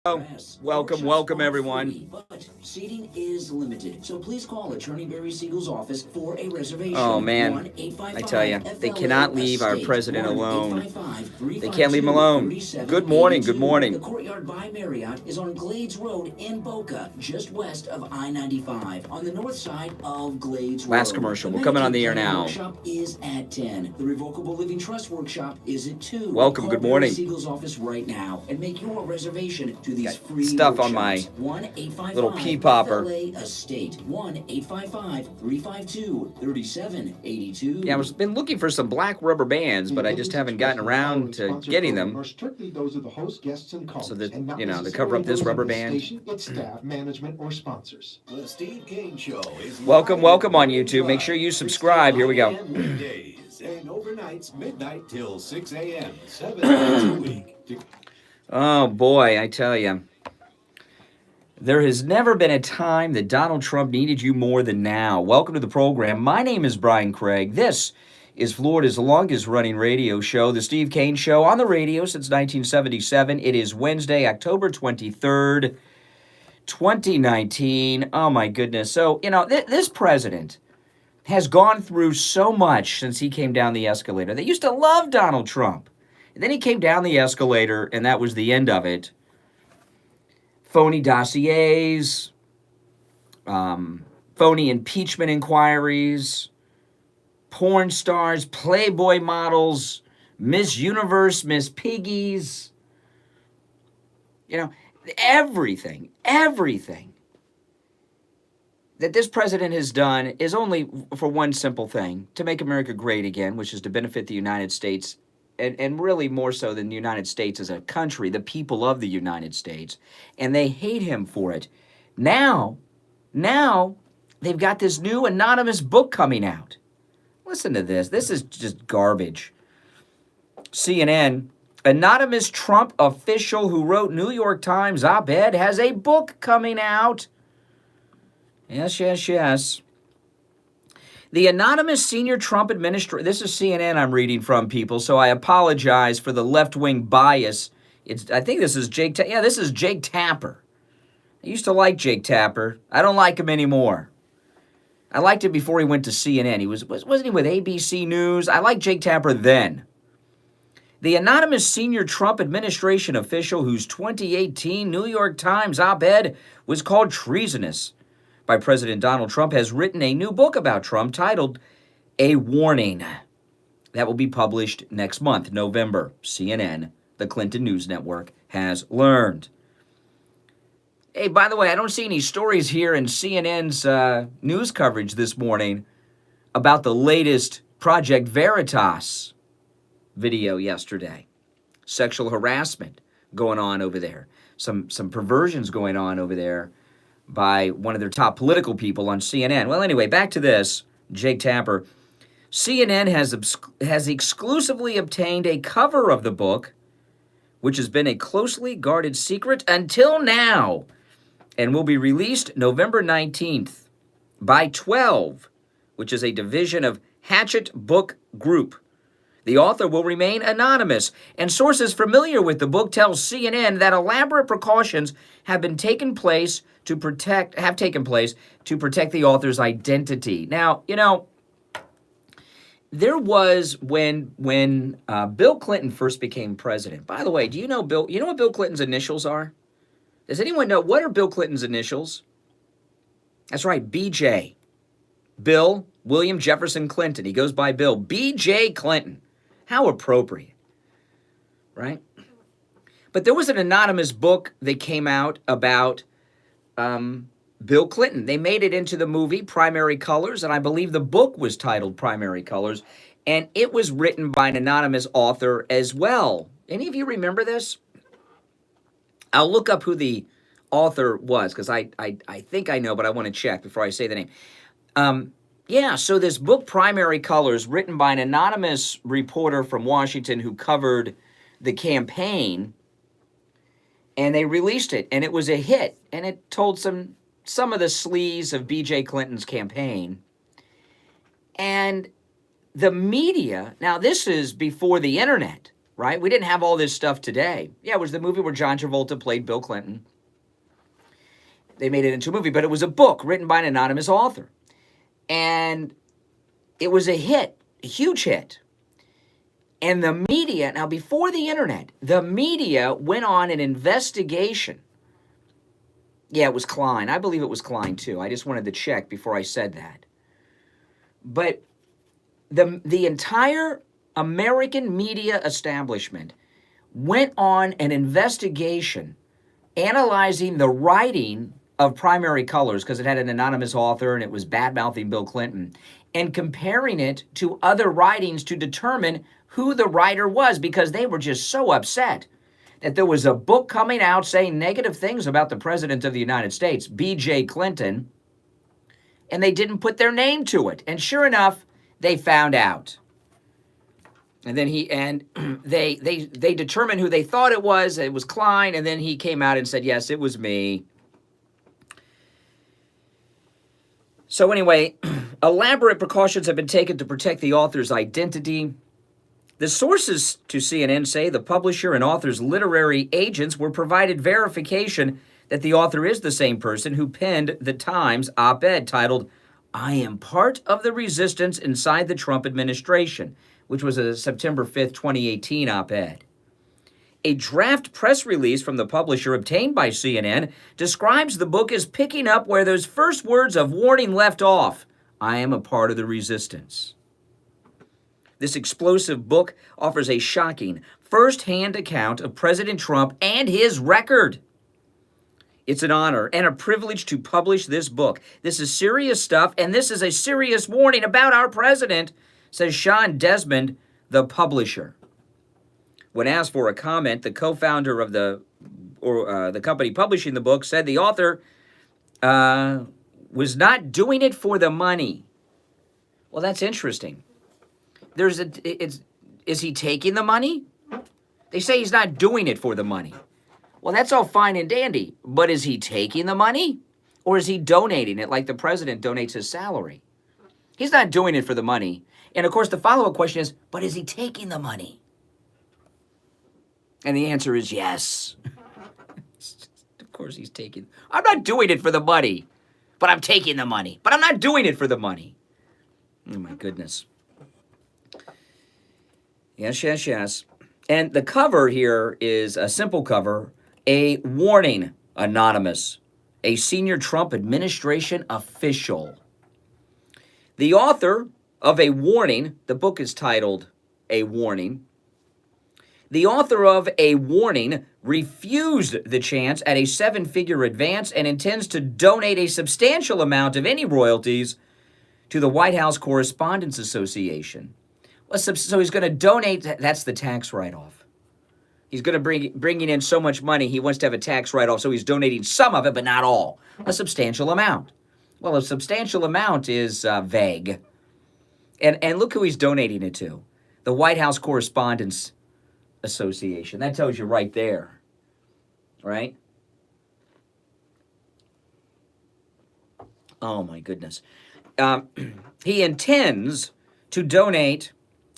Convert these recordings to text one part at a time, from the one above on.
Welcome, everyone. But seating is limited, so please call Attorney Barry Siegel's office for a reservation. Oh, man. I tell you, they cannot leave our president alone. They can't leave him alone. Good morning, good morning. The Courtyard by Marriott is on Glades Road in Boca, just west of I-95, on the north side of Glades Road. Last commercial. We're coming on the air now. The workshop is at 10. The Revocable Living Trust workshop is at 2. Welcome, good morning. Call Barry Siegel's office right now and make your reservation to these free stuff workshops. on my 1-855 little pea popper. FLA Estate. 1-855-352-3782. Yeah, I've been looking for some black rubber bands, but I just haven't gotten around to getting them. Are strictly those of the host, guests, and callers, So that, and not you know, to cover up this rubber band. Station, its staff, management, or sponsors. The Steve Kane Show is Welcome on YouTube. Make sure you subscribe. Here we go. Weekdays and overnights, midnight till 6 a.m. 7 days a week. Oh, boy, I tell you. There has never been a time that Donald Trump needed you more than now. Welcome to the program. My name is Brian Craig. This is Florida's longest-running radio show, The Steve Kane Show, on the radio since 1977. It is Wednesday, October 23rd, 2019. Oh, my goodness. So, you know, this president has gone through so much since he came down the escalator. They used to love Donald Trump. And then he came down the escalator, and that was the end of it. Phony dossiers, phony impeachment inquiries, porn stars, Playboy models, Miss Universe, Miss Piggies. You know, everything that this president has done is only for one simple thing, to make America great again, which is to benefit the United States, and really more so than the United States as a country, the people of the United States. And they hate him for it. Now they've got this new anonymous book coming out. Listen to this. This is just garbage. CNN, anonymous Trump official who wrote New York Times op-ed has a book coming out. Yes. The anonymous senior Trump administrator, this is CNN I'm reading from, people, so I apologize for the left-wing bias. I think this is Jake, this is Jake Tapper. I used to like Jake Tapper. I don't like him anymore. I liked him before he went to CNN. Wasn't he with ABC News? I liked Jake Tapper then. The anonymous senior Trump administration official whose 2018 New York Times op-ed was called treasonous by President Donald Trump has written a new book about Trump titled A Warning that will be published next month, November. CNN, the Clinton News Network, has learned. Hey, by the way, I don't see any stories here in CNN's news coverage this morning about the latest Project Veritas video yesterday. Sexual harassment going on over there. Some perversions going on over there by one of their top political people on CNN. Well, anyway, back to this. Jake Tapper. CNN has exclusively obtained a cover of the book, which has been a closely guarded secret until now, and will be released November 19th by 12, which is a division of Hatchet Book Group. The author will remain anonymous, and sources familiar with the book tell CNN that elaborate precautions have taken place to protect the author's identity. Now, you know, there was when Bill Clinton first became president. By the way, do you know what Bill Clinton's initials are? Does anyone know what are Bill Clinton's initials? That's right, BJ. Bill William Jefferson Clinton. He goes by Bill. BJ Clinton. How appropriate, right? But there was an anonymous book that came out about Bill Clinton. They made it into the movie Primary Colors, and I believe the book was titled Primary Colors, and it was written by an anonymous author as well. Any of you remember this? I'll look up who the author was, because I think I know, but I want to check before I say the name. Yeah, so this book, Primary Colors, written by an anonymous reporter from Washington who covered the campaign, and they released it, and it was a hit, and it told some of the sleaze of B.J. Clinton's campaign. And the media, now this is before the internet, right? We didn't have all this stuff today. Yeah, it was the movie where John Travolta played Bill Clinton. They made it into a movie, but it was a book written by an anonymous author. And it was a hit, a huge hit. And the media, now before the internet, the media went on an investigation. Yeah, it was Klein. I believe it was Klein too. I just wanted to check before I said that. But the entire American media establishment went on an investigation analyzing the writing of Primary Colors, because it had an anonymous author and it was bad-mouthing Bill Clinton, and comparing it to other writings to determine who the writer was, because they were just so upset that there was a book coming out saying negative things about the President of the United States, B.J. Clinton, and they didn't put their name to it. And sure enough, they found out. And then they determined who they thought it was. It was Klein, and then he came out and said, yes, it was me. So anyway, elaborate precautions have been taken to protect the author's identity. The sources to CNN say the publisher and author's literary agents were provided verification that the author is the same person who penned the Times op-ed titled, "I am part of the resistance inside the Trump administration," which was a September 5th, 2018 op-ed. A draft press release from the publisher obtained by CNN describes the book as picking up where those first words of warning left off. I am a part of the resistance. This explosive book offers a shocking, first-hand account of President Trump and his record. It's an honor and a privilege to publish this book. This is serious stuff, and this is a serious warning about our president, says Sean Desmond, the publisher. When asked for a comment, the co-founder of the company publishing the book said the author was not doing it for the money. Well, that's interesting. Is he taking the money? They say he's not doing it for the money. Well, that's all fine and dandy, but is he taking the money? Or is he donating it like the president donates his salary? He's not doing it for the money. And of course, the follow-up question is, but is he taking the money? And the answer is yes. Of course he's taking. I'm not doing it for the money, but I'm taking the money. But I'm not doing it for the money. Oh, my goodness. Yes, yes, yes. And the cover here is a simple cover. A warning, anonymous. A senior Trump administration official. The author of A Warning, the book is titled A Warning. The author of A Warning refused the chance at a 7-figure advance and intends to donate a substantial amount of any royalties to the White House Correspondents Association. Well, so he's going to donate, that's the tax write-off. He's going to bringing in so much money, he wants to have a tax write-off, so he's donating some of it, but not all. A substantial amount. Well, a substantial amount is vague. And look who he's donating it to. The White House Correspondents Association. That tells you right there. Right? Oh, my goodness. He intends to donate.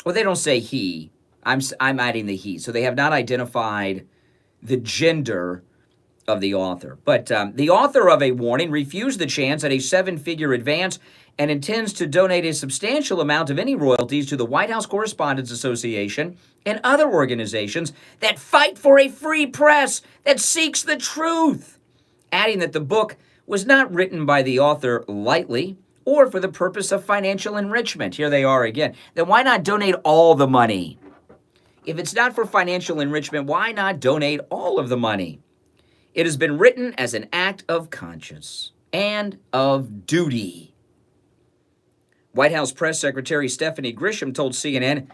Well, they don't say he. I'm adding the he. So they have not identified the gender of the author. But the author of A Warning refused the chance at a 7-figure advance and intends to donate a substantial amount of any royalties to the White House Correspondents Association and other organizations that fight for a free press that seeks the truth, adding that the book was not written by the author lightly or for the purpose of financial enrichment. Here they are again. Then why not donate all the money? If it's not for financial enrichment, why not donate all of the money? It has been written as an act of conscience and of duty. White House Press Secretary Stephanie Grisham told CNN, "It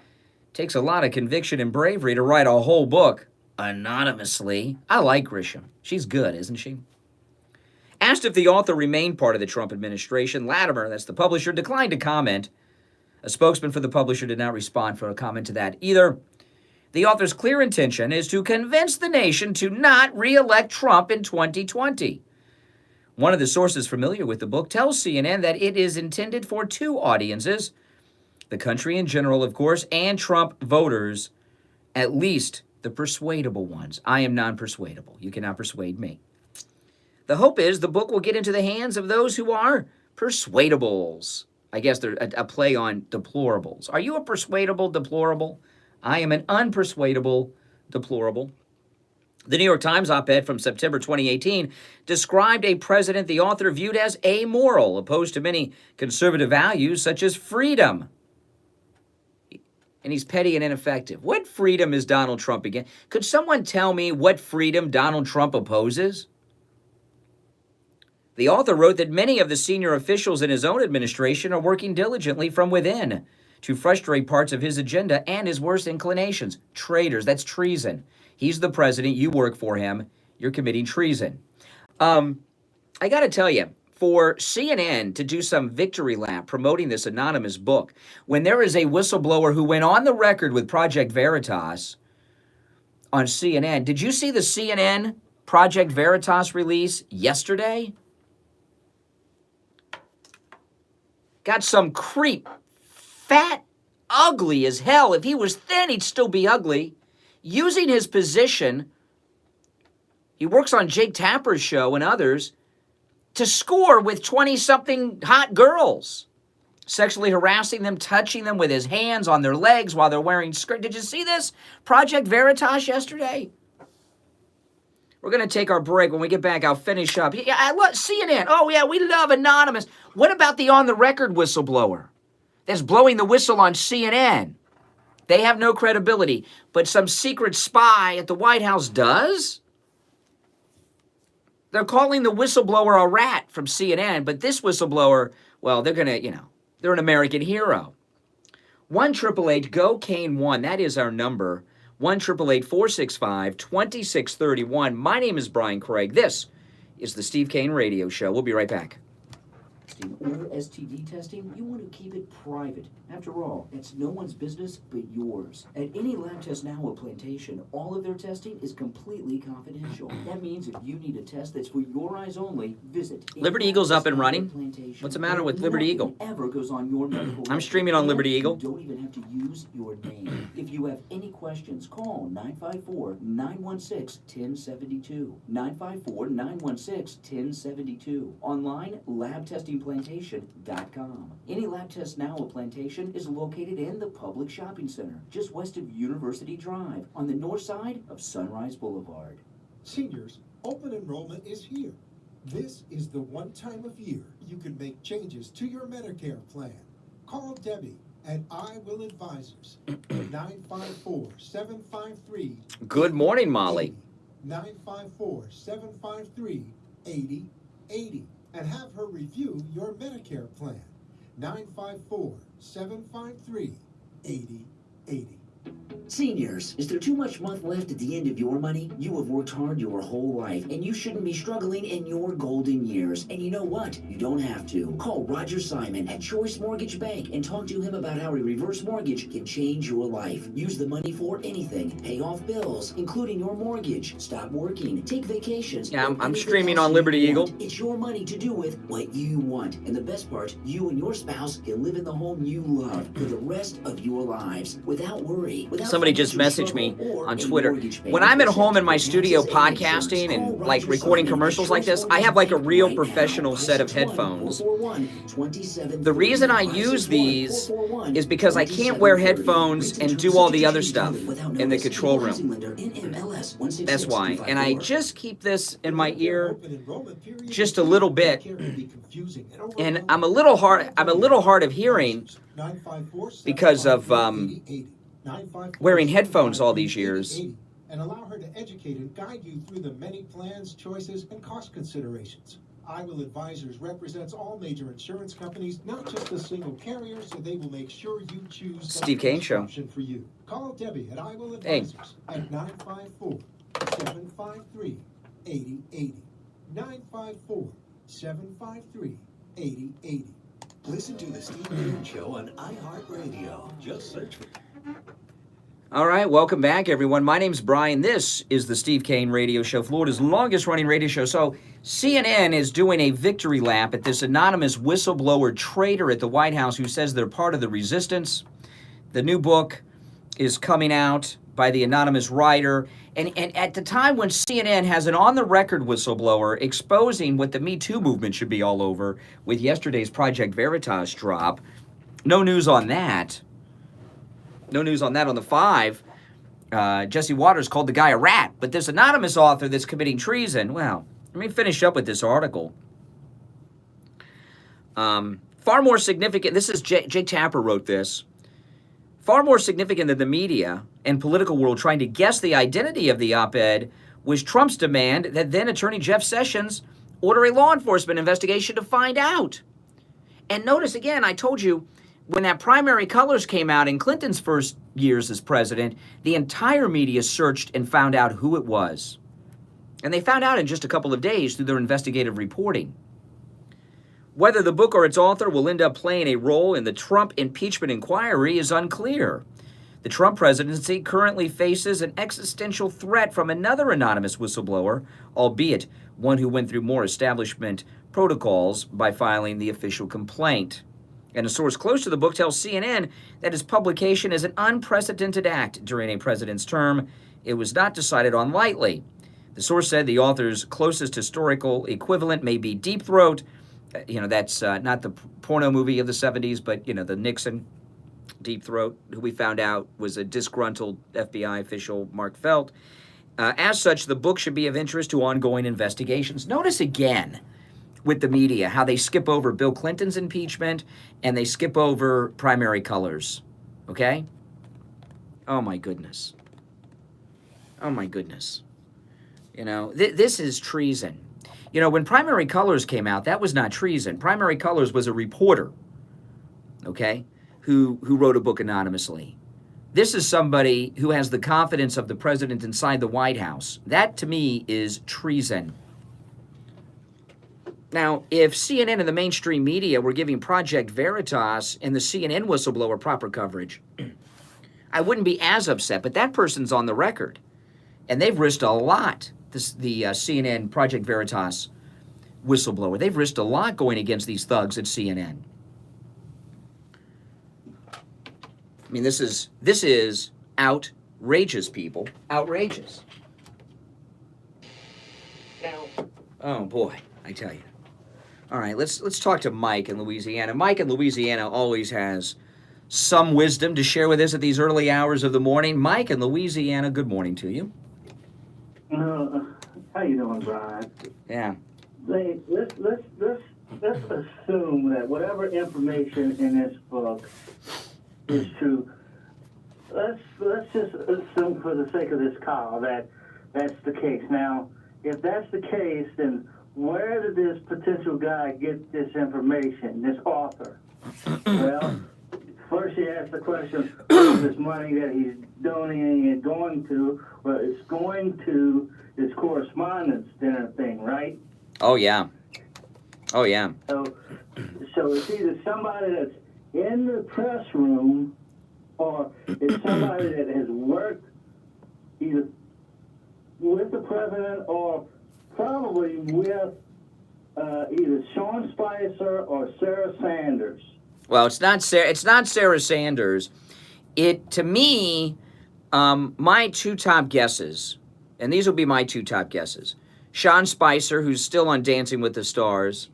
takes a lot of conviction and bravery to write a whole book anonymously." I like Grisham. She's good, isn't she? Asked if the author remained part of the Trump administration, Latimer, that's the publisher, declined to comment. A spokesman for the publisher did not respond for a comment to that either. The author's clear intention is to convince the nation to not re-elect Trump in 2020. One of the sources familiar with the book tells CNN that it is intended for two audiences, the country in general, of course, and Trump voters At least the persuadable ones. I am non-persuadable. You cannot persuade me. The hope is the book will get into the hands of those who are persuadables. I guess they're a play on deplorables. Are you a persuadable deplorable? I am an unpersuadable deplorable. The New York Times op-ed from September 2018 described a president the author viewed as amoral, opposed to many conservative values such as freedom. And he's petty and ineffective. What freedom is Donald Trump again? Could someone tell me what freedom Donald Trump opposes? The author wrote that many of the senior officials in his own administration are working diligently from within to frustrate parts of his agenda and his worst inclinations. Traitors, that's treason. He's the president, you work for him, you're committing treason. I got to tell you, for CNN to do some victory lap promoting this anonymous book, when there is a whistleblower who went on the record with Project Veritas on CNN, did you see the CNN Project Veritas release yesterday? Got some creep, fat, ugly as hell. If he was thin, he'd still be ugly. Using his position, he works on Jake Tapper's show and others, to score with 20-something hot girls, sexually harassing them, touching them with his hands on their legs while they're wearing skirts. Did you see this? Project Veritas yesterday? We're going to take our break. When we get back, I'll finish up. Yeah, I love CNN. Oh, yeah, we love anonymous. What about the on-the-record whistleblower that's blowing the whistle on CNN? They have no credibility, but some secret spy at the White House does? They're calling the whistleblower a rat from CNN, but this whistleblower, well, they're going to, they're an American hero. 1-888-GO-CANE-1, that is our number. 1-888-465-2631. My name is Brian Craig. This is the Steve Kane Radio Show. We'll be right back. Or STD testing, you want to keep it private. After all, it's no one's business but yours. At any lab test now at Plantation, all of their testing is completely confidential. That means if you need a test that's for your eyes only, visit Liberty Eagle's up and running. Plantation. What's the matter with Liberty Eagle? Ever goes on your medical I'm streaming on Liberty Eagle. You don't even have to use your name. If you have any questions, call 954-916-1072. 954-916-1072. Online, labtestingplantation.com. Any lab test now at Plantation is located in the public shopping center, just west of University Drive, on the north side of Sunrise Boulevard. Seniors, open enrollment is here. This is the one time of year you can make changes to your Medicare plan. Call Debbie at I Will Advisors at 954-753. Good morning, Molly. 954-753-8080 and have her review your Medicare plan. 954-753-8080. Seniors, is there too much month left at the end of your money? You have worked hard your whole life, and you shouldn't be struggling in your golden years. And you know what? You don't have to. Call Roger Simon at Choice Mortgage Bank and talk to him about how a reverse mortgage can change your life. Use the money for anything. Pay off bills, including your mortgage. Stop working. Take vacations. Yeah, I'm anything streaming else on you Liberty want. Eagle. It's your money to do with what you want. And the best part, you and your spouse can live in the home you love for the rest of your lives without worry. Without Somebody just messaged me on Twitter. When I'm at home in my studio podcasting and like recording commercials like this, I have like a real professional set of headphones. The reason I use these is because I can't wear headphones and do all the other stuff in the control room. That's why. And I just keep this in my ear just a little bit. And I'm a little hard of hearing because of wearing headphones all these years. And allow her to educate and guide you through the many plans, choices, and cost considerations. I Will Advisors represents all major insurance companies, not just a single carrier, so they will make sure you choose the Steve Kane best Show. option for you. Call Debbie at I Will Advisors at 954-753-8080. 954-753-8080. Listen to the Steve Kane Show on iHeartRadio. Just search for All right, welcome back, everyone. My name's Brian. This is the Steve Kane Radio Show, Florida's longest-running radio show. So CNN is doing a victory lap at this anonymous whistleblower traitor at the White House who says they're part of the resistance. The new book is coming out by the anonymous writer. And at the time when CNN has an on-the-record whistleblower exposing what the Me Too movement should be all over with yesterday's Project Veritas drop, no news on that. No news on that on the 5. Jesse Waters called the guy a rat. But this anonymous author that's committing treason, well, let me finish up with this article. Far more significant, this is Jake Tapper wrote this. Far more significant than the media and political world trying to guess the identity of the op-ed was Trump's demand that then Attorney Jeff Sessions order a law enforcement investigation to find out. And notice again, I told you, when that primary colors came out in Clinton's first years as president, the entire media searched and found out who it was. And they found out in just a couple of days through their investigative reporting. Whether the book or its author will end up playing a role in the Trump impeachment inquiry is unclear. The Trump presidency currently faces an existential threat from another anonymous whistleblower, albeit one who went through more establishment protocols by filing the official complaint. And a source close to the book tells CNN that its publication is an unprecedented act during a president's term. It was not decided on lightly. The source said the author's closest historical equivalent may be Deep Throat. That's not the porno movie of the 70s, but, the Nixon Deep Throat, who we found out was a disgruntled FBI official, Mark Felt. As such, the book should be of interest to ongoing investigations. Notice again with the media how they skip over Bill Clinton's impeachment and they skip over primary colors. Okay? Oh, my goodness. Oh, my goodness. This is treason. When Primary Colors came out, that was not treason. Primary Colors was a reporter, okay, who wrote a book anonymously. This is somebody who has the confidence of the president inside the White House. That, to me, is treason. Now, if CNN and the mainstream media were giving Project Veritas and the CNN whistleblower proper coverage, I wouldn't be as upset, but that person's on the record, and they've risked a lot. The CNN Project Veritas whistleblower. They've risked a lot going against these thugs at CNN. I mean, this is outrageous, people. Outrageous. Oh boy, I tell you. All right, let's talk to Mike in Louisiana. Mike in Louisiana always has some wisdom to share with us at these early hours of the morning. Mike in Louisiana, good morning to you. How you doing, Brian? Yeah. Let's assume that whatever information in this book is true. Let's just assume, for the sake of this call, that that's the case. Now, if that's the case, then where did this potential guy get this information, this author? Well, first you ask the question, where's this money that he's donating and going to? Well, it's going to this correspondence dinner thing, right? Oh, yeah. Oh, yeah. So it's either somebody that's in the press room or it's somebody that has worked either with the president or probably with either Sean Spicer or Sarah Sanders. Well, it's not Sarah Sanders. To me, my two top guesses, and these will be my two top guesses, Sean Spicer, who's still on Dancing with the Stars,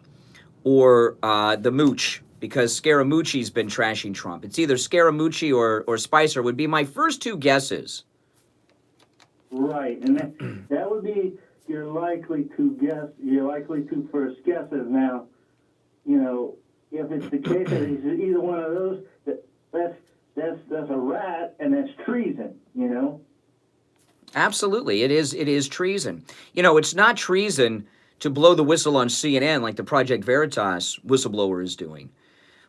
or the Mooch, because Scaramucci's been trashing Trump. It's either Scaramucci or Spicer would be my first two guesses. Right, and that would be your likely to first guesses. Now, if it's the case that he's either one of those, that's a rat and that's treason, Absolutely, it is treason. It's not treason to blow the whistle on CNN like the Project Veritas whistleblower is doing.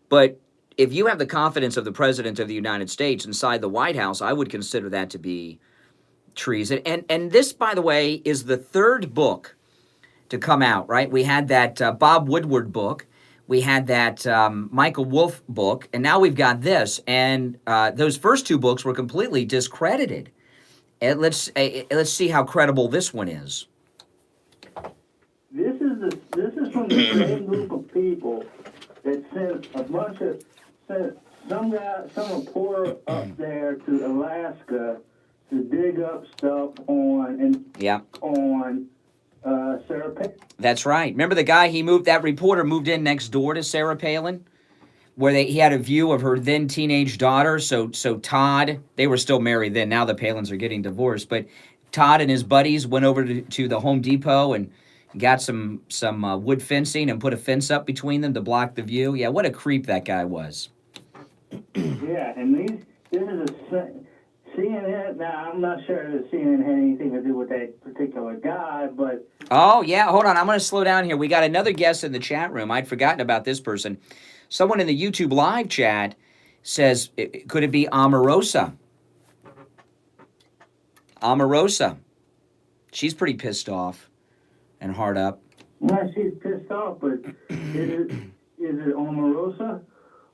But if you have the confidence of the President of the United States inside the White House, I would consider that to be treason. And this, by the way, is the third book to come out, right? We had that Bob Woodward book. We had that Michael Wolff book. And now we've got this. And those first two books were completely discredited. And let's see how credible this one is. This is from the same group of people that sent some reporter up there to Alaska to dig up stuff on Yeah. Sarah Palin. That's right. Remember the guy that reporter moved in next door to Sarah Palin, where he had a view of her then teenage daughter. So Todd, they were still married then. Now the Palins are getting divorced, but Todd and his buddies went over to the Home Depot and got some wood fencing and put a fence up between them to block the view. Yeah, what a creep that guy was. Yeah, and this is a CNN. Now, I'm not sure that CNN had anything to do with that particular guy, but... Oh, yeah, hold on. I'm going to slow down here. We got another guest in the chat room. I'd forgotten about this person. Someone in the YouTube live chat says, could it be Omarosa? Omarosa. She's pretty pissed off and hard up. Well, she's pissed off, but is it Omarosa?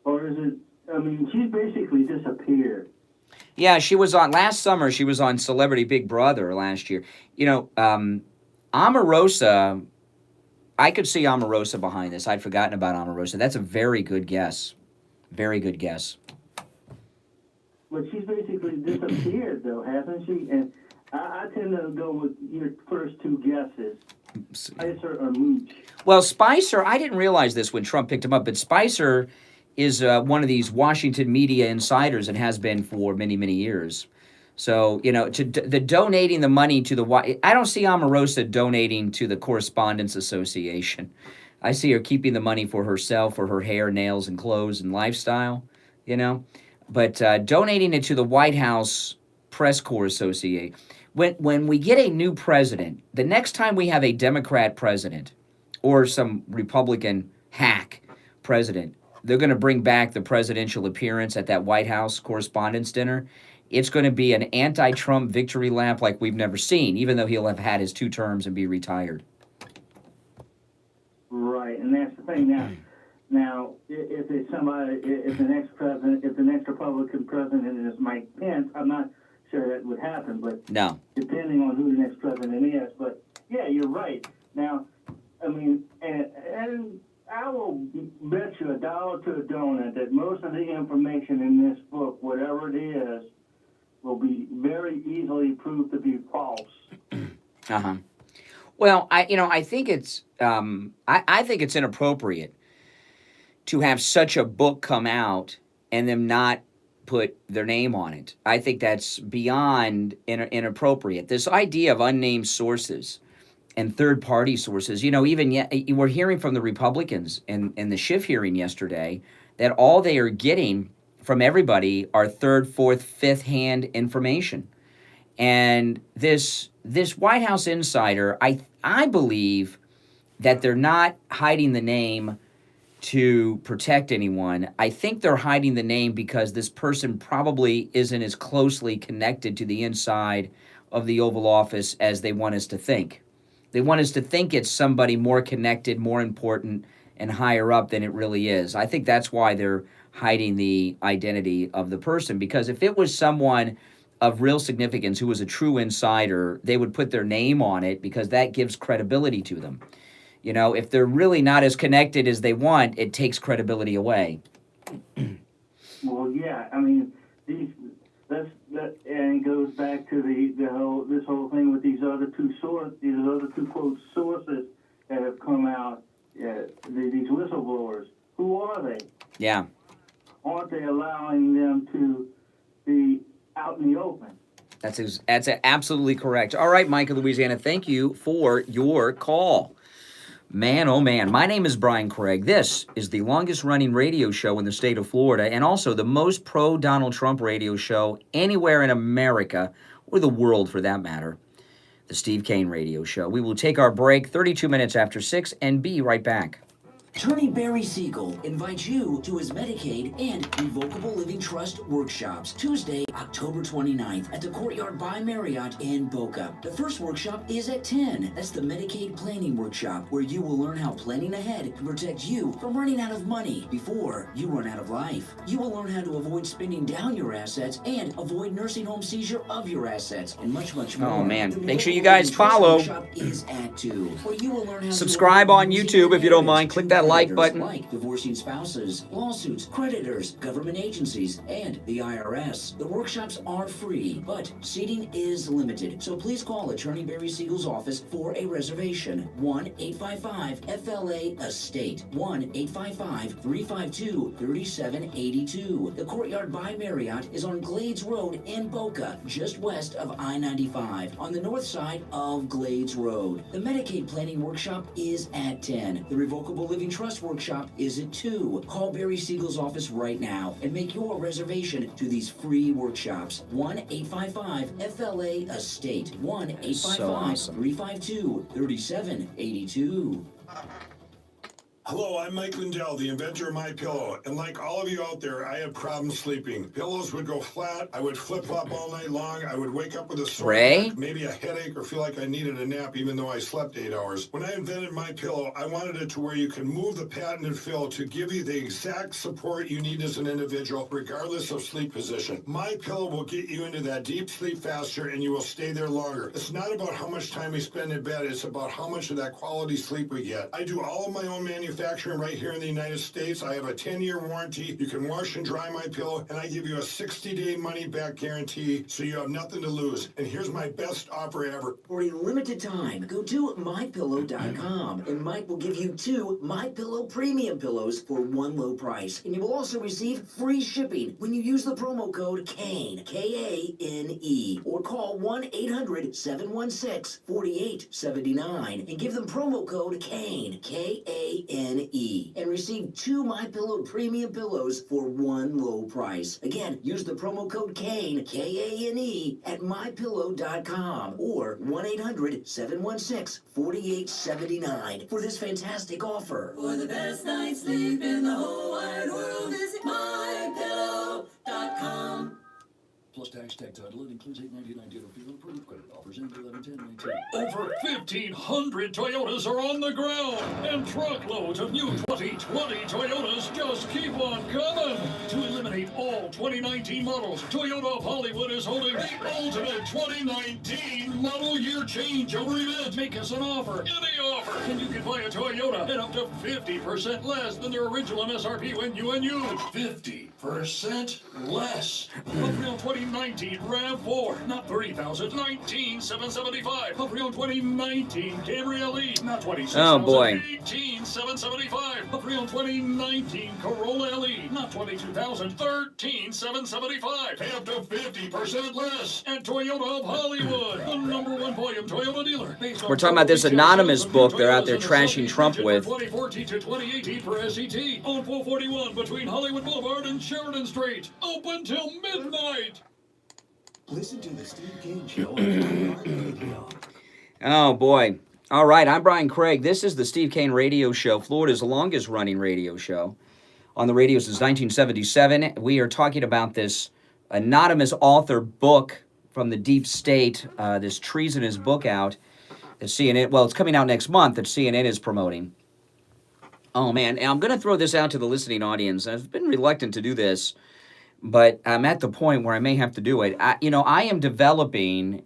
Or is it... I mean, she's basically disappeared. Yeah, she was on last summer. She was on Celebrity Big Brother last year. You know, Omarosa, I could see Omarosa behind this. I'd forgotten about Omarosa. That's a very good guess. Very good guess. But she's basically disappeared, though, hasn't she? And I tend to go with your first two guesses, Spicer or Mooch. Well, Spicer, I didn't realize this when Trump picked him up, but Spicer is one of these Washington media insiders and has been for many, many years. So, you know, the donating the money to I don't see Omarosa donating to the Correspondents Association. I see her keeping the money for herself, for her hair, nails, and clothes and lifestyle, you know. But donating it to the White House Press Corps Association. When we get a new president, the next time we have a Democrat president or some Republican hack president, they're going to bring back the presidential appearance at that White House Correspondents' Dinner. It's going to be an anti-Trump victory lap like we've never seen, even though he'll have had his 2 terms and be retired. Right, and that's the thing now. Now, if the next Republican president is Mike Pence, I'm not sure that would happen, but No. depending on who the next president is. But yeah, you're right. Now, I mean, and I will bet you $1 to a donut that most of the information in this book, whatever it is, will be very easily proved to be false. Uh-huh. Well, I think it's I think it's inappropriate to have such a book come out and them not put their name on it. I think that's beyond inappropriate. This idea of unnamed sources and third-party sources, even we're hearing from the Republicans in the Schiff hearing yesterday that all they are getting from everybody are third, fourth, fifth-hand information. And this White House insider, I believe that they're not hiding the name to protect anyone. I think they're hiding the name because this person probably isn't as closely connected to the inside of the Oval Office as they want us to think. They want us to think it's somebody more connected, more important, and higher up than it really is. I think that's why they're hiding the identity of the person, because if it was someone of real significance who was a true insider, they would put their name on it because that gives credibility to them. If they're really not as connected as they want, it takes credibility away. Well, yeah, I mean, and it goes back to this whole thing with these other two quote sources that have come out. These whistleblowers. Who are they? Yeah. Aren't they allowing them to be out in the open? That's absolutely correct. All right, Mike of Louisiana, thank you for your call. Man, oh man. My name is Brian Craig. This is the longest-running radio show in the state of Florida and also the most pro-Donald Trump radio show anywhere in America, or the world for that matter, the Steve Kane Radio Show. We will take our break 32 minutes after 6 and be right back. Attorney Barry Siegel invites you to his Medicaid and Revocable Living Trust workshops Tuesday, October 29th at the Courtyard by Marriott in Boca. The first workshop is at 10. That's the Medicaid Planning Workshop, where you will learn how planning ahead can protect you from running out of money before you run out of life. You will learn how to avoid spending down your assets and avoid nursing home seizure of your assets and much, much more. Oh, man. The Make sure you Revocable guys Living Trust follow. workshop is at 2, where you will learn how Subscribe to on YouTube if you don't mind. Click that that like competitors button. like divorcing spouses, lawsuits, creditors, government agencies, and the IRS. The workshops are free, but seating is limited. So please call Attorney Barry Siegel's office for a reservation. 1-855-FLA-ESTATE. 1-855-352-3782. The Courtyard by Marriott is on Glades Road in Boca, just west of I-95, on the north side of Glades Road. The Medicaid Planning Workshop is at 10. The Revocable Living Trust Workshop is at 2. Call Barry Siegel's office right now and make your reservation to these free workshops. 1-855-FLA-ESTATE. 1-855-352-3782. Hello, I'm Mike Lindell, the inventor of My Pillow, and like all of you out there, I had problems sleeping. Pillows would go flat, I would flip-flop all night long, I would wake up with a sore Ray? neck, maybe a headache, or feel like I needed a nap even though I slept 8 hours. When I invented My Pillow, I wanted it to where you can move the patented fill to give you the exact support you need as an individual, regardless of sleep position. My Pillow will get you into that deep sleep faster, and you will stay there longer. It's not about how much time we spend in bed, it's about how much of that quality sleep we get. I do all of my own manufacturing right here in the United States. I have a 10-year warranty. You can wash and dry My Pillow, and I give you a 60-day money-back guarantee, so you have nothing to lose. And here's my best offer ever. For a limited time, go to mypillow.com, and Mike will give you 2 MyPillow premium pillows for one low price. And you will also receive free shipping when you use the promo code KANE, K-A-N-E, or call 1-800-716-4879 and give them promo code KANE, K-A-N-E, and receive 2 MyPillow premium pillows for one low price. Again, use the promo code KANE, K-A-N-E, at mypillow.com or 1-800-716-4879 for this fantastic offer. For the best night's sleep in the whole wide world, visit mypillow.com. Plus tax, tag title, it includes $8.99 dealer fee on approved credit offers and 11/10/19. Over 1,500 Toyotas are on the ground, and truckloads of new 2020 Toyotas just keep on coming. To eliminate all 2019 models, Toyota of Hollywood is holding the ultimate 2019 model year changeover event. Make us an offer, any offer, and you can buy a Toyota at up to 50% less than their original MSRP when you and you. 50% less. Pre-owned 2019 RAV4, not $30,000, $19,775. Pre-owned 2019 Camry LE, not $26,000, Oh, boy. $18,775. Pre-owned 2019 Corolla LE, not $22,000, $13,775. Pay up to 50% less at Toyota of Hollywood, the #1 volume Toyota dealer. We're talking about this anonymous book they're out there trashing Trump with. 2014 to 2018 per SET on 441 between Hollywood Boulevard and Sheridan Street. Open till midnight. Listen to the Steve King Show on Radio. Oh, boy. All right, I'm Brian Craig. This is the Steve Kane Radio Show, Florida's longest-running radio show. On the radio since 1977. We are talking about this anonymous author book from the deep state, this treasonous book out that CNN, well, it's coming out next month that CNN is promoting. Oh, man, and I'm going to throw this out to the listening audience. I've been reluctant to do this, but I'm at the point where I may have to do it. I am developing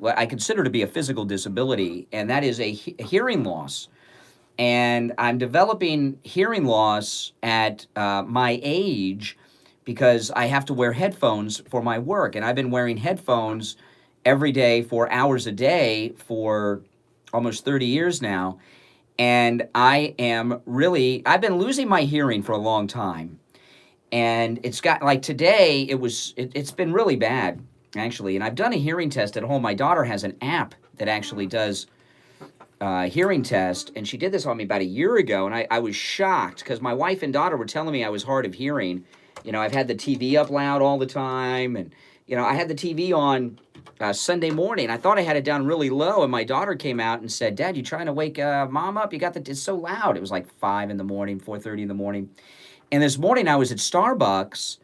what I consider to be a physical disability, and that is a hearing loss. And I'm developing hearing loss at my age because I have to wear headphones for my work. And I've been wearing headphones every day for hours a day for almost 30 years now. And I've been losing my hearing for a long time. And it's got, like today, it's been really bad, actually. And I've done a hearing test at home. My daughter has an app that actually does hearing test, and she did this on me about a year ago, and I was shocked because my wife and daughter were telling me I was hard of hearing. I've had the TV up loud all the time, and, I had the TV on Sunday morning. I thought I had it down really low, and my daughter came out and said, "Dad, you trying to wake Mom up? It's so loud." It was like 5 in the morning, 4:30 in the morning. And this morning I was at Starbucks,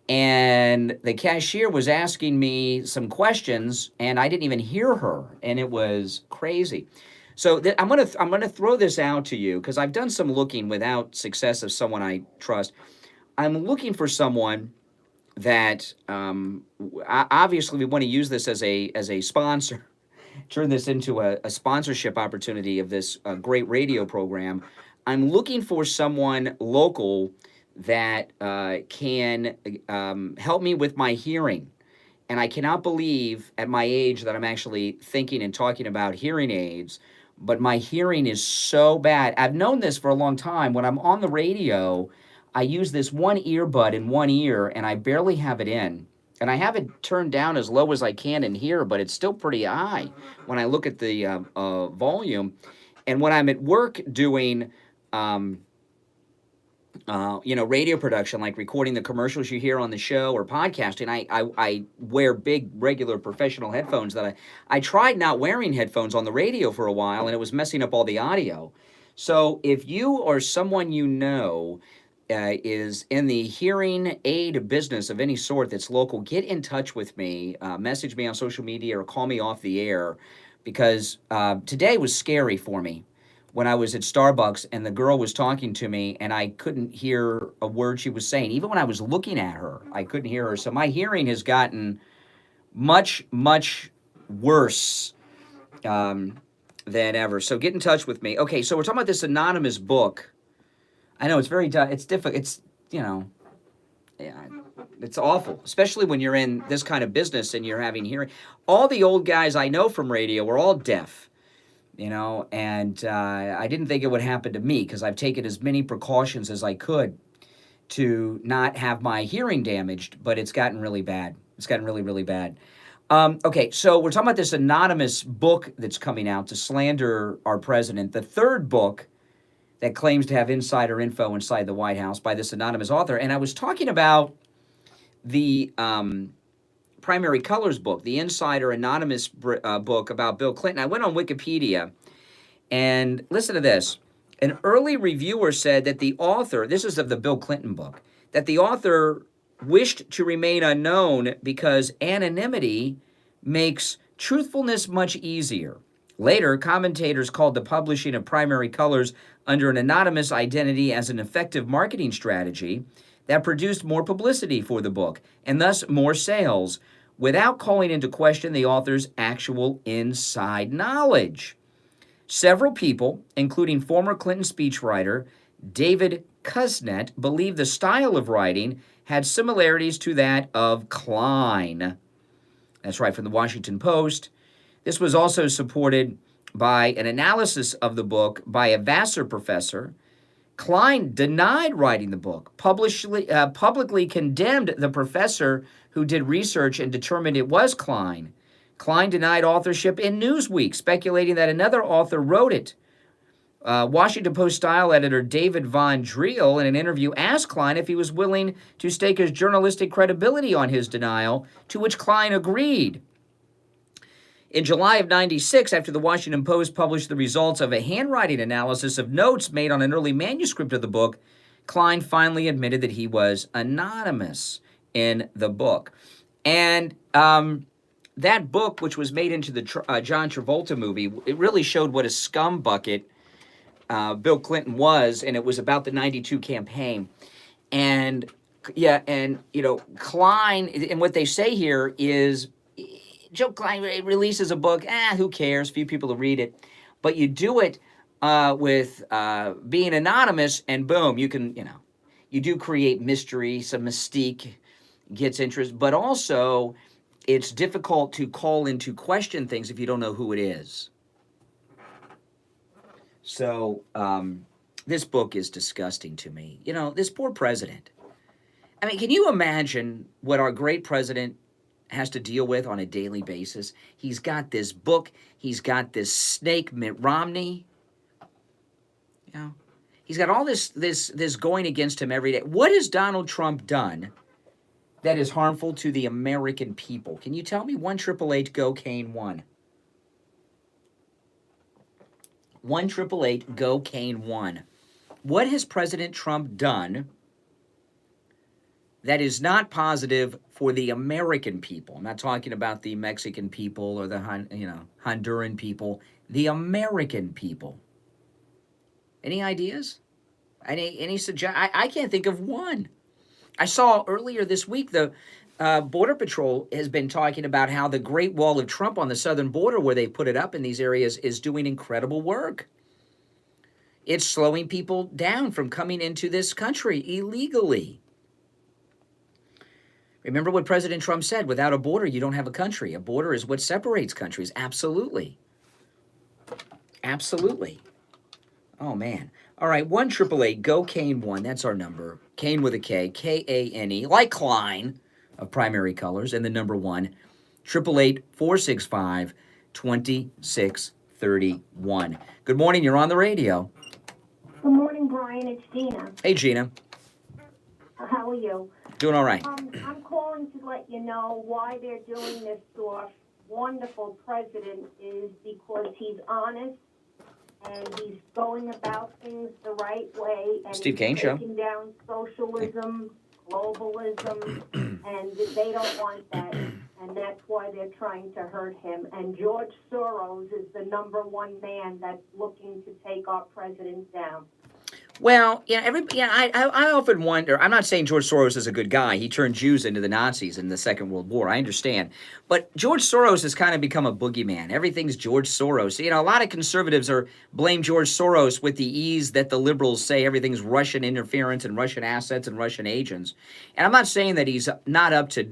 and the cashier was asking me some questions, and I didn't even hear her, and it was crazy. So I'm gonna throw this out to you because I've done some looking without success of someone I trust. I'm looking for someone that obviously we want to use this as a sponsor, turn this into a sponsorship opportunity of this great radio program. I'm looking for someone local that can help me with my hearing. And I cannot believe at my age that I'm actually thinking and talking about hearing aids, but my hearing is so bad. I've known this for a long time. When I'm on the radio, I use this one earbud in one ear and I barely have it in. And I have it turned down as low as I can in here, but it's still pretty high when I look at the volume. And when I'm at work doing radio production, like recording the commercials you hear on the show or podcasting, I wear big, regular professional headphones that I tried not wearing headphones on the radio for a while, and it was messing up all the audio. So if you or someone you know is in the hearing aid business of any sort that's local, get in touch with me, message me on social media or call me off the air, because today was scary for me when I was at Starbucks and the girl was talking to me and I couldn't hear a word she was saying. Even when I was looking at her, I couldn't hear her. So my hearing has gotten much, much worse than ever. So get in touch with me. Okay, so we're talking about this anonymous book. I know it's it's difficult. It's, yeah, it's awful, especially when you're in this kind of business and you're having hearing. All the old guys I know from radio were all deaf. And I didn't think it would happen to me because I've taken as many precautions as I could to not have my hearing damaged, but it's gotten really bad. It's gotten really, really bad. Okay, so we're talking about this anonymous book that's coming out to slander our president, the third book that claims to have insider info inside the White House by this anonymous author. And I was talking about the Primary Colors book, the Insider Anonymous book about Bill Clinton. I went on Wikipedia, and listen to this. An early reviewer said that the author, this is of the Bill Clinton book, that the author wished to remain unknown because anonymity makes truthfulness much easier. Later, commentators called the publishing of Primary Colors under an anonymous identity as an effective marketing strategy that produced more publicity for the book, and thus more sales, without calling into question the author's actual inside knowledge. Several people, including former Clinton speechwriter David Kuznets, believe the style of writing had similarities to that of Klein. That's right, from the Washington Post. This was also supported by an analysis of the book by a Vassar professor. Klein denied writing the book, publicly condemned the professor who did research and determined it was Klein. Klein denied authorship in Newsweek, speculating that another author wrote it. Washington Post style editor David Von Driel, in an interview, asked Klein if he was willing to stake his journalistic credibility on his denial, to which Klein agreed. In July of '96, after the Washington Post published the results of a handwriting analysis of notes made on an early manuscript of the book, Klein finally admitted that he was anonymous in the book. And that book, which was made into the John Travolta movie, it really showed what a scumbucket Bill Clinton was, and it was about the '92 campaign. And, Klein, and what they say here is, Joe Klein releases a book, who cares? Few people will read it. But you do it with being anonymous, and boom, you can, you do create mystery, some mystique, gets interest, but also it's difficult to call into question things if you don't know who it is. So this book is disgusting to me. This poor president. I mean, can you imagine what our great president has to deal with on a daily basis? He's got this book. He's got this snake, Mitt Romney. He's got all this going against him every day. What has Donald Trump done that is harmful to the American people? Can you tell me? 1-888-GO-CANE-1. 1-888-GO-CANE-1. What has President Trump done that is not positive for the American people? I'm not talking about the Mexican people or the Honduran people. The American people. Any ideas? Any I can't think of one. I saw earlier this week the Border Patrol has been talking about how the Great Wall of Trump on the southern border, where they put it up in these areas, is doing incredible work. it's slowing people down from coming into this country illegally. Remember what President Trump said, without a border, you don't have a country. A border is what separates countries. Absolutely. Absolutely. Oh, man. All right, 1-888-GO-KANE-1. That's our number. Kane with a K, Kane, like Klein of Primary Colors, and the number 1, 888-465-2631. Good morning. You're on the radio. Good morning, Brian. It's Gina. Hey, Gina. How are you? Doing all right. I'm calling to let you know why they're doing this to our wonderful president is because he's honest and he's going about things the right way. And Steve he's Kane Show. taking down socialism, globalism, and they don't want that. And that's why they're trying to hurt him. And George Soros is the number one man that's looking to take our president down. Well, I often wonder, I'm not saying George Soros is a good guy. He turned Jews into the Nazis in the Second World War. I understand. But George Soros has kind of become a boogeyman. Everything's George Soros. A lot of conservatives blame George Soros with the ease that the liberals say everything's Russian interference and Russian assets and Russian agents. And I'm not saying that he's not up to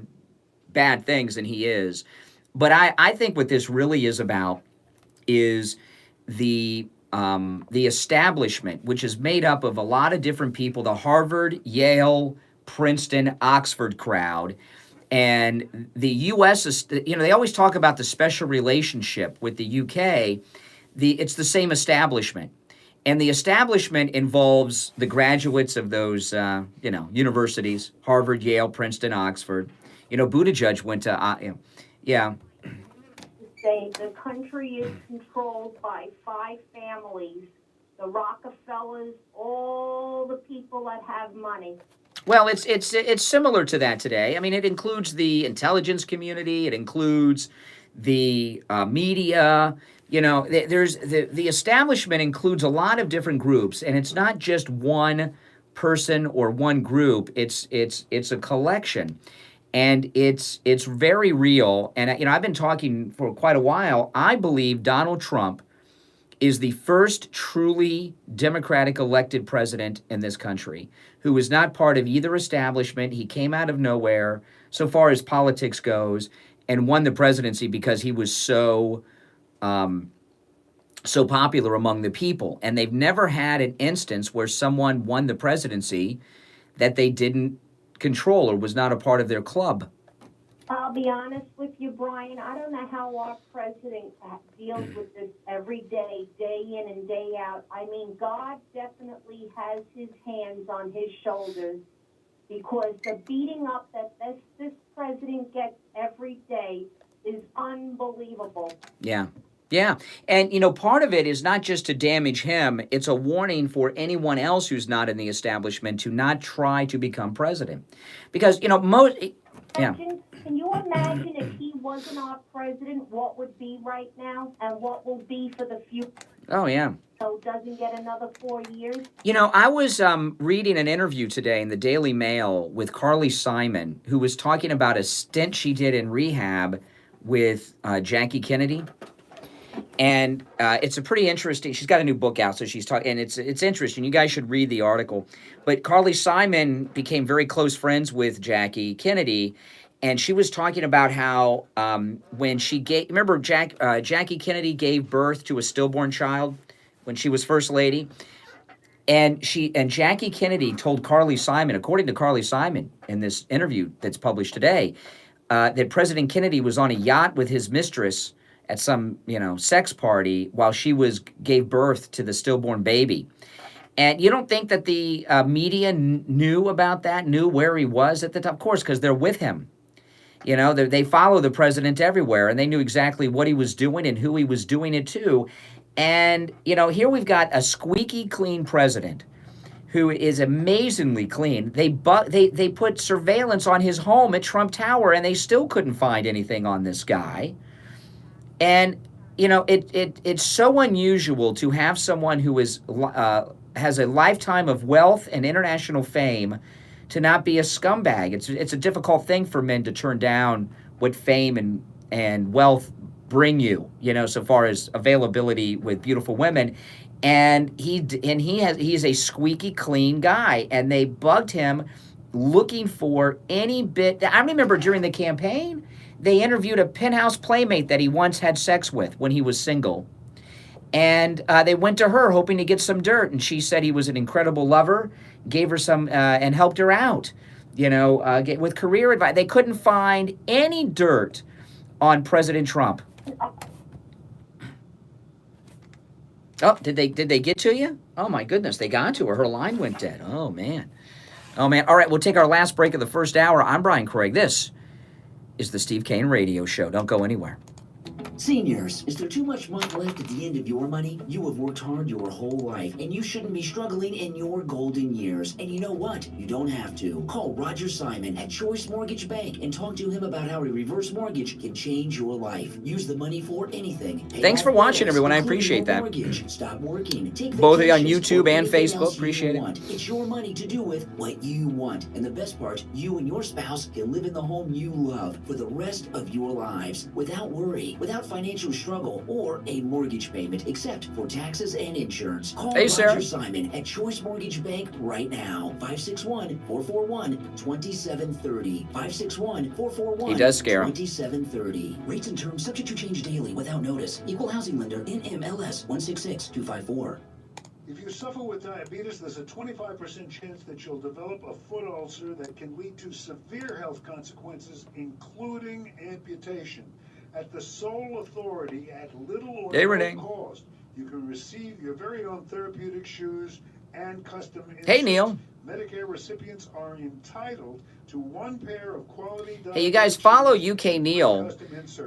bad things, and he is. But I think what this really is about is the establishment, which is made up of a lot of different people, the Harvard, Yale, Princeton, Oxford crowd. And the U.S. is, they always talk about the special relationship with the U.K. It's the same establishment. And the establishment involves the graduates of those, universities, Harvard, Yale, Princeton, Oxford. Buttigieg went to, yeah. The country is controlled by 5 families, the Rockefellers, all the people that have money. Well, it's similar to that today. I mean, it includes the intelligence community. It includes the media. There's the establishment includes a lot of different groups, and it's not just one person or one group. It's a collection. And it's very real. And, I've been talking for quite a while. I believe Donald Trump is the first truly Democratic elected president in this country who is not part of either establishment. He came out of nowhere, so far as politics goes, and won the presidency because he was so popular among the people. And they've never had an instance where someone won the presidency that they didn't control or was not a part of their club. I'll be honest with you, Brian. I don't know how our president deals with this every day, day in and day out. I mean, God definitely has his hands on his shoulders because the beating up that this president gets every day is unbelievable. Yeah. Yeah. And, part of it is not just to damage him. It's a warning for anyone else who's not in the establishment to not try to become president. Because, most... Yeah. Can you imagine if he wasn't our president, what would be right now and what will be for the future? Oh, yeah. So doesn't get another 4 years? I was reading an interview today in the Daily Mail with Carly Simon, who was talking about a stint she did in rehab with Jackie Kennedy. And it's a pretty interesting. She's got a new book out, so she's talking, and it's interesting. You guys should read the article. But Carly Simon became very close friends with Jackie Kennedy, and she was talking about how when she remember Jackie Kennedy gave birth to a stillborn child when she was first lady, and Jackie Kennedy told Carly Simon, according to Carly Simon in this interview that's published today, that President Kennedy was on a yacht with his mistress at some, sex party while she gave birth to the stillborn baby. And you don't think that the media knew about that, knew where he was at the time? Of course, because they're with him. They follow the president everywhere, and they knew exactly what he was doing and who he was doing it to. And, here we've got a squeaky clean president who is amazingly clean. They put surveillance on his home at Trump Tower, and they still couldn't find anything on this guy. And, it's so unusual to have someone who has a lifetime of wealth and international fame to not be a scumbag. It's a difficult thing for men to turn down what fame and wealth bring you, so far as availability with beautiful women. and he's a squeaky clean guy, and they bugged him looking for any bit. I remember during the campaign, they interviewed a penthouse playmate that he once had sex with when he was single. And they went to her hoping to get some dirt, and she said he was an incredible lover, gave her some, and helped her out, with career advice. They couldn't find any dirt on President Trump. Oh, did they get to you? Oh my goodness, they got to her. Her line went dead. Oh man. All right, we'll take our last break of the first hour. I'm Brian Craig. This is the Steve Kane Radio Show. Don't go anywhere. Seniors, is there too much month left at the end of your money? You have worked hard your whole life, and you shouldn't be struggling in your golden years. And you know what? You don't have to. Call Roger Simon at Choice Mortgage Bank and talk to him about how a reverse mortgage can change your life. Use the money for anything. Thanks for watching, everyone. I appreciate that. Mortgage. Stop working. Take both of you on vacations, YouTube or and anything Facebook. else you Appreciate it. want. It's your money to do with what you want. And the best part, you and your spouse can live in the home you love for the rest of your lives without worry, without financial struggle, or a mortgage payment, except for taxes and insurance. Call Hey, Roger Sarah. Simon at Choice Mortgage Bank right now. 561-441-2730. 561-441-2730. He does scare 'em. 2730. Rates and terms subject to change daily without notice. Equal housing lender, NMLS 166254. If you suffer with diabetes, there's a 25% chance that you'll develop a foot ulcer that can lead to severe health consequences, including amputation. At the sole authority, at little or no cost, you can receive your very own therapeutic shoes and custom inserts. Hey, Neil. Medicare recipients are entitled to one pair of quality. Hey, you guys follow UK Neil.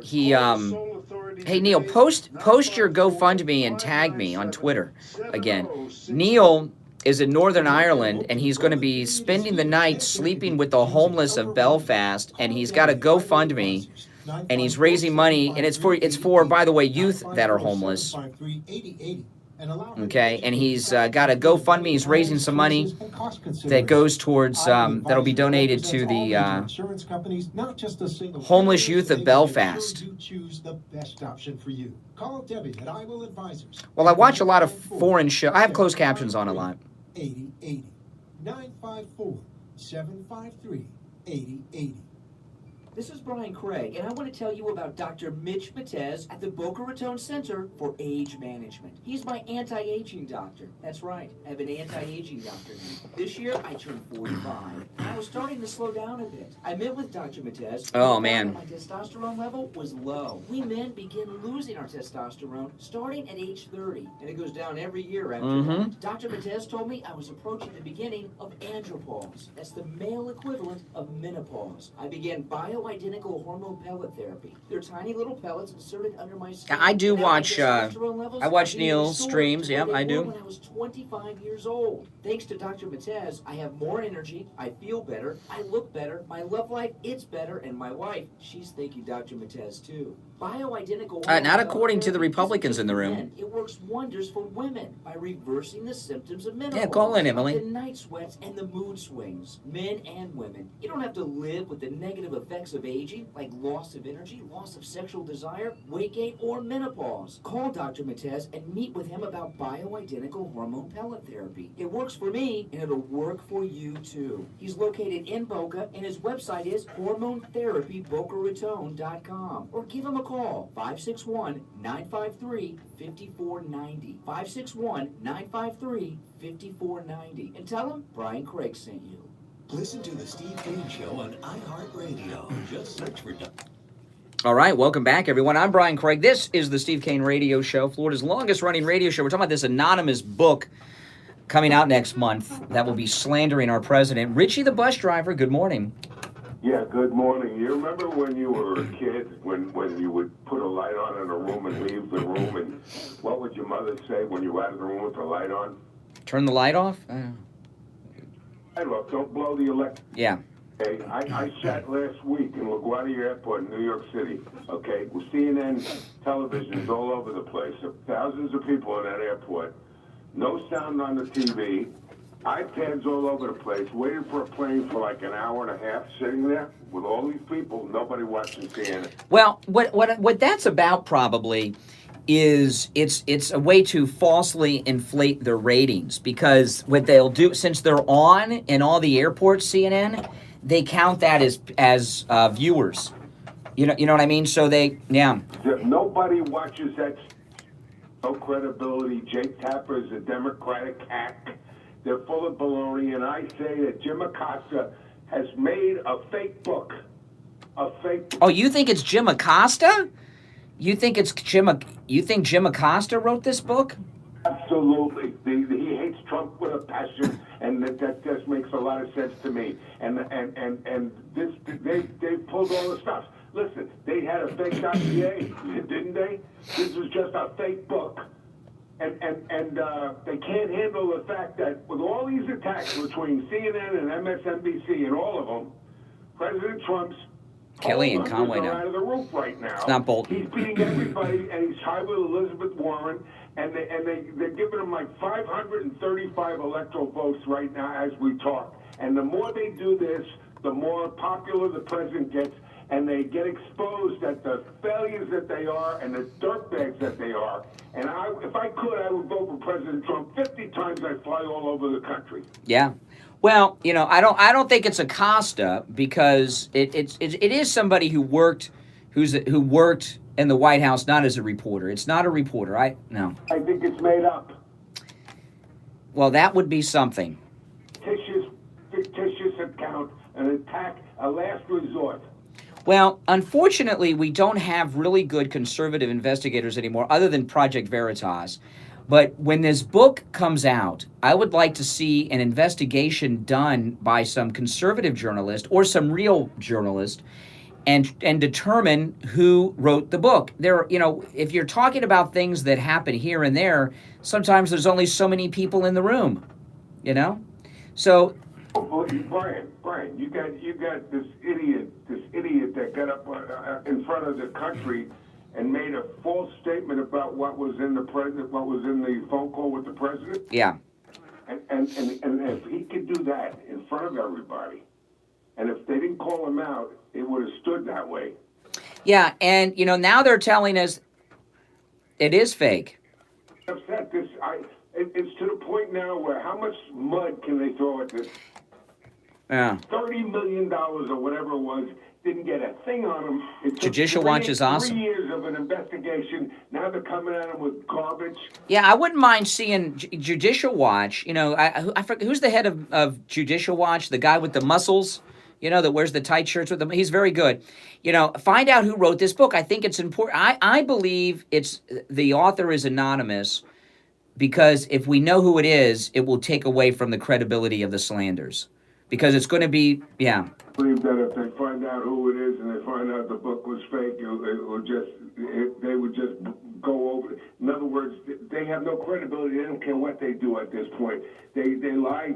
He Hey Neil, post your GoFundMe and tag me on Twitter again. Neil is in Northern Ireland, and he's going to be spending the night sleeping with the homeless of Belfast, and he's got a GoFundMe, and he's raising money, and it's for by the way, youth that are homeless. Okay, and he's got a GoFundMe. He's raising some money that goes towards that'll be donated to the homeless youth of Belfast. Well, I watch a lot of foreign shows. I have closed captions on a lot. 8080 954 753 8080. This is Brian Craig, and I want to tell you about Dr. Mitch Matez at the Boca Raton Center for Age Management. He's my anti-aging doctor. That's right, I have an anti-aging doctor now. This year, I turned 45, and I was starting to slow down a bit. I met with Dr. Matez. Oh, man. My testosterone level was low. We men begin losing our testosterone starting at age 30, and it goes down every year after that. Dr. Matez told me I was approaching the beginning of andropause. That's the male equivalent of menopause. I began bioidentical hormone pellet therapy. They're tiny little pellets inserted under my skin. I do watch. I watch being Neil's restored streams. to Yeah, where they I do. were When I was 25 years old. Thanks to Dr. Matez, I have more energy. I feel better. I look better. My love life, it's better. And my wife, she's thanking Dr. Matez too. Bioidentical. Not according to the Republicans in the room. Men. It works wonders for women by reversing the symptoms of menopause. Yeah, call in, Emily. The night sweats and the mood swings. Men and women. You don't have to live with the negative effects of aging, like loss of energy, loss of sexual desire, weight gain, or menopause. Call Dr. Matez and meet with him about bioidentical hormone pellet therapy. It works for me, and it'll work for you too. He's located in Boca, and his website is hormonetherapybocaraton.com. Or give him a call, 561-953-5490. 561-953-5490. And tell him Brian Craig sent you. Listen to the Steve Kane Show on iHeartRadio. Just search for... All right, welcome back, everyone. I'm Brian Craig. This is the Steve Kane Radio Show, Florida's longest-running radio show. We're talking about this anonymous book coming out next month that will be slandering our president. Richie the bus driver, good morning. Yeah, good morning. You remember when you were a kid, when you would put a light on in a room and leave the room, and what would your mother say when you were out of the room with the light on? Turn the light off? Hey, look, don't blow the electric. Yeah. Okay, I sat last week in LaGuardia Airport in New York City, okay, with CNN televisions all over the place, thousands of people in that airport, no sound on the TV, iPads all over the place, waiting for a plane for like an hour and a half, sitting there with all these people, nobody watching CNN. Well, what that's about probably is it's a way to falsely inflate their ratings, because what they'll do, since they're on in all the airports, CNN, they count that as viewers. You know what I mean? So Nobody watches that. No credibility. Jake Tapper is a Democratic hack. They're full of baloney, and I say that Jim Acosta has made a fake book. A fake book. Oh, you think it's Jim Acosta? You think Jim Acosta wrote this book? Absolutely. He hates Trump with a passion, and that just makes a lot of sense to me. And this they pulled all the stops. Listen, they had a fake dossier, didn't they? This was just a fake book. And they can't handle the fact that with all these attacks between CNN and MSNBC and all of them, President Trump's Kellyanne numbers Conway are now. out of the roof right now. It's not Bolton. He's beating everybody, and he's tied with Elizabeth Warren, and they're giving him like 535 electoral votes right now as we talk. And the more they do this, the more popular the president gets, and they get exposed at the failures that they are and the dirtbags that they are. And if I could, I would vote for President Trump 50 times. I'd fly all over the country. Yeah. Well, I don't think it's Acosta, because it is somebody who worked in the White House, not as a reporter. It's not a reporter. No. I think it's made up. Well, that would be something. Fictitious account, an attack, a last resort. Well, unfortunately, we don't have really good conservative investigators anymore, other than Project Veritas. But when this book comes out, I would like to see an investigation done by some conservative journalist or some real journalist, and determine who wrote the book. If you're talking about things that happen here and there, sometimes there's only so many people in the room, So, Brian, you got this idiot that got up in front of the country and made a false statement about what was in the phone call with the president. Yeah. And if he could do that in front of everybody, and if they didn't call him out, it would have stood that way. Yeah, and now they're telling us it is fake. Upset this, it's to the point now where how much mud can they throw at this? Yeah. $30 million or whatever it was. Didn't get a thing on him. It took Judicial Watch is awesome. 3 years of an investigation. Now they're coming at him with garbage. Yeah, I wouldn't mind seeing Judicial Watch. I forget who's the head of Judicial Watch. The guy with the muscles, that wears the tight shirts with them. He's very good. Find out who wrote this book. I think it's important. I believe the author is anonymous, because if we know who it is, it will take away from the credibility of the slanders. Because it's going to be, yeah. I believe that if they find out who it is and they find out the book was fake, they would just go over it. In other words, they have no credibility. They don't care what they do at this point. They lie.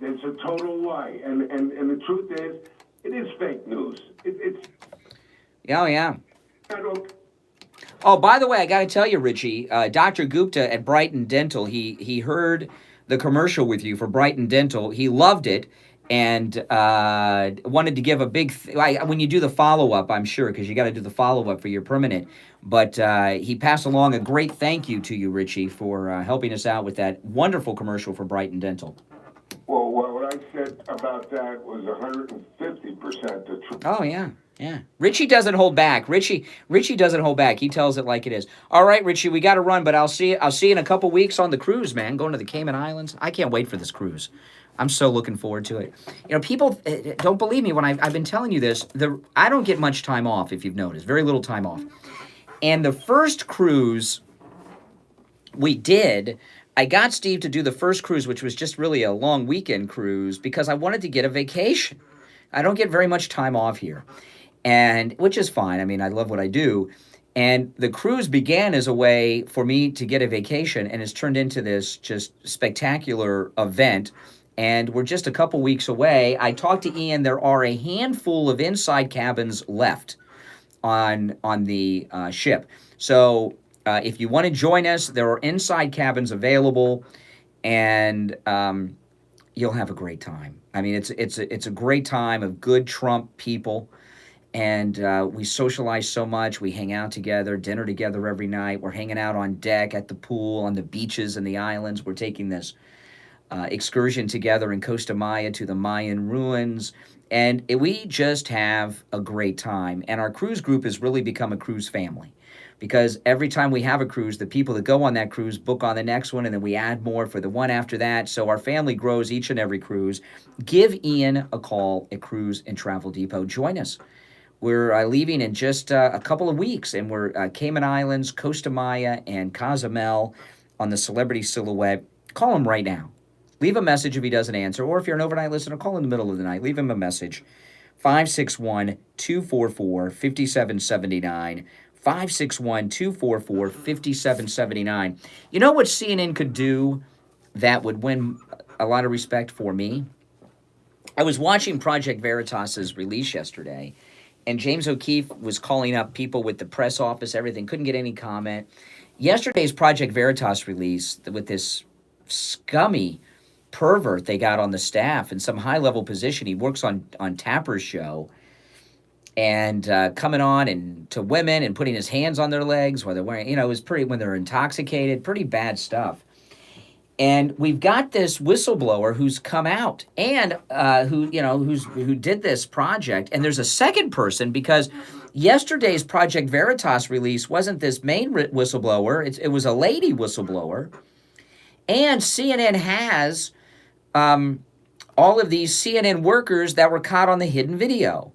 It's a total lie. And the truth is, it is fake news. It's. Oh, yeah. I don't. Oh, by the way, I got to tell you, Richie, Dr. Gupta at Brighton Dental, he heard the commercial with you for Brighton Dental. He loved it, and wanted to give a big when you do the follow-up, I'm sure, because you got to do the follow-up for your permanent. But he passed along a great thank you to you, Richie, for helping us out with that wonderful commercial for Brighton Dental. Well, what I said about that was 150% the truth. Oh, yeah. Yeah. Richie doesn't hold back. Richie doesn't hold back. He tells it like it is. All right, Richie, we got to run, but I'll see you in a couple weeks on the cruise, man, going to the Cayman Islands. I can't wait for this cruise. I'm so looking forward to it. People don't believe me when I've been telling you this. I don't get much time off, if you've noticed. Very little time off. And the first cruise we did, I got Steve to do the first cruise, which was just really a long weekend cruise, because I wanted to get a vacation. I don't get very much time off here. And which is fine. I mean, I love what I do. And the cruise began as a way for me to get a vacation, and it's turned into this just spectacular event. And we're just a couple weeks away. I talked to Ian. There are a handful of inside cabins left on the ship. So if you want to join us, there are inside cabins available, and you'll have a great time. I mean, it's a great time of good Trump people. And we socialize so much. We hang out together, dinner together every night. We're hanging out on deck, at the pool, on the beaches and the islands. We're taking this excursion together in Costa Maya to the Mayan ruins. And we just have a great time. And our cruise group has really become a cruise family, because every time we have a cruise, the people that go on that cruise book on the next one, and then we add more for the one after that. So our family grows each and every cruise. Give Ian a call at Cruise and Travel Depot. Join us. We're leaving in just a couple of weeks, and we're Cayman Islands, Costa Maya, and Cozumel on the Celebrity Silhouette. Call him right now. Leave a message if he doesn't answer, or if you're an overnight listener, call in the middle of the night. Leave him a message. 561-244-5779. 561-244-5779. You know what CNN could do that would win a lot of respect for me? I was watching Project Veritas's release yesterday, and James O'Keefe was calling up people with the press office, everything, couldn't get any comment. Yesterday's Project Veritas release with this scummy pervert they got on the staff in some high-level position. He works on Tapper's show, and coming on and to women and putting his hands on their legs while they're wearing, it was pretty, when they're intoxicated, pretty bad stuff. And we've got this whistleblower who's come out and who did this project. And there's a second person, because yesterday's Project Veritas release wasn't this main whistleblower. It was a lady whistleblower. And CNN has all of these CNN workers that were caught on the hidden video.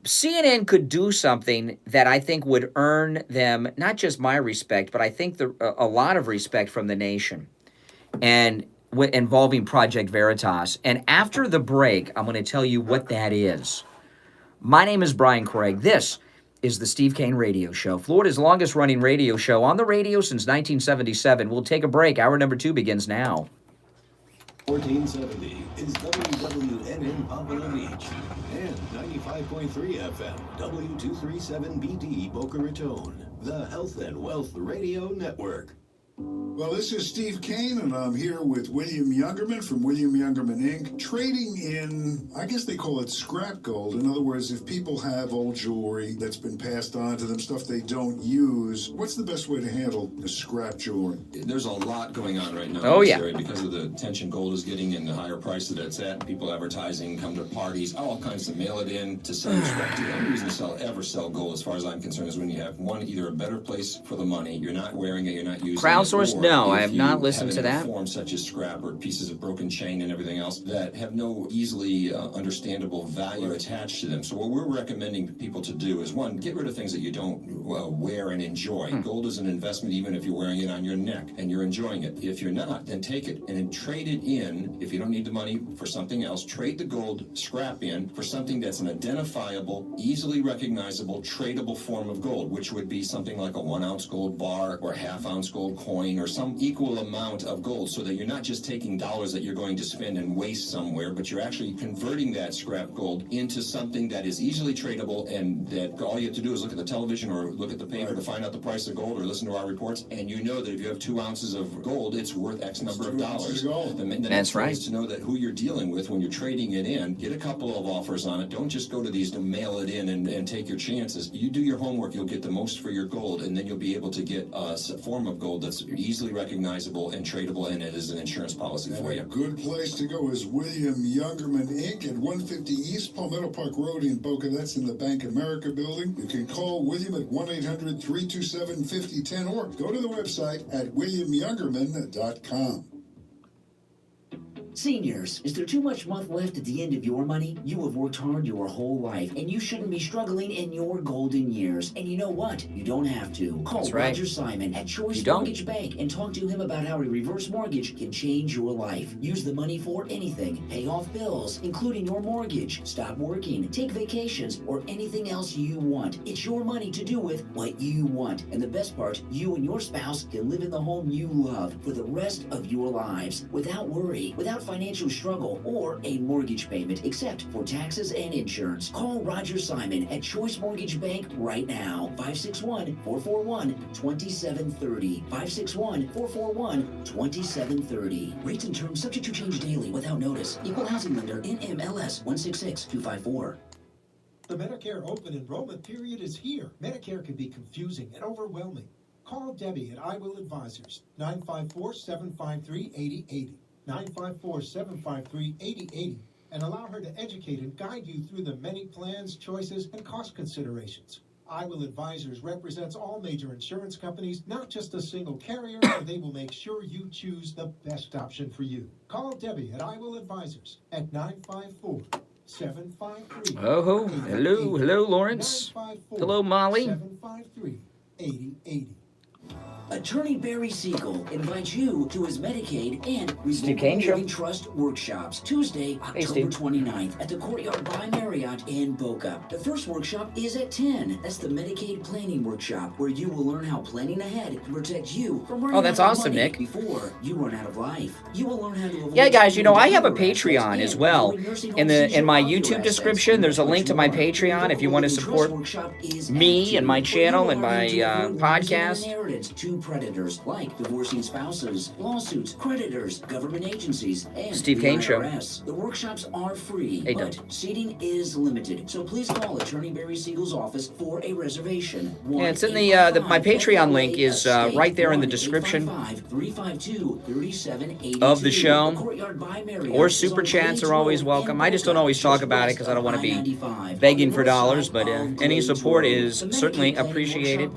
CNN could do something that I think would earn them not just my respect, but I think a lot of respect from the nation, and involving Project Veritas. And after the break, I'm going to tell you what that is. My name is Brian Craig. This is the Steve Kane Radio Show, Florida's longest-running radio show on the radio since 1977. We'll take a break. Hour number 2 begins now. 1470 is WWNN Pompano Beach and 95.3 FM W237BD Boca Raton, the Health and Wealth Radio Network. Well, this is Steve Kane, and I'm here with William Youngerman from William Youngerman Inc., trading in, I guess they call it scrap gold. In other words, if people have old jewelry that's been passed on to them, stuff they don't use, what's the best way to handle the scrap jewelry? There's a lot going on right now. Oh, yeah. Because of the attention gold is getting and the higher price that it's at, people advertising, come to parties, all kinds of mail it in to sell scrap. The only reason to ever sell gold, as far as I'm concerned, is when you have either a better place for the money, you're not wearing it, you're not using it. No, I have not listened to that. Forms such as scrap or pieces of broken chain and everything else that have no easily understandable value attached to them. So what we're recommending people to do is, one, get rid of things that you don't wear and enjoy. Gold is an investment even if you're wearing it on your neck and you're enjoying it. If you're not, then take it and then trade it in. If you don't need the money for something else, trade the gold scrap in for something that's an identifiable, easily recognizable, tradable form of gold, which would be something like a 1 ounce gold bar or half-ounce gold coin or some equal amount of gold, so that you're not just taking dollars that you're going to spend and waste somewhere, but you're actually converting that scrap gold into something that is easily tradable, and that all you have to do is look at the television or look at the paper to find out the price of gold or listen to our reports, and you know that if you have 2 ounces of gold, it's worth X number of dollars. The next thing is to know that who you're dealing with when you're trading it in. Get a couple of offers on it. Don't just go to these to mail it in and take your chances. You do your homework, you'll get the most for your gold, and then you'll be able to get a form of gold that's easily recognizable and tradable, and it is an insurance policy for you. A good place to go is William Youngerman Inc. at 150 East Palmetto Park Road in Boca. That's in the Bank America building. You can call William at 1-800-327-5010 or go to the website at williamyoungerman.com. Seniors, is there too much month left at the end of your money? You have worked hard your whole life, and you shouldn't be struggling in your golden years. And you know what? You don't have to. Call Roger Simon at Choice Mortgage Bank and talk to him about how a reverse mortgage can change your life. Use the money for anything. Pay off bills, including your mortgage. Stop working, take vacations, or anything else you want. It's your money to do with what you want. And the best part, you and your spouse can live in the home you love for the rest of your lives without worry, without financial struggle, or a mortgage payment, except for taxes and insurance. Call Roger Simon at Choice Mortgage Bank right now. 561-441-2730. 561-441-2730. Rates and terms subject to change daily without notice. Equal housing lender, NMLS 166254. The Medicare open enrollment period is here. Medicare can be confusing and overwhelming. Call Debbie at I Will Advisors, 954-753-8080, 954-753-8080, and allow her to educate and guide you through the many plans, choices, and cost considerations. I Will Advisors represents all major insurance companies, not just a single carrier, so they will make sure you choose the best option for you. Call Debbie at I Will Advisors at 954-753. Oh, hello, Lawrence. Hello, Molly. 753-8080. Attorney Barry Siegel invites you to his Medicaid and Steve Kane Show. Living Trust workshops Tuesday, Hey, October Steve. 29th at the Courtyard by Marriott in Boca. The first workshop is at 10. That's the Medicaid Planning Workshop, where you will learn how planning ahead can protect you from running Oh, that's out of awesome, money Nick. before you run out of life. You will learn how to avoid Yeah, guys, you know, I have a spending Patreon and as well. avoid nursing In home my seizure of your YouTube assets. description, there's a link to my Much more. Patreon if you want to support me and my channel and my podcast. To predators like divorcing spouses, lawsuits, creditors, government agencies, and Steve the Kane Show. IRS. The workshops are free, Hey, but Doug. seating is limited. So please call Attorney Barry Siegel's office for a reservation. Yeah, it's in my Patreon link is right there in the description of the show. Or super chats are always welcome. I just don't always talk about it because I don't want to be begging for dollars, but any support is certainly appreciated.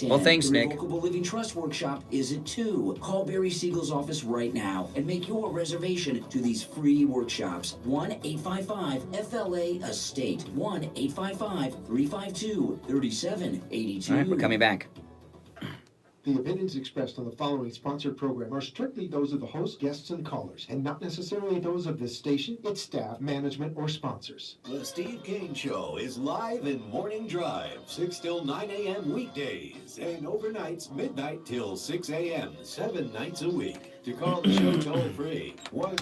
Well, thanks, Nick. The Revocable Living Trust Workshop is at 2. Call Barry Siegel's office right now and make your reservation to these free workshops. 1-855-FLA-ESTATE. 1-855-352-3782. All right, we're coming back. The opinions expressed on the following sponsored program are strictly those of the host, guests, and callers, and not necessarily those of this station, its staff, management, or sponsors. The Steve Kane Show is live in Morning Drive, 6 till 9 a.m. weekdays, and overnights, midnight till 6 a.m., 7 nights a week. To call the show toll-free, 1...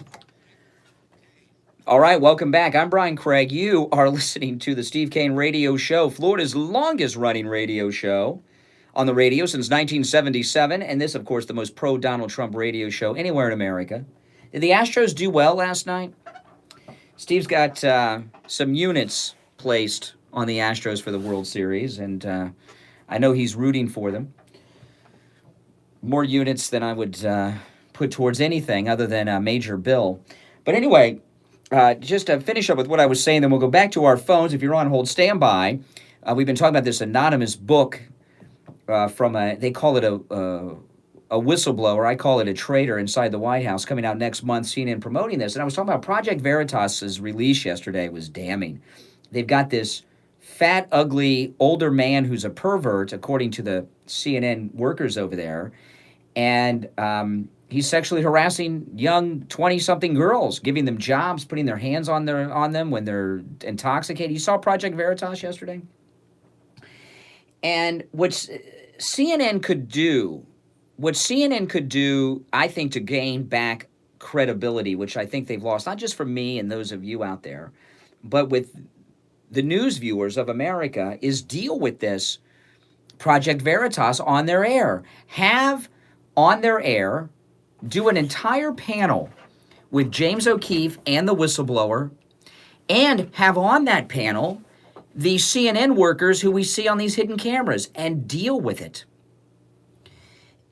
All right, welcome back. I'm Brian Craig. You are listening to the Steve Kane Radio Show, Florida's longest-running radio show on the radio since 1977, and this, of course, the most pro-Donald Trump radio show anywhere in America. Did the Astros do well last night? Steve's got some units placed on the Astros for the World Series, and I know he's rooting for them. More units than I would put towards anything other than a major bill. But anyway, just to finish up with what I was saying, then we'll go back to our phones. If you're on hold, stand by. We've been talking about this anonymous book from they call it a whistleblower. I call it a traitor inside the White House, coming out next month, CNN promoting this. And I was talking about Project Veritas's release yesterday was damning. They've got this fat, ugly, older man who's a pervert, according to the CNN workers over there. And he's sexually harassing young 20-something girls, giving them jobs, putting their hands on them when they're intoxicated. You saw Project Veritas yesterday? And what CNN could do, I think, to gain back credibility, which I think they've lost, not just from me and those of you out there, but with the news viewers of America, is deal with this Project Veritas on their air. Have on their air, do an entire panel with James O'Keefe and the whistleblower, and have on that panel the CNN workers who we see on these hidden cameras, and deal with it.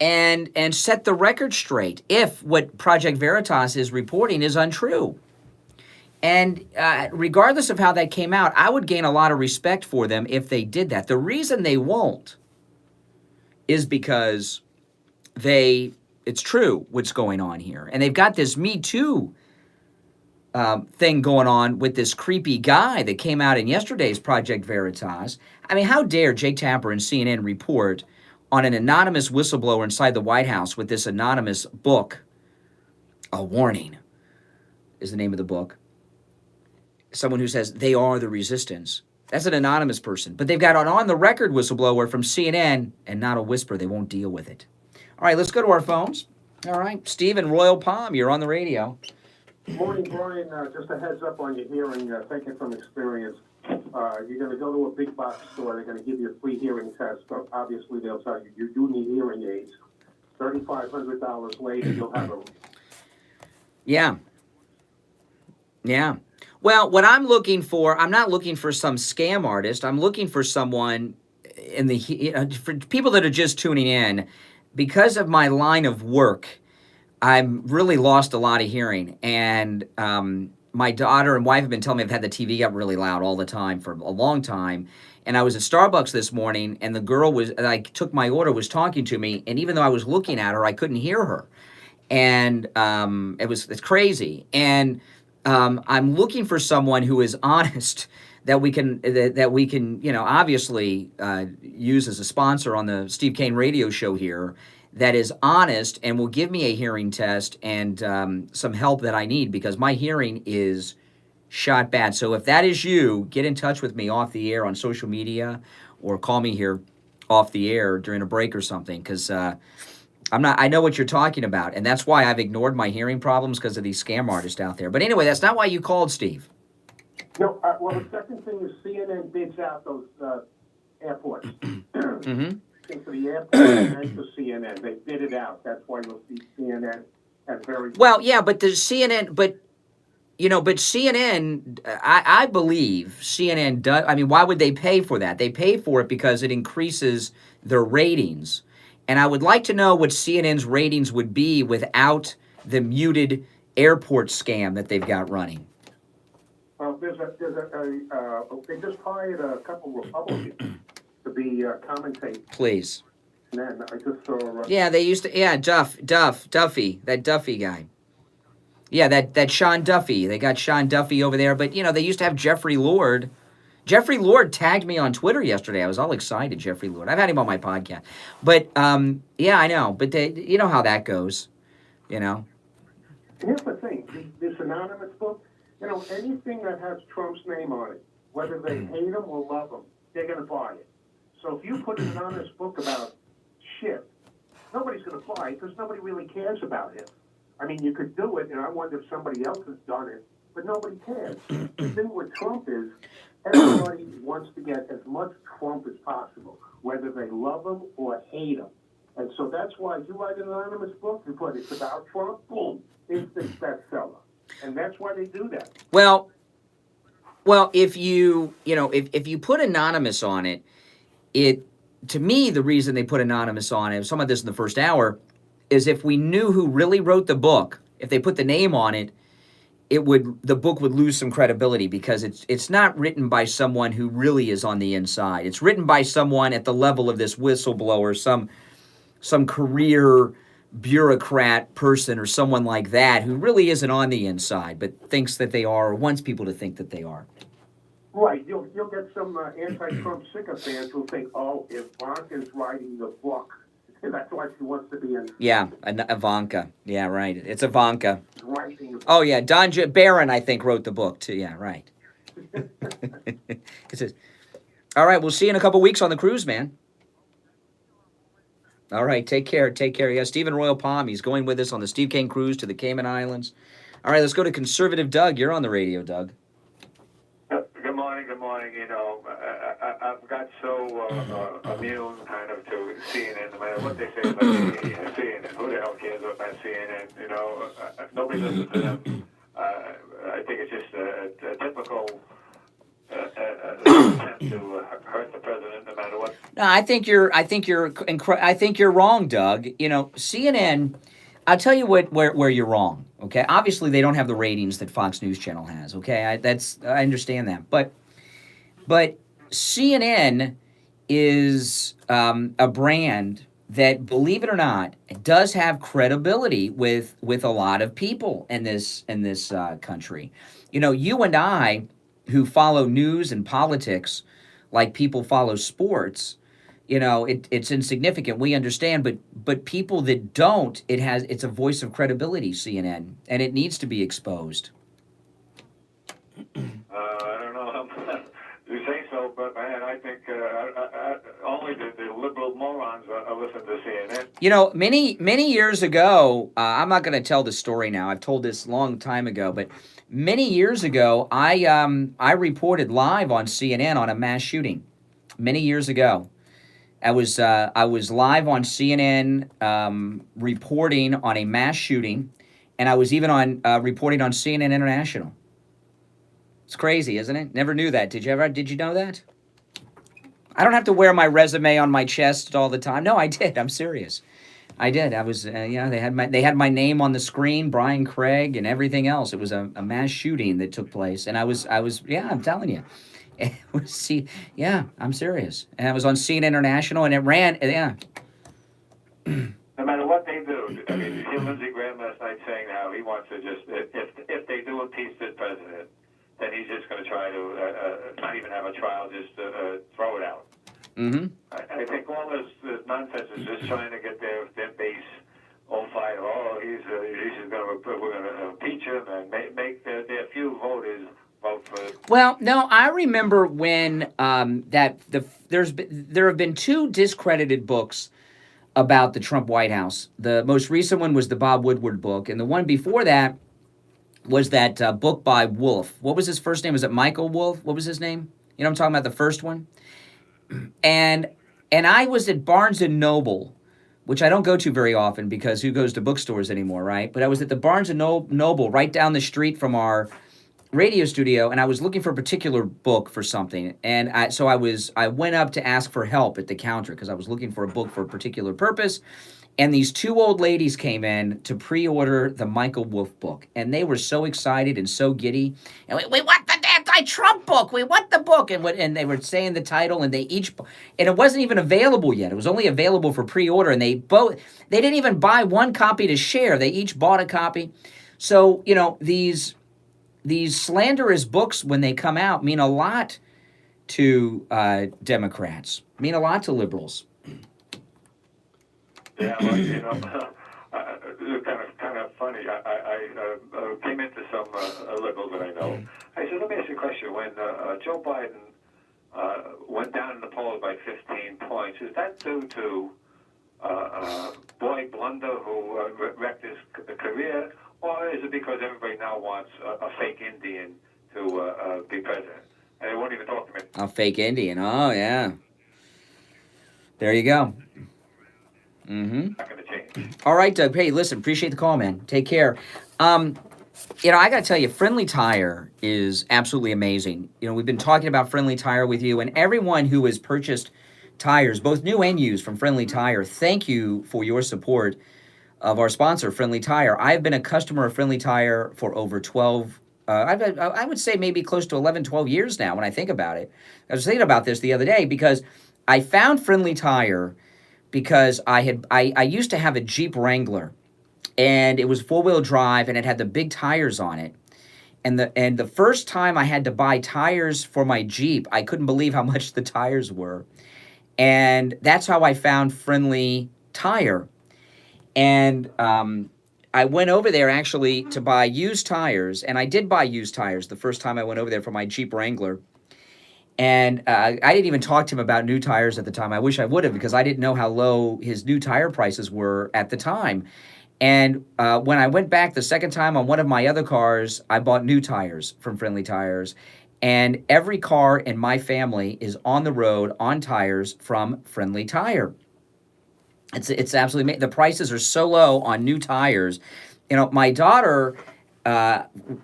And set the record straight if what Project Veritas is reporting is untrue. And regardless of how that came out, I would gain a lot of respect for them if they did that. The reason they won't is because it's true what's going on here. And they've got this Me Too thing going on with this creepy guy that came out in yesterday's Project Veritas. I mean, how dare Jake Tapper and CNN report on an anonymous whistleblower inside the White House with this anonymous book? A Warning is the name of the book. Someone who says they are the resistance. That's an anonymous person. But they've got an on-the-record whistleblower from CNN, and not a whisper. They won't deal with it. All right, let's go to our phones. All right, Steve in Royal Palm, you're on the radio. Morning, Brian. Just a heads up on your hearing, thinking from experience. You're going to go to a big box store. They're going to give you a free hearing test. So obviously, they'll tell you do need hearing aids. $3,500 later, you'll have them. Yeah. Well, what I'm looking for, I'm not looking for some scam artist. I'm looking for someone in the for people that are just tuning in. Because of my line of work, I'm really lost a lot of hearing, and my daughter and wife have been telling me I've had the TV up really loud all the time for a long time. And I was at Starbucks this morning, and the girl I took my order, was talking to me, and even though I was looking at her, I couldn't hear her, and it's crazy. And I'm looking for someone who is honest that we can obviously use as a sponsor on the Steve Kane radio show here, that is honest and will give me a hearing test and some help that I need, because my hearing is shot bad. So if that is you, get in touch with me off the air on social media, or call me here off the air during a break or something, because I know what you're talking about, and that's why I've ignored my hearing problems, because of these scam artists out there. But anyway, that's not why you called, Steve. No, well, the second thing is CNN bids out those airports. Mm-hmm. For the airport and for CNN, they bid it out. That's why you'll see CNN at very well, yeah, but the CNN, but CNN, I believe CNN does. I mean, why would they pay for that? They pay for it because it increases their ratings. And I would like to know what CNN's ratings would be without the muted airport scam that they've got running. Well, they just hired a couple of Republicans to be commentators. Please. And then I just saw. Yeah, they used to. Yeah, Duffy, that Duffy guy. Yeah, that Sean Duffy. They got Sean Duffy over there, but they used to have Jeffrey Lord. Jeffrey Lord tagged me on Twitter yesterday. I was all excited, Jeffrey Lord. I've had him on my podcast. But, yeah, I know. But you know how that goes, Here's the thing. This anonymous book, anything that has Trump's name on it, whether they hate him or love him, they're going to buy it. So if you put an anonymous book about shit, nobody's going to buy it because nobody really cares about it. I mean, you could do it, and I wonder if somebody else has done it, but nobody cares. The thing with Trump is everybody wants to get as much Trump as possible, whether they love him or hate him. And so that's why you write an anonymous book, you put it's about Trump, boom, instant bestseller. And that's why they do that. Well, if you put anonymous on it, to me, the reason they put anonymous on it, I was talking about this in the first hour, is if we knew who really wrote the book, if they put the name on it, the book would lose some credibility, because it's not written by someone who really is on the inside. It's written by someone at the level of this whistleblower, some career bureaucrat person or someone like that who really isn't on the inside, but thinks that they are, or wants people to think that they are. Right. You'll get some anti-Trump sycophants who think, oh, if Ivanka's writing the book, that's why she wants to be in. Yeah, Ivanka. Yeah, right. It's Ivanka. Writing. Oh, yeah. Barron, I think, wrote the book, too. Yeah, right. It says, all right, we'll see you in a couple weeks on the cruise, man. All right, take care. Take care. Yeah, Stephen Royal Palm, he's going with us on the Steve Kane cruise to the Cayman Islands. All right, let's go to Conservative Doug. You're on the radio, Doug. Good morning. I've got so immune kind of to CNN, no matter what they say about CNN. Who the hell cares about CNN? Nobody listens to them. I think it's just a typical attempt to hurt the president, no matter what. No, I think you're wrong, Doug. CNN. I'll tell you where you're wrong. Okay, obviously they don't have the ratings that Fox News Channel has. Okay, I understand that, but CNN is a brand that, believe it or not, does have credibility with a lot of people in this country. You and I, who follow news and politics like people follow sports, it's insignificant. We understand, but people that don't, it's a voice of credibility, CNN, and it needs to be exposed. I don't know how you say so, but man, I think only the liberal morons listen to CNN. Many years ago, I'm not going to tell the story now. I've told this a long time ago, but many years ago, I reported live on CNN on a mass shooting. Many years ago, I was live on CNN reporting on a mass shooting, and I was even on reporting on CNN International. It's crazy, isn't it? Never knew that. Did you know that? I don't have to wear my resume on my chest all the time. No, I did. I'm serious. I did. I was, they had my name on the screen, Brian Craig, and everything else. It was a mass shooting that took place, and I was, yeah, I'm telling you, it was, see, yeah, I'm serious, and I was on CNN International, and it ran, yeah. No matter what they do, I mean, you hear Lindsey Graham last night saying how he wants to just, if they do impeach this president, then he's just going to try to not even have a trial, just throw it out. Mm-hmm. I think all this nonsense is just trying to get their base all fired. Oh, he's going to, we're going to impeach him and make their few voters vote for. Well, no, I remember when there have been two discredited books about the Trump White House. The most recent one was the Bob Woodward book, and the one before that was that book by Wolf. What was his first name? Was it Michael Wolf? What was his name? You know what I'm talking about, the first one? And I was at Barnes & Noble, which I don't go to very often because who goes to bookstores anymore, right? But I was at the Barnes & Noble right down the street from our radio studio, and I was looking for a particular book for something. And I went up to ask for help at the counter because I was looking for a book for a particular purpose. And these two old ladies came in to pre-order the Michael Wolff book. And they were so excited and so giddy. And we want the anti-Trump book. We want the book. And they were saying the title, and they each, and it wasn't even available yet. It was only available for pre-order. And they didn't even buy one copy to share. They each bought a copy. So, you know, these slanderous books, when they come out, mean a lot to Democrats, mean a lot to liberals. Yeah, well, you know, it's kind of funny. I came into some liberals that I know. I said, let me ask you a question. When Joe Biden went down in the polls by 15 points, is that due to Boy Blunder, who wrecked his career, or is it because everybody now wants a fake Indian to be president? And they won't even talk to me. A fake Indian. Oh, yeah. There you go. Mm-hmm. Not going to change. All right, Doug. Hey, listen, appreciate the call, man. Take care. You know, I got to tell you, Friendly Tire is absolutely amazing. You know, we've been talking about Friendly Tire with you, and everyone who has purchased tires, both new and used, from Friendly Tire, thank you for your support of our sponsor, Friendly Tire. I've been a customer of Friendly Tire for over 12, I would say maybe close to 11, 12 years now when I think about it. I was thinking about this the other day because I found Friendly Tire because I used to have a Jeep Wrangler, and it was four-wheel drive, and it had the big tires on it. And the first time I had to buy tires for my Jeep, I couldn't believe how much the tires were. And that's how I found Friendly Tire. And I went over there actually to buy used tires, and I did buy used tires the first time I went over there for my Jeep Wrangler. And I didn't even talk to him about new tires at the time. I wish I would have, because I didn't know how low his new tire prices were at the time. And when I went back the second time on one of my other cars, I bought new tires from Friendly Tires. And every car in my family is on the road on tires from Friendly Tire. It's absolutely, the prices are so low on new tires. You know, my daughter,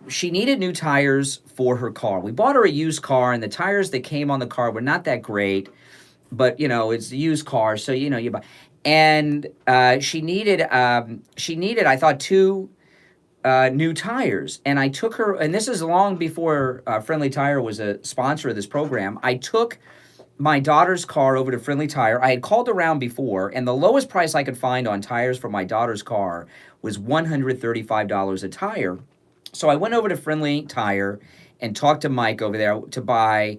she needed new tires for her car. We bought her a used car, and the tires that came on the car were not that great, but you know, it's a used car, so you know, you buy. And she needed, I thought, two new tires. And I took her, and this is long before Friendly Tire was a sponsor of this program. I took my daughter's car over to Friendly Tire. I had called around before, and the lowest price I could find on tires for my daughter's car was $135 a tire. So I went over to Friendly Tire and talked to Mike over there to buy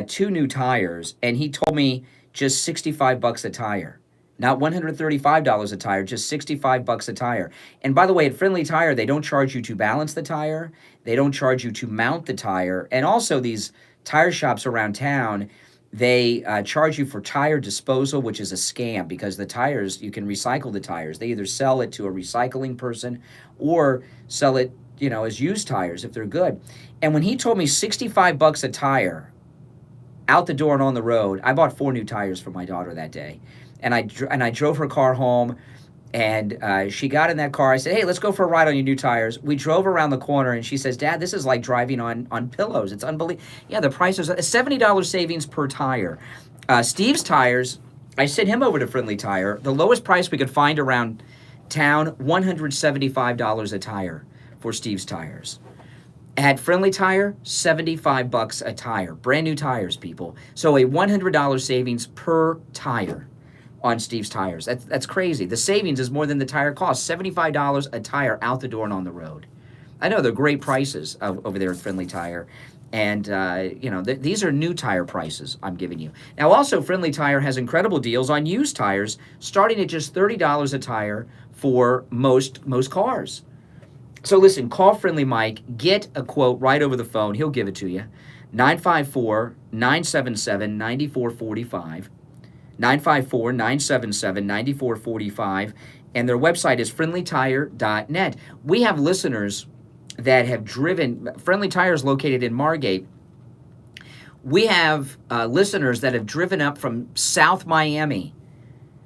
two new tires, and he told me just $65 a tire. Not $135 a tire, just $65 a tire. And by the way, at Friendly Tire, they don't charge you to balance the tire. They don't charge you to mount the tire. And also these tire shops around town, they charge you for tire disposal, which is a scam, because the tires, you can recycle the tires. They either sell it to a recycling person or sell it, you know, as used tires if they're good. And when he told me $65 a tire out the door and on the road, I bought 4 new tires for my daughter that day. And I drove her car home, And she got in that car. I said, hey, let's go for a ride on your new tires. We drove around the corner, and she says, Dad, this is like driving on pillows. It's unbelievable. Yeah, the price is $70 savings per tire. Steve's Tires, I sent him over to Friendly Tire. The lowest price we could find around town, $175 a tire for Steve's Tires. At Friendly Tire, $75 a tire. Brand new tires, people. So a $100 savings per tire on Steve's Tires. That's crazy. The savings is more than the tire cost. $75 a tire out the door and on the road. I know they're great prices over there at Friendly Tire. And, these are new tire prices I'm giving you. Now, also, Friendly Tire has incredible deals on used tires, starting at just $30 a tire for most cars. So listen, call Friendly Mike, get a quote right over the phone. He'll give it to you. 954-977-9445. 954-977-9445. And their website is friendlytire.net. We have listeners that have driven, Friendly Tire is located in Margate. We have listeners that have driven up from South Miami,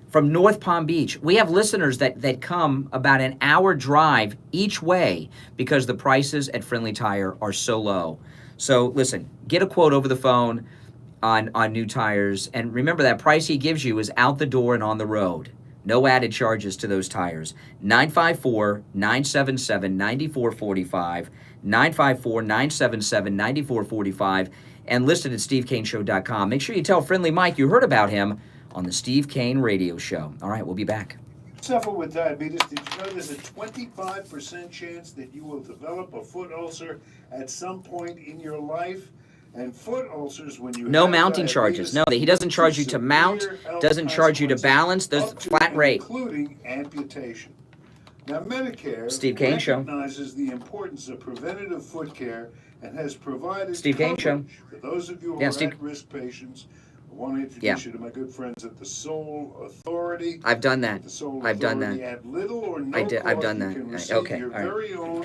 from North Palm Beach. We have listeners that come about an hour drive each way because the prices at Friendly Tire are so low. So listen, get a quote over the phone on new tires. And remember, that price he gives you is out the door and on the road. No added charges to those tires. 954-977-9445. 954-977-9445. And listed at SteveKaneShow.com. Make sure you tell Friendly Mike you heard about him on the Steve Kane Radio Show. All right, we'll be back. Suffer with diabetes. Did you know there's a 25% chance that you will develop a foot ulcer at some point in your life? And foot ulcers, when you no have mounting charges. No, he doesn't charge you to mount, doesn't charge you to balance. There's flat rate. Including amputation. Now, Medicare Steve Kane Show. recognizes the importance of preventative foot care and has provided Steve Kane Show. for those of you who are at-risk patients. I want to introduce you to my good friends at the Soul Authority. I've done that. I've done that. At little or no I've done cost, that. You can receive Okay, your all right. very own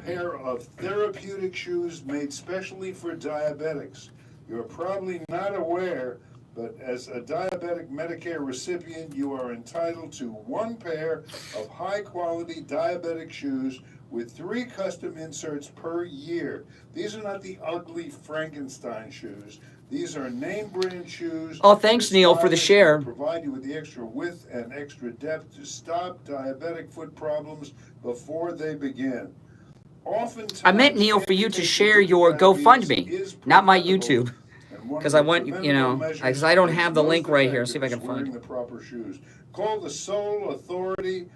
pair of therapeutic shoes made specially for diabetics. You're probably not aware, but as a diabetic Medicare recipient, you are entitled to one pair of high-quality diabetic shoes with 3 custom inserts per year. These are not the ugly Frankenstein shoes. These are name brand shoes. Oh, thanks, Neil, for the share. Provide you with the extra width and extra depth to stop diabetic foot problems before they begin. Oftentimes, I meant, Neil, for you to share your GoFundMe, not my YouTube. Because I want, because I don't have the link right here. See if I can find it. The proper shoes. Call the Soul Authority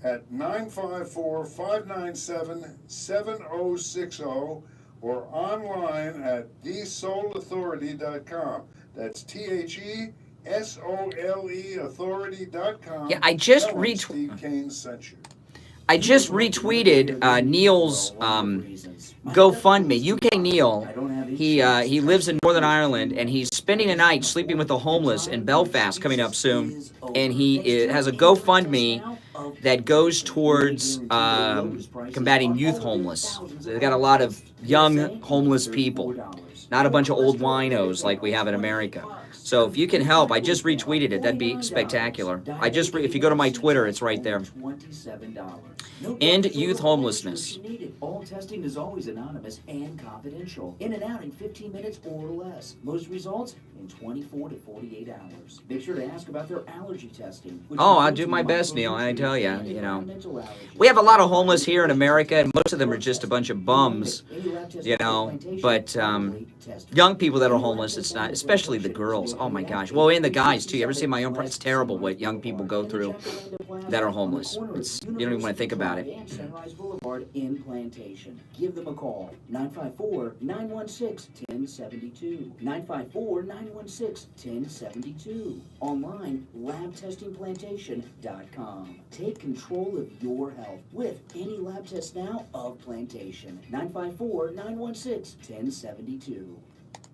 at 954-597-7060 or online at thesoulauthority.com. That's TheSole authority.com. Yeah, I just Steve Kane sent you. I just retweeted Neil's GoFundMe. UK Neil, he lives in Northern Ireland, and he's spending a night sleeping with the homeless in Belfast coming up soon. And he has a GoFundMe that goes towards combating youth homeless. So they've got a lot of young homeless people, not a bunch of old winos like we have in America. So if you can help, I just retweeted it. That'd be spectacular. If you go to my Twitter, it's right there. End youth homelessness. All testing is always anonymous and confidential. In and out in 15 minutes or less. Most results in 24 to 48 hours. Make sure to ask about their allergy testing. Oh, I'll do my best, Neil. I tell you, we have a lot of homeless here in America, and most of them are just a bunch of bums, But young people that are homeless, it's not, especially the girls. Oh my gosh. Well, and the guys too. You ever see my own? It's terrible what young people go through that are homeless. You don't even want to think about it. Sunrise Boulevard in Plantation. Give them a call. 954-916-1072. 954-916-1072. Online, labtestingplantation.com. Take control of your health with any lab test now of Plantation. 954-916-1072.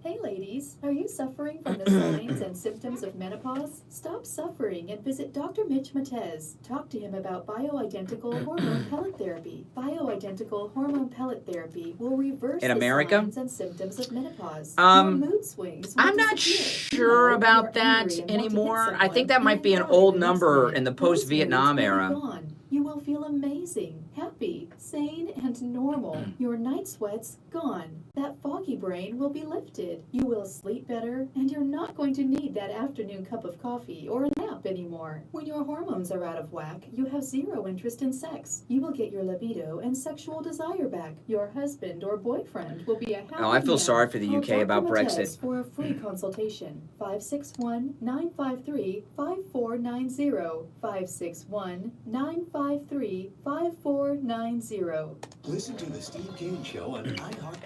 Hey ladies, are you suffering from the signs and symptoms of menopause? Stop suffering and visit Dr. Mitch Matez. Talk to him about bioidentical hormone pellet therapy. Bioidentical hormone pellet therapy will reverse In the America? signs and symptoms of menopause. Um, Your mood swings will I'm not disappear. sure You know, about you're that angry and want to hit anymore. I think someone, that might and be an cry old the next number minute. in the Those post-Vietnam moods will be era. gone. You will feel amazing, happy, sane, and normal. Your night sweats gone. That foggy brain will be lifted. You will sleep better, and you're not going to need that afternoon cup of coffee or a nap anymore. When your hormones are out of whack, you have zero interest in sex. You will get your libido and sexual desire back. Your husband or boyfriend will be a happy Oh, I feel man. sorry for the Call UK Dr. about Matez Brexit. for a free consultation. 561-953-5490. 561-953-5490. Listen to the Steve Kane Show on iHeart.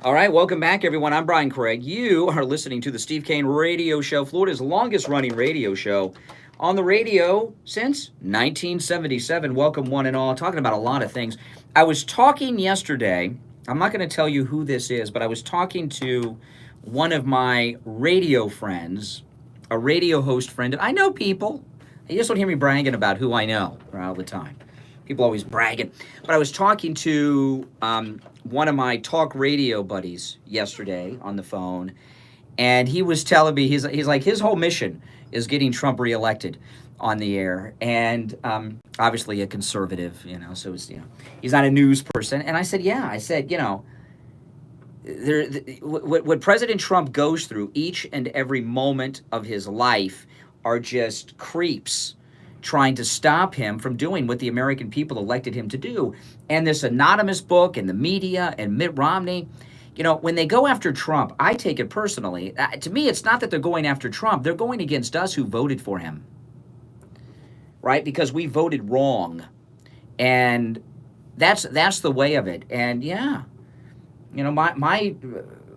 All right, welcome back, everyone. I'm Brian Craig. You are listening to the Steve Kane Radio Show, Florida's longest-running radio show on the radio since 1977. Welcome, one and all. Talking about a lot of things. I was talking yesterday. I'm not going to tell you who this is, but I was talking to one of my radio friends, a radio host friend. I know people. You just don't hear me bragging about who I know all the time. People always bragging. But I was talking to one of my talk radio buddies yesterday on the phone, and he was telling me, he's like, his whole mission is getting Trump reelected on the air. And obviously a conservative, so it's, he's not a news person. And I said, what President Trump goes through each and every moment of his life are just creeps trying to stop him from doing what the American people elected him to do. And this anonymous book and the media and Mitt Romney, when they go after Trump, I take it personally. To me, it's not that they're going after Trump. They're going against us who voted for him, right? Because we voted wrong. And that's the way of it. And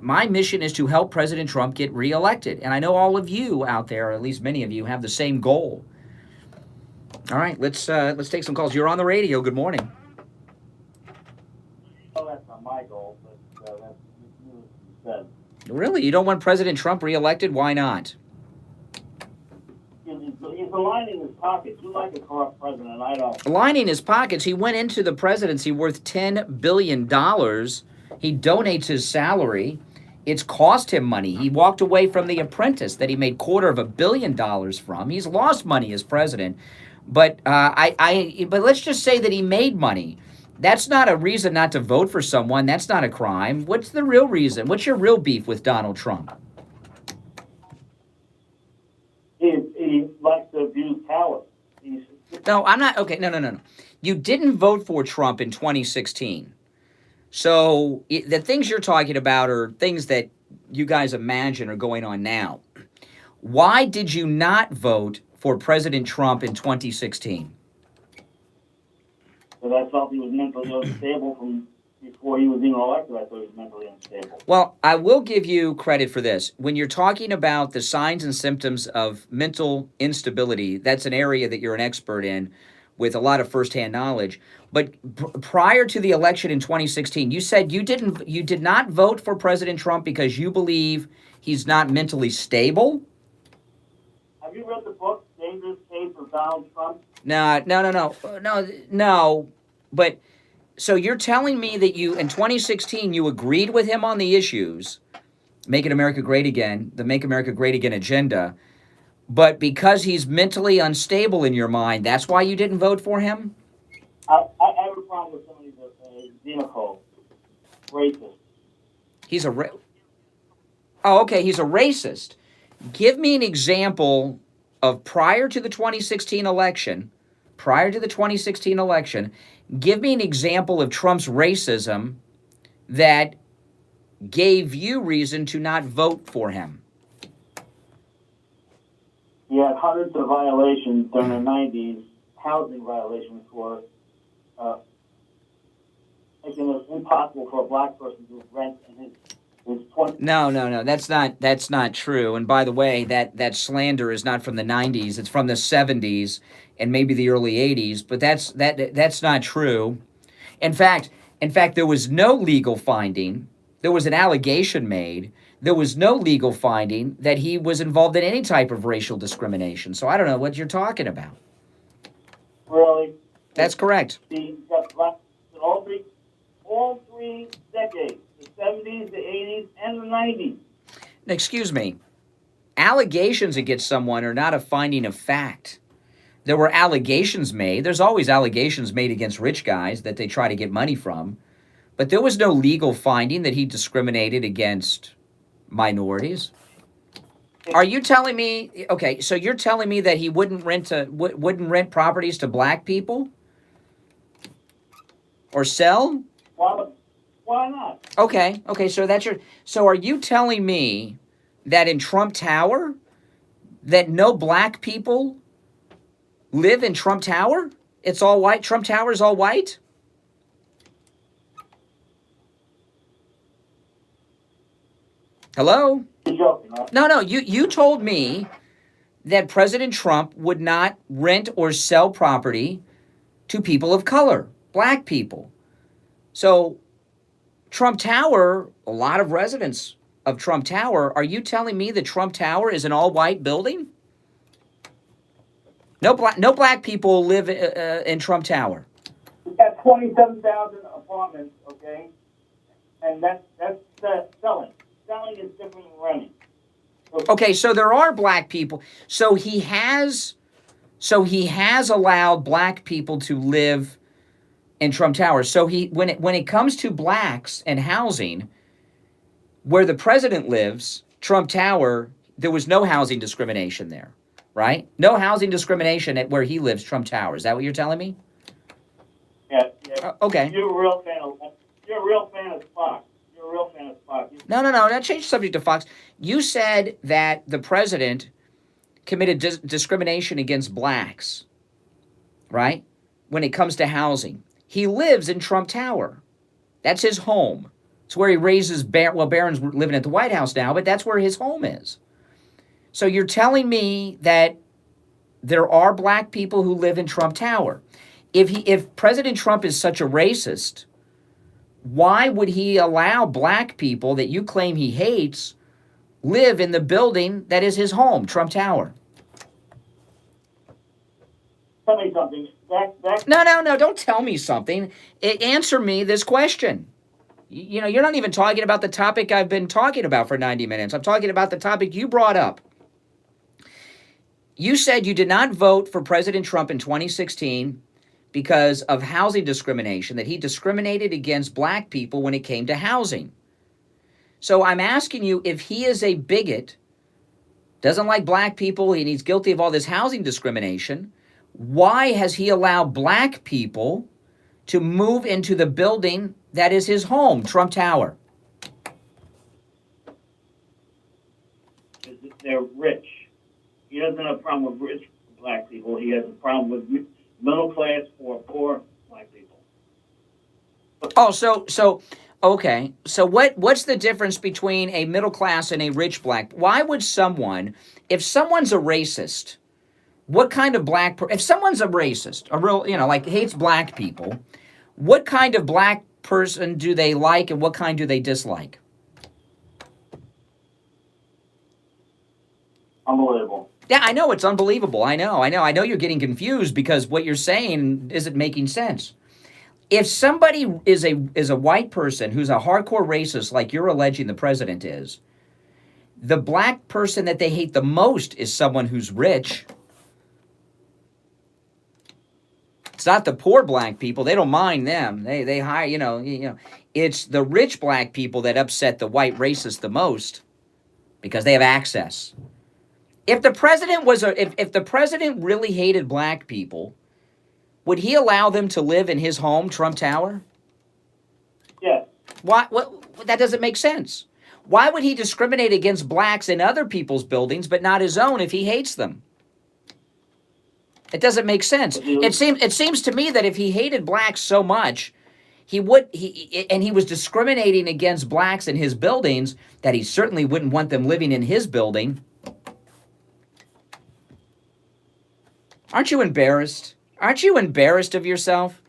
my mission is to help President Trump get reelected. And I know all of you out there, or at least many of you, have the same goal. All right, let's take some calls. You're on the radio. Good morning. Well, that's not my goal, but that's said. Really? You don't want President Trump reelected? Why not? He's lining his pockets. You like a corrupt president, I don't. Lining his pockets. He went into the presidency worth $10 billion. He donates his salary. It's cost him money. He walked away from The Apprentice that he made $250 million from. He's lost money as president. But but let's just say that he made money. That's not a reason not to vote for someone. That's not a crime. What's the real reason? What's your real beef with Donald Trump? He likes to abuse power. No, I'm not. Okay, no. You didn't vote for Trump in 2016. So the things you're talking about are things that you guys imagine are going on now. Why did you not vote for President Trump in 2016? Because I felt he was mentally unstable from before he was even elected. I thought he was mentally unstable. Well, I will give you credit for this. When you're talking about the signs and symptoms of mental instability, that's an area that you're an expert in with a lot of firsthand knowledge. But prior to the election in 2016, you said you did not vote for President Trump because you believe he's not mentally stable? Have you read the book, Dangerous Case of Donald Trump? No. But so you're telling me that you, in 2016, you agreed with him on the issues, Making America Great Again, the Make America Great Again agenda, but because he's mentally unstable in your mind, that's why you didn't vote for him? I have a problem with somebody that's xenophobe, racist. He's a he's a racist. Give me an example of prior to the 2016 election, give me an example of Trump's racism that gave you reason to not vote for him. He had hundreds of violations during the 90s, housing violations for making it impossible for a black person to rent in his 20s. No, that's not true. And by the way, that slander is not from the 90s, it's from the 70s and maybe the early 80s, but that's not true. In fact, there was no legal finding There was an allegation made. There was no legal finding that he was involved in any type of racial discrimination. So I don't know what you're talking about. Really? That's correct. The all three decades, the 70s, the 80s, and the 90s. Excuse me. Allegations against someone are not a finding of fact. There were allegations made. There's always allegations made against rich guys that they try to get money from. But there was no legal finding that he discriminated against minorities. Are you telling me, okay, so you're telling me that he wouldn't rent properties to black people? Or sell? Why not? Okay, so are you telling me that in Trump Tower, that no black people live in Trump Tower? It's all white? Trump Tower is all white? Hello? No, you told me that President Trump would not rent or sell property to people of color, black people. So Trump Tower, a lot of residents of Trump Tower, are you telling me that Trump Tower is an all-white building? No black people live in Trump Tower. We've got 27,000 apartments, okay? And that's selling. Selling is different than renting. Okay, so there are black people. So he has allowed black people to live in Trump Tower. So when it comes to blacks and housing, where the president lives, Trump Tower, there was no housing discrimination there, right? No housing discrimination at where he lives, Trump Tower. Is that what you're telling me? Yeah. Okay. You're a real fan of Fox. No. That changed the subject to Fox. You said that the president committed discrimination against blacks, right? When it comes to housing. He lives in Trump Tower. That's his home. It's where he raises Barron's living at the White House now, but that's where his home is. So you're telling me that there are black people who live in Trump Tower. If President Trump is such a racist, why would he allow black people that you claim he hates live in the building that is his home, Trump Tower? Tell me something. No, don't tell me something. Answer me this question. You're not even talking about the topic I've been talking about for 90 minutes. I'm talking about the topic you brought up. You said you did not vote for President Trump in 2016 because of housing discrimination, that he discriminated against black people when it came to housing. So I'm asking you, if he is a bigot, doesn't like black people, and he's guilty of all this housing discrimination, why has he allowed black people to move into the building that is his home, Trump Tower? They're rich. He doesn't have a problem with rich black people. He has a problem with middle class or poor black people. Okay. So what's the difference between a middle class and a rich black? Why would someone, if someone's a racist, what kind of if someone's a racist, a real, like hates black people, what kind of black person do they like and what kind do they dislike? Unbelievable. Yeah, I know it's unbelievable. I know you're getting confused because what you're saying isn't making sense. If somebody is a white person who's a hardcore racist like you're alleging the president is, the black person that they hate the most is someone who's rich. It's not the poor black people. They don't mind them. They hire, it's the rich black people that upset the white racist the most because they have access. If the president if the president really hated black people, would he allow them to live in his home, Trump Tower? Yeah. Why? That doesn't make sense. Why would he discriminate against blacks in other people's buildings but not his own if he hates them? It doesn't make sense. It seems to me that if he hated blacks so much, he was discriminating against blacks in his buildings, that he certainly wouldn't want them living in his building. Aren't you embarrassed? Aren't you embarrassed of yourself?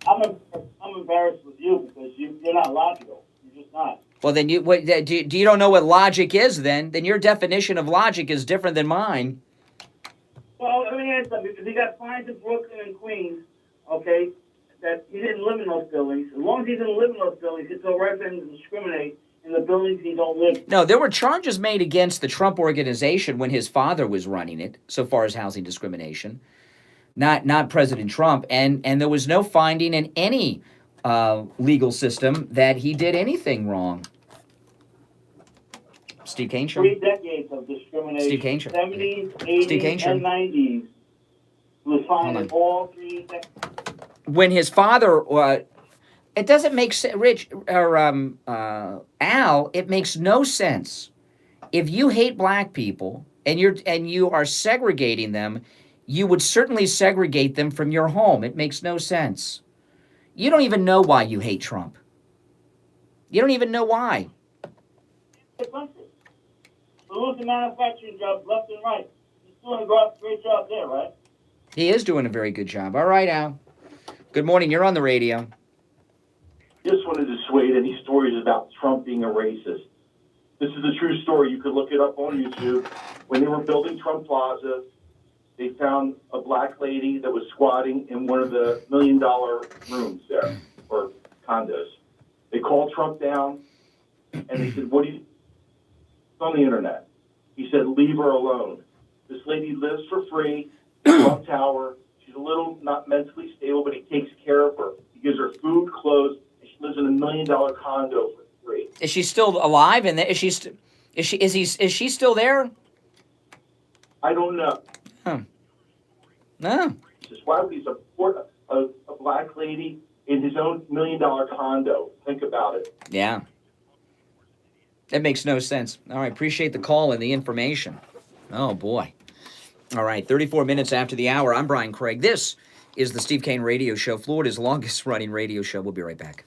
I'm embarrassed with you because you're not logical. You're just not. Well, then you don't know what logic is then? Then your definition of logic is different than mine. Well, let me ask something. Because he got fines in Brooklyn and Queens, okay, that he didn't live in those buildings. As long as he didn't live in those buildings, it's all right for him to discriminate in the buildings he don't live in. No, there were charges made against the Trump organization when his father was running it, so far as housing discrimination, not President Trump, and there was no finding in any legal system that he did anything wrong. Steve Kane Show. 3 decades of discrimination. Steve Kane Show. 70s, Steve Kane 80s, Show. and 90s. He was fined in all 3 decades. When his father, it doesn't make sense, Rich or Al. It makes no sense. If you hate black people and you are segregating them, you would certainly segregate them from your home. It makes no sense. You don't even know why you hate Trump. You don't even know why. We're losing manufacturing jobs left and right. He's doing a great job there, right? He is doing a very good job. All right, Al. Good morning. You're on the radio. Just wanted to dissuade any stories about Trump being a racist. This is a true story. You could look it up on YouTube. When they were building Trump Plaza, they found a black lady that was squatting in one of the $1 million rooms there, or condos. They called Trump down, and they said, what do you... It's on the internet. He said, leave her alone. This lady lives for free in Trump Tower. She's a little not mentally stable, but he takes care of her. He gives her food, clothes, and she lives in a $1 million condo for free. Is she still alive? And is she still there? I don't know. Huh. No. Just why would he support a black lady in his own $1 million condo? Think about it. Yeah. That makes no sense. All right, appreciate the call and the information. Oh, boy. All right, 34 minutes after the hour. I'm Brian Craig. This is the Steve Kane Radio Show, Florida's longest-running radio show. We'll be right back.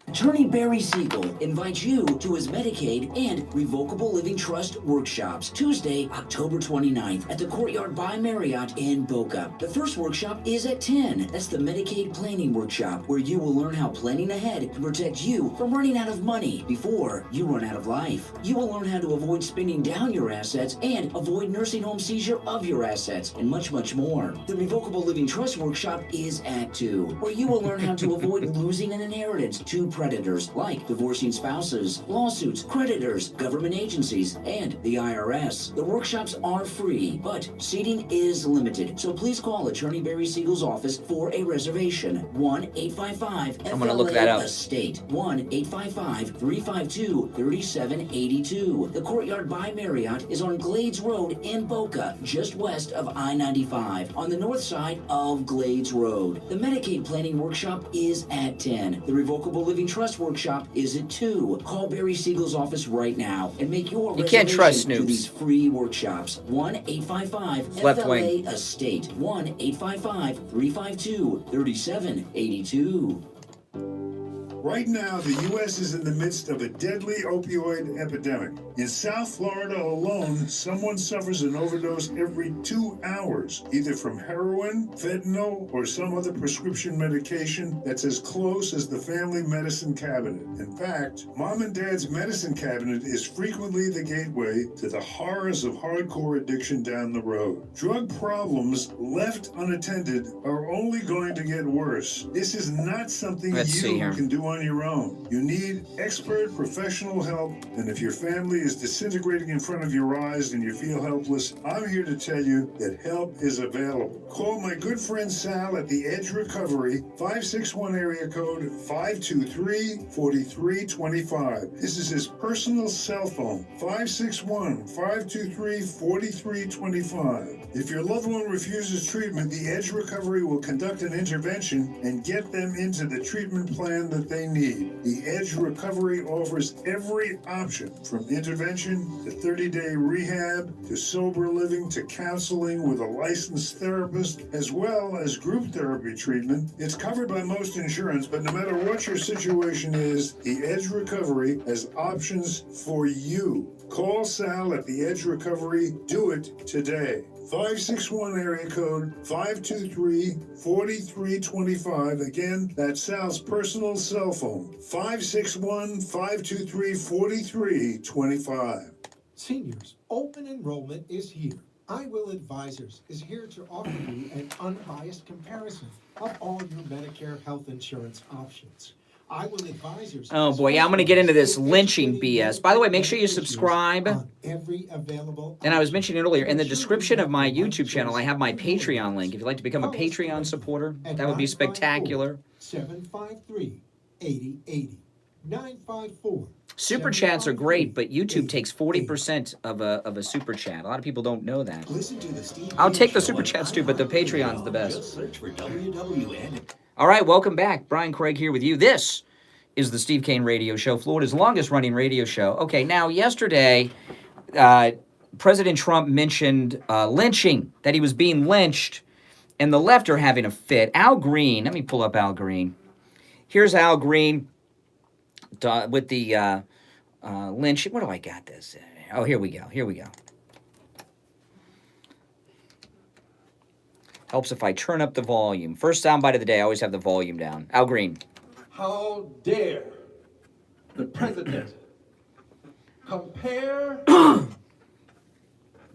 Attorney Barry Siegel invites you to his Medicaid and Revocable Living Trust workshops Tuesday, October 29th at the Courtyard by Marriott in Boca. The first workshop is at 10. That's the Medicaid Planning Workshop, where you will learn how planning ahead can protect you from running out of money before you run out of life. You will learn how to avoid spending down your assets and avoid nursing home seizure of your assets, and much, much more. The Revocable Living Trust workshop is at 2, where you will learn how to avoid losing an inheritance to predators like divorcing spouses, lawsuits, creditors, government agencies, and the IRS. The workshops are free, but seating is limited, so please call Attorney Barry Siegel's office for a reservation. 1-855-FLA I'm gonna look that up. Estate. 1-855-352-3782. The Courtyard by Marriott is on Glades Road in Boca, just west of I-95, on the north side of Glades Road. The Medicaid Planning Workshop is at 10. The Revocable Living Trust Workshop is at 2. Call Barry Siegel's office right now and make your You reservation can't trust to Snoops. these free workshops. 1-855-FLA Estate. 1-855-352-3782. Right now, the U.S. is in the midst of a deadly opioid epidemic. In South Florida alone, someone suffers an overdose every 2 hours, either from heroin, fentanyl, or some other prescription medication that's as close as the family medicine cabinet. In fact, Mom and Dad's medicine cabinet is frequently the gateway to the horrors of hardcore addiction down the road. Drug problems left unattended are only going to get worse. This is not something you can do on your own. You need expert professional help, and if your family is disintegrating in front of your eyes and you feel helpless, I'm here to tell you that help is available. Call my good friend Sal at the Edge Recovery, 561 area code 523-4325. This is his personal cell phone, 561-523-4325. If your loved one refuses treatment, the Edge Recovery will conduct an intervention and get them into the treatment plan that they need. The Edge Recovery offers every option, from intervention to 30-day rehab to sober living to counseling with a licensed therapist, as well as group therapy treatment. It's covered by most insurance, but no matter what your situation is, the Edge Recovery has options for you. Call Sal at the Edge Recovery. Do it today. 561 area code 523-4325. Again, that's Sal's personal cell phone. 561-523-4325. Seniors, open enrollment is here. I Will Advisors is here to offer you an unbiased comparison of all your Medicare health insurance options. I Will Advisors. Oh boy, yeah, I'm going to get into this lynching BS. By the way, make sure you subscribe. Every available. And I was mentioning earlier, in the description of my YouTube channel, I have my Patreon link. If you'd like to become a Patreon supporter, that would be spectacular. 753-8080. 954. Super chats are great, but YouTube takes 40% of a super chat. A lot of people don't know that. I'll take the super chats too, but the Patreon's the best. Just search for WW and All right, welcome back. Brian Craig here with you. This is the Steve Kane Radio Show, Florida's longest-running radio show. Okay, now yesterday, President Trump mentioned lynching, that he was being lynched, and the left are having a fit. Al Green, let me pull up Al Green. Here's Al Green with the lynching. Where do I got this? Oh, here we go. Here we go. Helps if I turn up the volume. First soundbite of the day, I always have the volume down. Al Green. How dare the president compare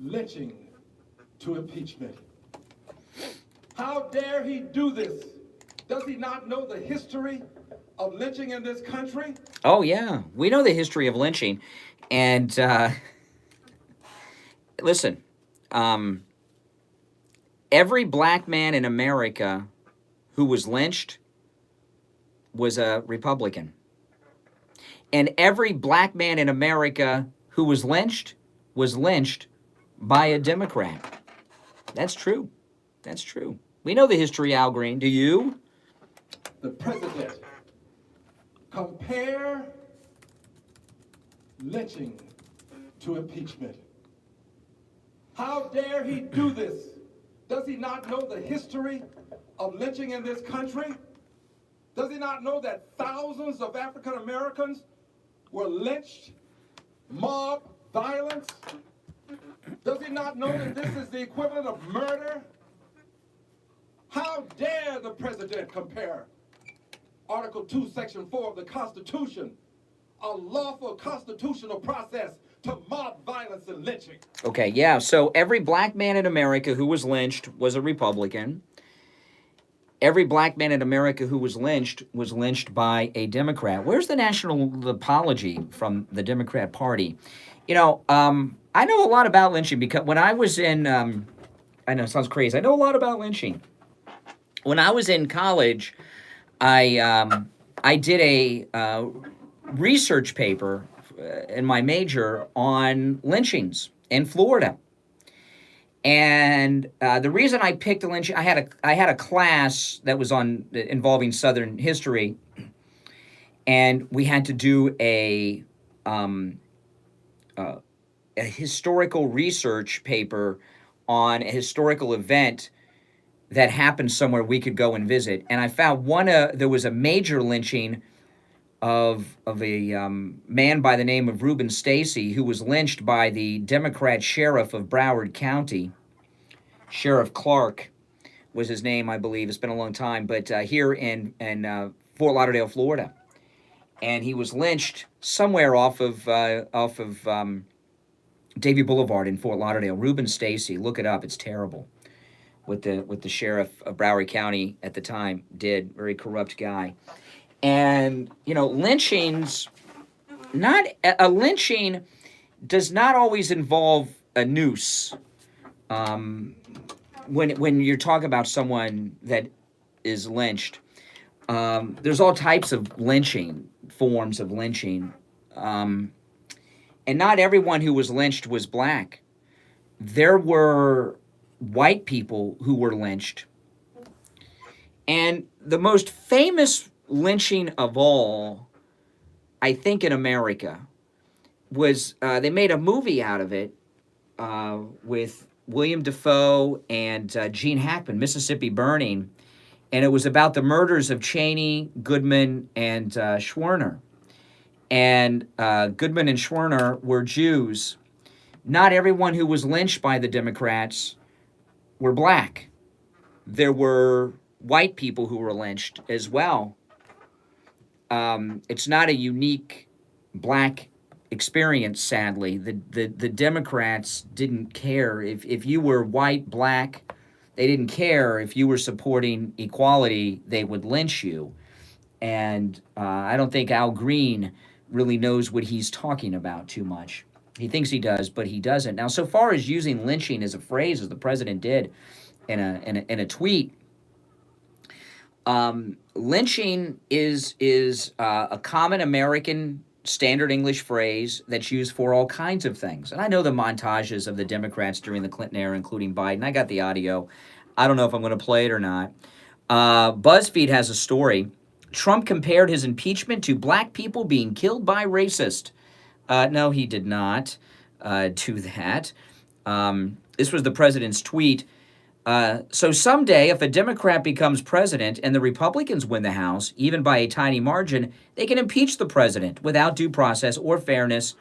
lynching to impeachment? How dare he do this? Does he not know the history of lynching in this country? Oh, yeah. We know the history of lynching. And listen, every black man in America who was lynched was a Republican. And every black man in America who was lynched by a Democrat. That's true. That's true. We know the history, Al Green. Do you? The president compare lynching to impeachment. How dare he do this? Does he not know the history of lynching in this country? Does he not know that thousands of African Americans were lynched? Mob violence? Does he not know that this is the equivalent of murder? How dare the president compare Article 2, Section 4 of the Constitution, a lawful constitutional process, to mob violence and lynching? Okay, yeah, so every black man in America who was lynched was a Republican. Every black man in America who was lynched by a Democrat. Where's the national apology from the Democrat Party? You know, I know a lot about lynching because when I was in, I know it sounds crazy, I know a lot about lynching. When I was in college, I did a research paper in my major on lynchings in Florida. And the reason I picked the lynching, I had a class that was involving Southern history, and we had to do a historical research paper on a historical event that happened somewhere we could go and visit. And I found there was a major lynching of a man by the name of Reuben Stacy, who was lynched by the Democrat sheriff of Broward County. Sheriff Clark was his name, I believe. It's been a long time, but here in Fort Lauderdale, Florida. And he was lynched somewhere off of Davie Boulevard in Fort Lauderdale. Reuben Stacy, look it up. It's terrible. What the sheriff of Broward County at the time did. Very corrupt guy. And, you know, lynching does not always involve a noose. When you're talking about someone that is lynched, there's all types of forms of lynching. And not everyone who was lynched was black. There were white people who were lynched. And the most famous lynching of all, I think, in America was they made a movie out of it with William Dafoe and Gene Hackman, Mississippi Burning, and it was about the murders of Cheney, Goodman, and Schwerner. And Goodman and Schwerner were Jews. Not everyone who was lynched by the Democrats were black. There were white people who were lynched as well. It's not a unique black experience, sadly. The Democrats didn't care. If you were white, black, they didn't care. If you were supporting equality, they would lynch you. And I don't think Al Green really knows what he's talking about too much. He thinks he does, but he doesn't. Now, so far as using lynching as a phrase, as the president did in a tweet, lynching is a common American standard English phrase that's used for all kinds of things. And I know the montages of the Democrats during the Clinton era, including Biden. I got the audio. I don't know if I'm going to play it or not. BuzzFeed has a story. Trump compared his impeachment to black people being killed by racists. No, he did not do that. This was the president's tweet. So someday, if a Democrat becomes president and the Republicans win the House, even by a tiny margin, they can impeach the president without due process or fairness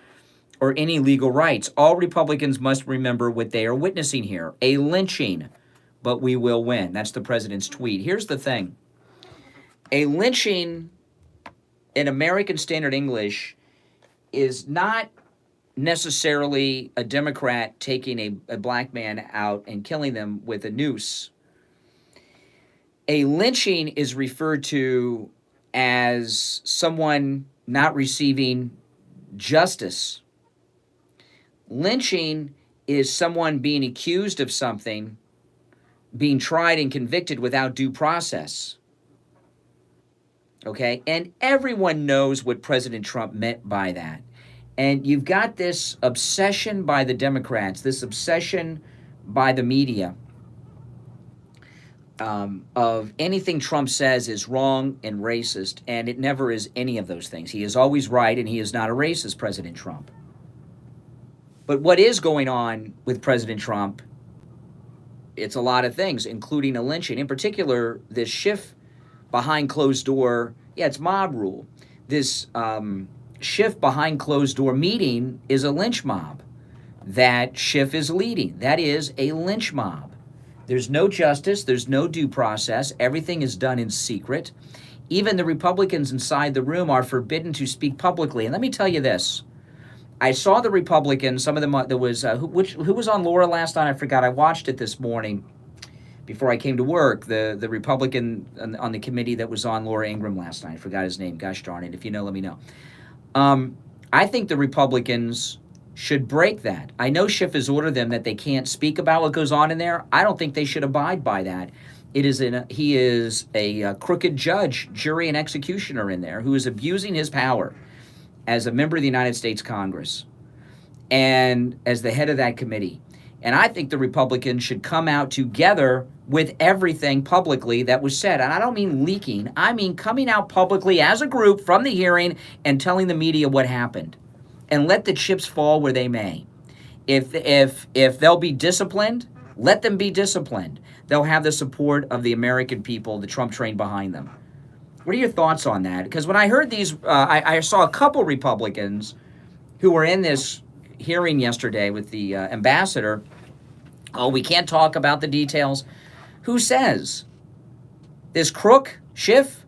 or any legal rights. All Republicans must remember what they are witnessing here, a lynching, but we will win. That's the president's tweet. Here's the thing. A lynching in American Standard English is not necessarily a Democrat taking a black man out and killing them with a noose. A lynching is referred to as someone not receiving justice. Lynching is someone being accused of something, being tried and convicted without due process. Okay? And everyone knows what President Trump meant by that. And you've got this obsession by the Democrats, this obsession by the media of anything Trump says is wrong and racist, and it never is any of those things. He is always right, and he is not a racist, President Trump. But what is going on with President Trump, it's a lot of things, including a lynching. In particular, this shift behind closed door, it's mob rule. This Schiff behind closed door meeting is a lynch mob that Schiff is leading. That is a lynch mob. There's no justice. There's no due process. Everything is done in secret. Even the Republicans inside the room are forbidden to speak publicly. And let me tell you this. I saw the Republicans, some of them, there was, who was on Laura last night? I forgot. I watched it this morning before I came to work. The Republican on the committee that was on Laura Ingraham last night. I forgot his name. Gosh darn it. If you know, let me know. I think the Republicans should break that. I know Schiff has ordered them that they can't speak about what goes on in there. I don't think they should abide by that. He is a crooked judge, jury, and executioner in there who is abusing his power as a member of the United States Congress and as the head of that committee. And I think the Republicans should come out together with everything publicly that was said. And I don't mean leaking. I mean coming out publicly as a group from the hearing and telling the media what happened. And let the chips fall where they may. If they'll be disciplined, let them be disciplined. They'll have the support of the American people, the Trump train behind them. What are your thoughts on that? Because when I heard these, I saw a couple Republicans who were in this hearing yesterday with the ambassador. Oh, we can't talk about the details. Who says? This crook, Schiff?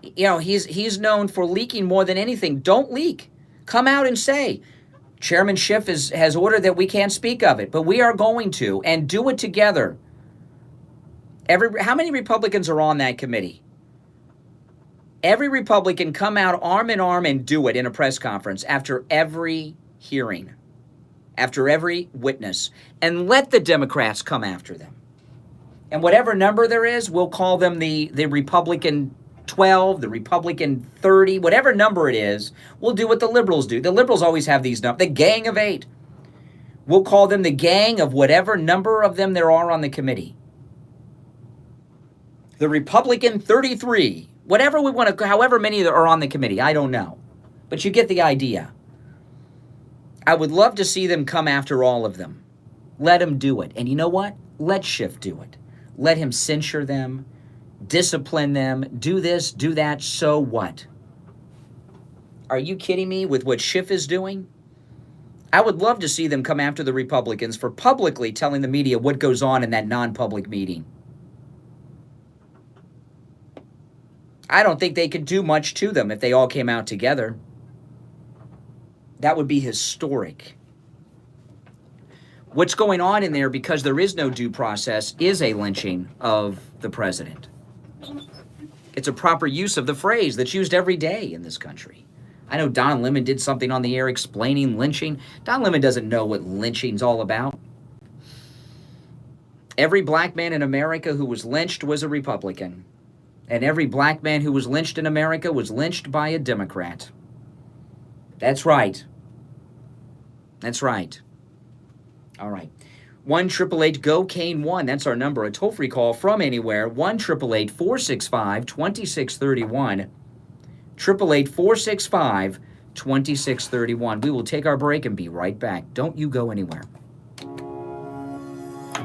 You know, he's known for leaking more than anything. Don't leak. Come out and say, Chairman Schiff has ordered that we can't speak of it, but we are going to, and do it together. How many Republicans are on that committee? Every Republican come out arm in arm and do it in a press conference after every hearing, after every witness, and let the Democrats come after them. And whatever number there is, we'll call them the Republican 12, the Republican 30, whatever number it is, we'll do what the liberals do. The liberals always have these numbers, the gang of 8. We'll call them the gang of whatever number of them there are on the committee. The Republican 33, whatever we want to, however many are on the committee, I don't know. But you get the idea. I would love to see them come after all of them. Let them do it. And you know what? Let Schiff do it. Let him censure them, discipline them, do this, do that, so what? Are you kidding me with what Schiff is doing? I would love to see them come after the Republicans for publicly telling the media what goes on in that non-public meeting. I don't think they could do much to them if they all came out together. That would be historic. What's going on in there, because there is no due process, is a lynching of the president. It's a proper use of the phrase that's used every day in this country. I know Don Lemon did something on the air explaining lynching. Don Lemon doesn't know what lynching's all about. Every black man in America who was lynched was a Republican. And every black man who was lynched in America was lynched by a Democrat. That's right. That's right. All right. 1-888-GO-CANE-1. That's our number. A toll-free call from anywhere. 1-888-465-2631. 888-465-2631. We will take our break and be right back. Don't you go anywhere.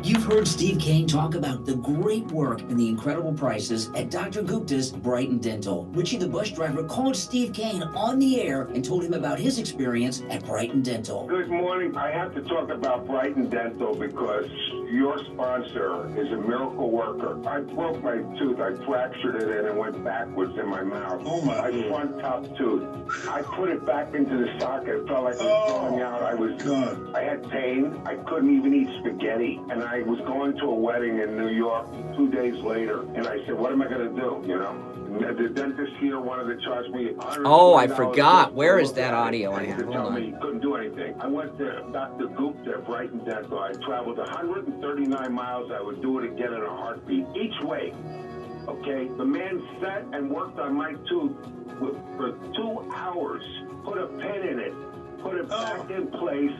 You've heard Steve Kane talk about the great work and the incredible prices at Dr. Gupta's Brighton Dental. Richie the bus driver called Steve Kane on the air and told him about his experience at Brighton Dental. Good morning. I have to talk about Brighton Dental because your sponsor is a miracle worker. I broke my tooth. I fractured it and it went backwards in my mouth. Oh my front top tooth. I put it back into the socket. It felt like it was falling out. I had pain. I couldn't even eat spaghetti. And I was going to a wedding in New York 2 days later. And I said, what am I going to do? You know? The dentist here wanted to charge me $100. Oh, I forgot. Where is that audio I have? Hold on. He couldn't do anything. I went to Dr. Gupta at Brighton Dental. I traveled 139 miles. I would do it again in a heartbeat, each way. Okay? The man sat and worked on my tooth for 2 hours. Put a pin in it. Put it back in place.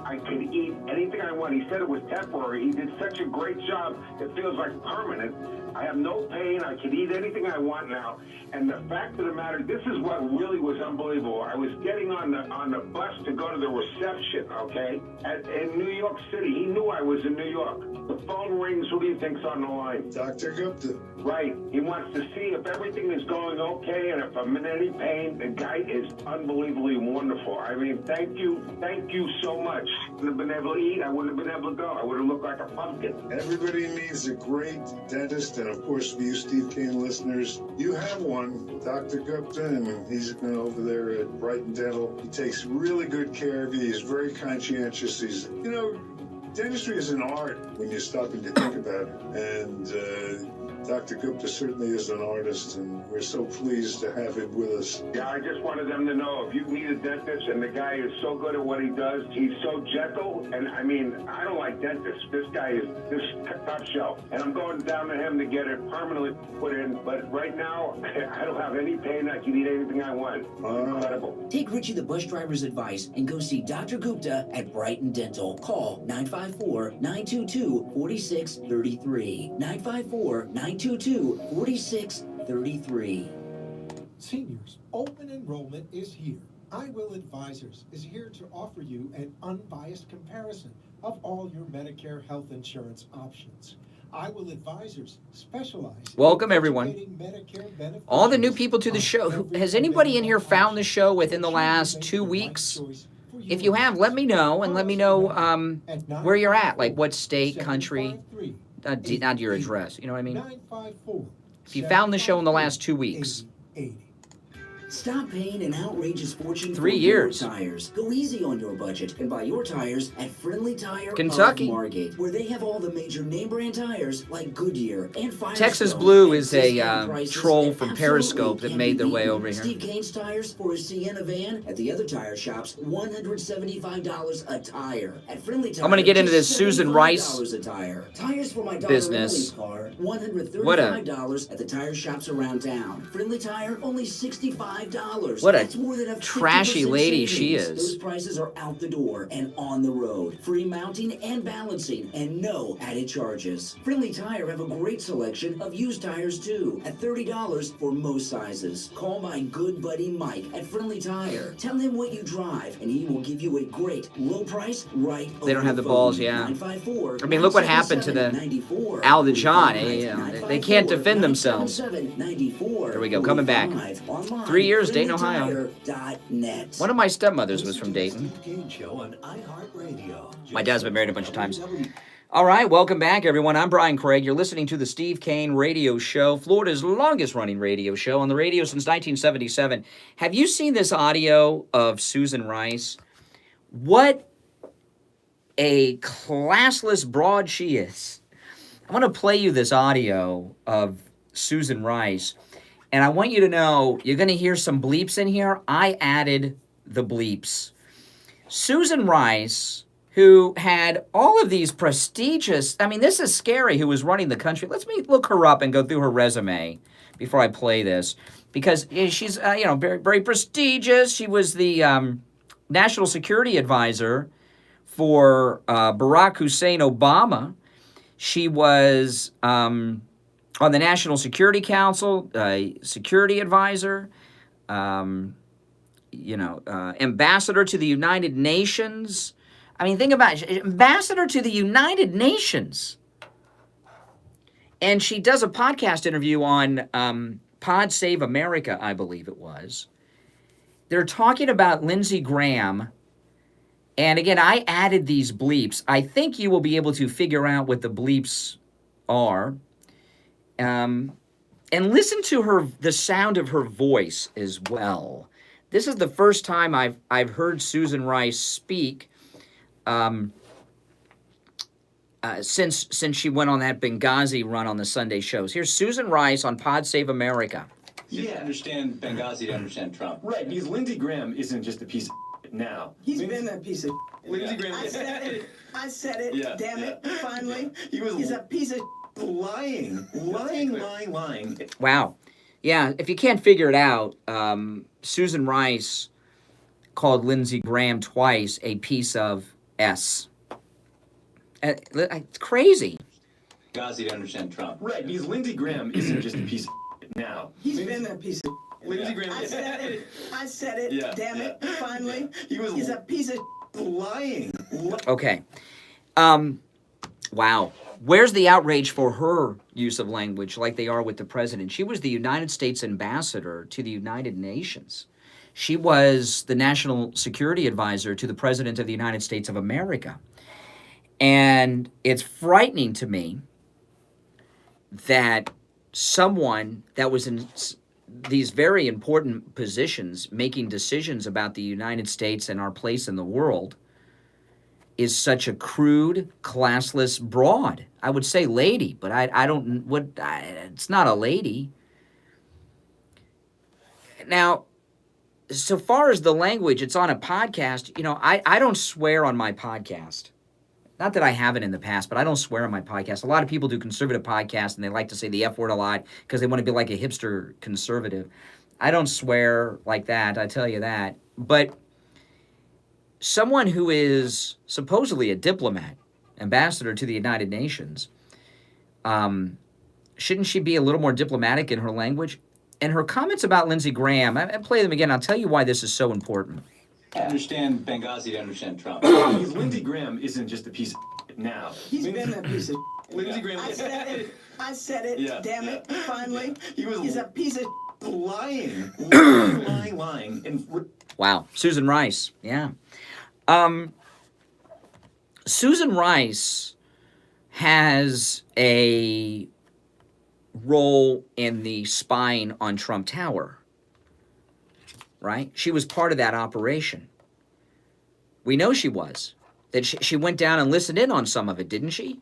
I could eat anything I want. He said it was temporary. He did such a great job. It feels like permanent. I have no pain. I can eat anything I want now. And the fact of the matter, this is what really was unbelievable. I was getting on the bus to go to the reception, okay, in New York City. He knew I was in New York. The phone rings. Who do you think's on the line? Dr. Gupta. Right. He wants to see if everything is going okay and if I'm in any pain. The guy is unbelievably wonderful. I mean, thank you so much. I wouldn't have been able to eat. I wouldn't have been able to go. I would have looked like a pumpkin. Everybody needs a great dentist, and of course, for you Steve Kane listeners, you have one, Dr. Gupta, and he's over there at Brighton Dental. He takes really good care of you. He's very conscientious. He's, dentistry is an art when you're stopping to think about it. And Dr. Gupta certainly is an artist, and we're so pleased to have him with us. Yeah, I just wanted them to know if you need a dentist, and the guy is so good at what he does, he's so gentle, and I mean, I don't like dentists. This guy is this top shelf, and I'm going down to him to get it permanently put in, but right now, I don't have any pain. I can eat anything I want. Incredible. Take Richie the bus driver's advice and go see Dr. Gupta at Brighton Dental. Call 954-922-4633. 954-922-4633. Seniors, open enrollment is here. I Will Advisors is here to offer you an unbiased comparison of all your Medicare health insurance options. I Will Advisors specialize. Welcome, everyone. All the new people to the show. Has anybody in here found the show within the last 2 weeks? If you have, let me know, and let me know where you're at, like what state, country, not your address. You know what I mean? If you found the show in the last 2 weeks. Stop paying an outrageous fortune 3 for years. your tires. Go easy on your budget and buy your tires at Friendly Tire Kentucky. of Margate, where they have all the major name brand tires like Goodyear and Firestone. Texas Blue is Discount a prices troll and from absolutely Periscope that can't made be their way beaten. over here. Steve Kane's tires for his Sienna van at the other tire shops, $175 a tire. At Friendly Tire, I'm gonna get into this just Susan Rice $75 a tire. Tires for my daughter business. Emily's car, $135 What a at the tire shops around town. Friendly Tire, only $65. What a That's more than a trashy 50% lady she savings. is. Those prices are out the door and on the road. Free mounting and balancing and no added charges. Friendly Tire have a great selection of used tires too at $30 for most sizes. Call my good buddy Mike at Friendly Tire. Tell him what you drive and he will give you a great low price right They don't have the phone. balls, yeah. 954 I mean, look what happened to the Al the John. They can't defend themselves. There we go, coming back. 3 years, Dayton, Ohio. Net. One of my stepmothers was from Dayton. Steve Kane Show on iHeartRadio. My dad's been married a bunch of times. All right, welcome back, everyone. I'm Brian Craig. You're listening to the Steve Kane Radio Show, Florida's longest-running radio show, on the radio since 1977. Have you seen this audio of Susan Rice? What a classless broad she is. I want to play you this audio of Susan Rice, and I want you to know you're going to hear some bleeps in here. I added the bleeps. Susan Rice, who had all of these prestigious, I mean, this is scary, who was running the country. Let's look her up and go through her resume before I play this, because she's, very, very prestigious. She was the national security advisor for Barack Hussein Obama. She was on the National Security Council, security advisor, ambassador to the United Nations. I mean, think about it. Ambassador to the United Nations. And she does a podcast interview on Pod Save America, I believe it was. They're talking about Lindsey Graham. And again, I added these bleeps. I think you will be able to figure out what the bleeps are. And listen to the sound of her voice as well. This is the first time I've heard Susan Rice speak since she went on that Benghazi run on the Sunday shows. Here's Susan Rice on Pod Save America. You didn't understand Benghazi to understand Trump. Right, because Lindsey Graham isn't just a piece of now. He's been that piece of Lindsey Graham. I said it, Yeah. damn it, finally. He's a piece of lying. Wow. Yeah, if you can't figure it out, Susan Rice called Lindsey Graham twice a piece of S. It's crazy. Benghazi to understand Trump. Right, because Lindsey Graham isn't just a piece of now. He's been that piece of Lindsey Graham. I said it, Yeah. damn it, finally. He's a piece of lying. Okay. Wow. Where's the outrage for her use of language like they are with the president? She was the United States ambassador to the United Nations. She was the national security advisor to the President of the United States of America. And it's frightening to me that someone that was in these very important positions, making decisions about the United States and our place in the world, is such a crude, classless broad. I would say lady, but it's not a lady. Now, so far as the language, it's on a podcast. I don't swear on my podcast. Not that I haven't in the past, but I don't swear on my podcast. A lot of people do conservative podcasts, and they like to say the F word a lot because they want to be like a hipster conservative. I don't swear like that, I tell you that. But someone who is supposedly a diplomat, ambassador to the United Nations, shouldn't she be a little more diplomatic in her language? And her comments about Lindsey Graham, I play them again. I'll tell you why this is so important. Understand Benghazi to understand Trump. Because Lindsey Graham isn't just a piece of now. He's been that piece of Lindsey Graham. I said it, Yeah. damn it, finally. He's a piece of lying. And Wow. Susan Rice. Yeah. Susan Rice has a role in the spying on Trump Tower, right? She was part of that operation. We know she was. That she went down and listened in on some of it, didn't she?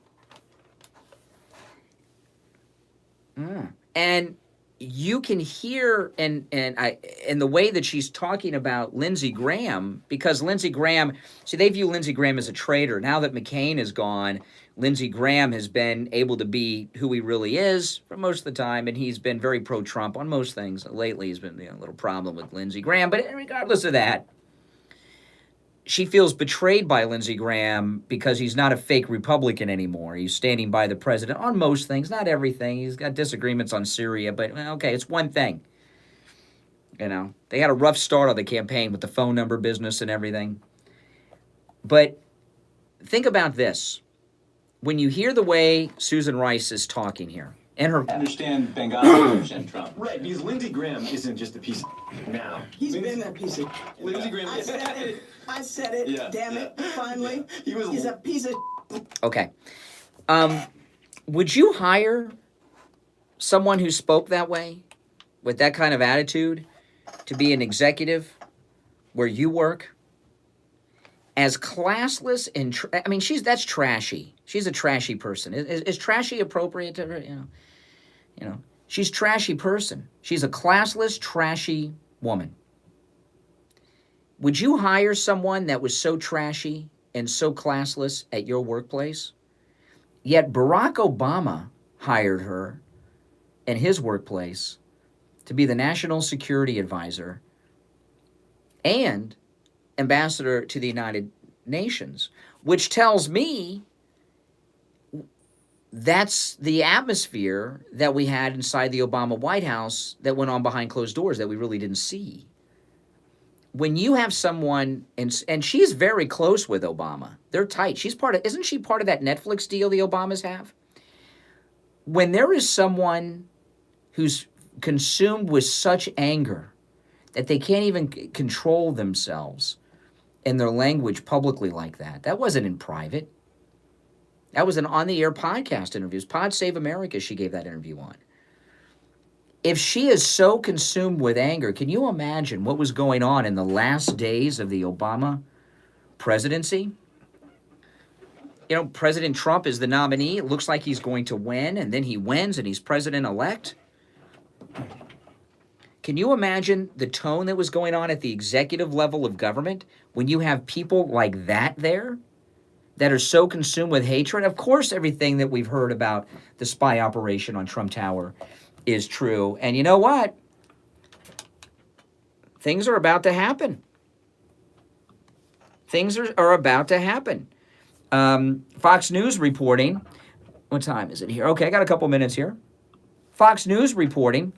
And you can hear in the way that she's talking about Lindsey Graham, because Lindsey Graham, see, they view Lindsey Graham as a traitor. Now that McCain is gone, Lindsey Graham has been able to be who he really is for most of the time, and he's been very pro-Trump on most things. Lately, he's been a little problem with Lindsey Graham, but regardless of that, she feels betrayed by Lindsey Graham because he's not a fake Republican anymore. He's standing by the president on most things, not everything. He's got disagreements on Syria, but okay, it's one thing. They had a rough start on the campaign with the phone number business and everything. But think about this. When you hear the way Susan Rice is talking here, And her Understand Benghazi, understand Trump. Right, because Lindsey Graham isn't just a piece of now. He's been a piece of. Lindsey Graham. I said it. I said it. Yeah, Damn it. Finally, He was. he's a piece of. Okay. Would you hire someone who spoke that way, with that kind of attitude, to be an executive where you work? As classless and I mean, that's trashy. She's a trashy person. Is trashy appropriate to her? You know, she's a trashy person. She's a classless, trashy woman. Would you hire someone that was so trashy and so classless at your workplace? Yet Barack Obama hired her in his workplace to be the national security advisor and ambassador to the United Nations, which tells me that's the atmosphere that we had inside the Obama White House that went on behind closed doors that we really didn't see. When you have someone, and she's very close with Obama, they're tight. Isn't she part of that Netflix deal the Obamas have? When there is someone who's consumed with such anger that they can't even control themselves in their language publicly like that. That wasn't in private. That was an on-the-air podcast interview. Pod Save America she gave that interview on. If she is so consumed with anger, can you imagine what was going on in the last days of the Obama presidency? You know, President Trump is the nominee. It looks like he's going to win, and then he wins, and he's president-elect. Can you imagine the tone that was going on at the executive level of government when you have people like that there that are so consumed with hatred? Of course, everything that we've heard about the spy operation on Trump Tower is true. And you know what? Things are about to happen. Things are about to happen. Fox News reporting. What time is it here? Okay, I got a couple minutes here. Fox News reporting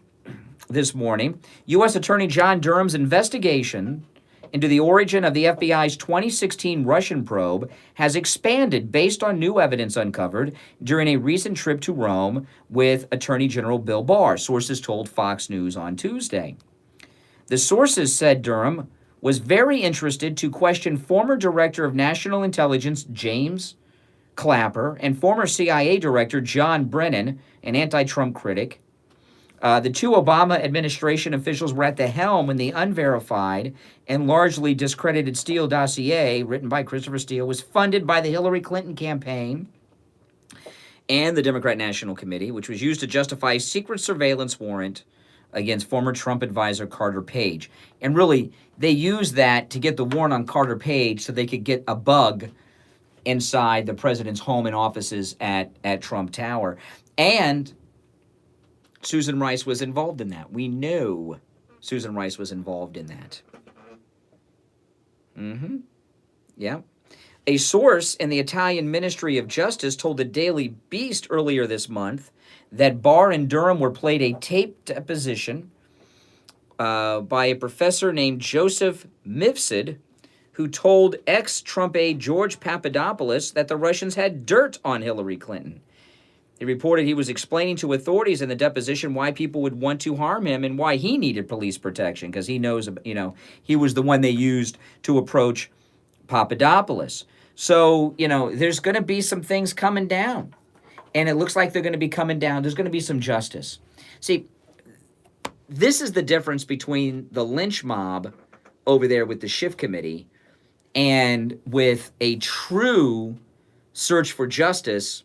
this morning, U.S. Attorney John Durham's investigation into the origin of the FBI's 2016 Russian probe has expanded based on new evidence uncovered during a recent trip to Rome with Attorney General Bill Barr, sources told Fox News on Tuesday. The sources said Durham was very interested to question former Director of National Intelligence James Clapper and former CIA Director John Brennan, an anti-Trump critic. The two Obama administration officials were at the helm when the unverified and largely discredited Steele dossier, written by Christopher Steele, was funded by the Hillary Clinton campaign and the Democrat National Committee, which was used to justify a secret surveillance warrant against former Trump advisor Carter Page. And really, they used that to get the warrant on Carter Page so they could get a bug inside the president's home and offices at Trump Tower. And Susan Rice was involved in that. We knew Susan Rice was involved in that. Yeah. A source in the Italian Ministry of Justice told the Daily Beast earlier this month that Barr and Durham were played a taped deposition by a professor named Joseph Mifsud, who told ex-Trump aide George Papadopoulos that the Russians had dirt on Hillary Clinton. He reported he was explaining to authorities in the deposition why people would want to harm him and why he needed police protection, because he knows, he was the one they used to approach Papadopoulos. So, there's going to be some things coming down, and it looks like they're going to be coming down. There's going to be some justice. See, this is the difference between the lynch mob over there with the Schiff Committee and with a true search for justice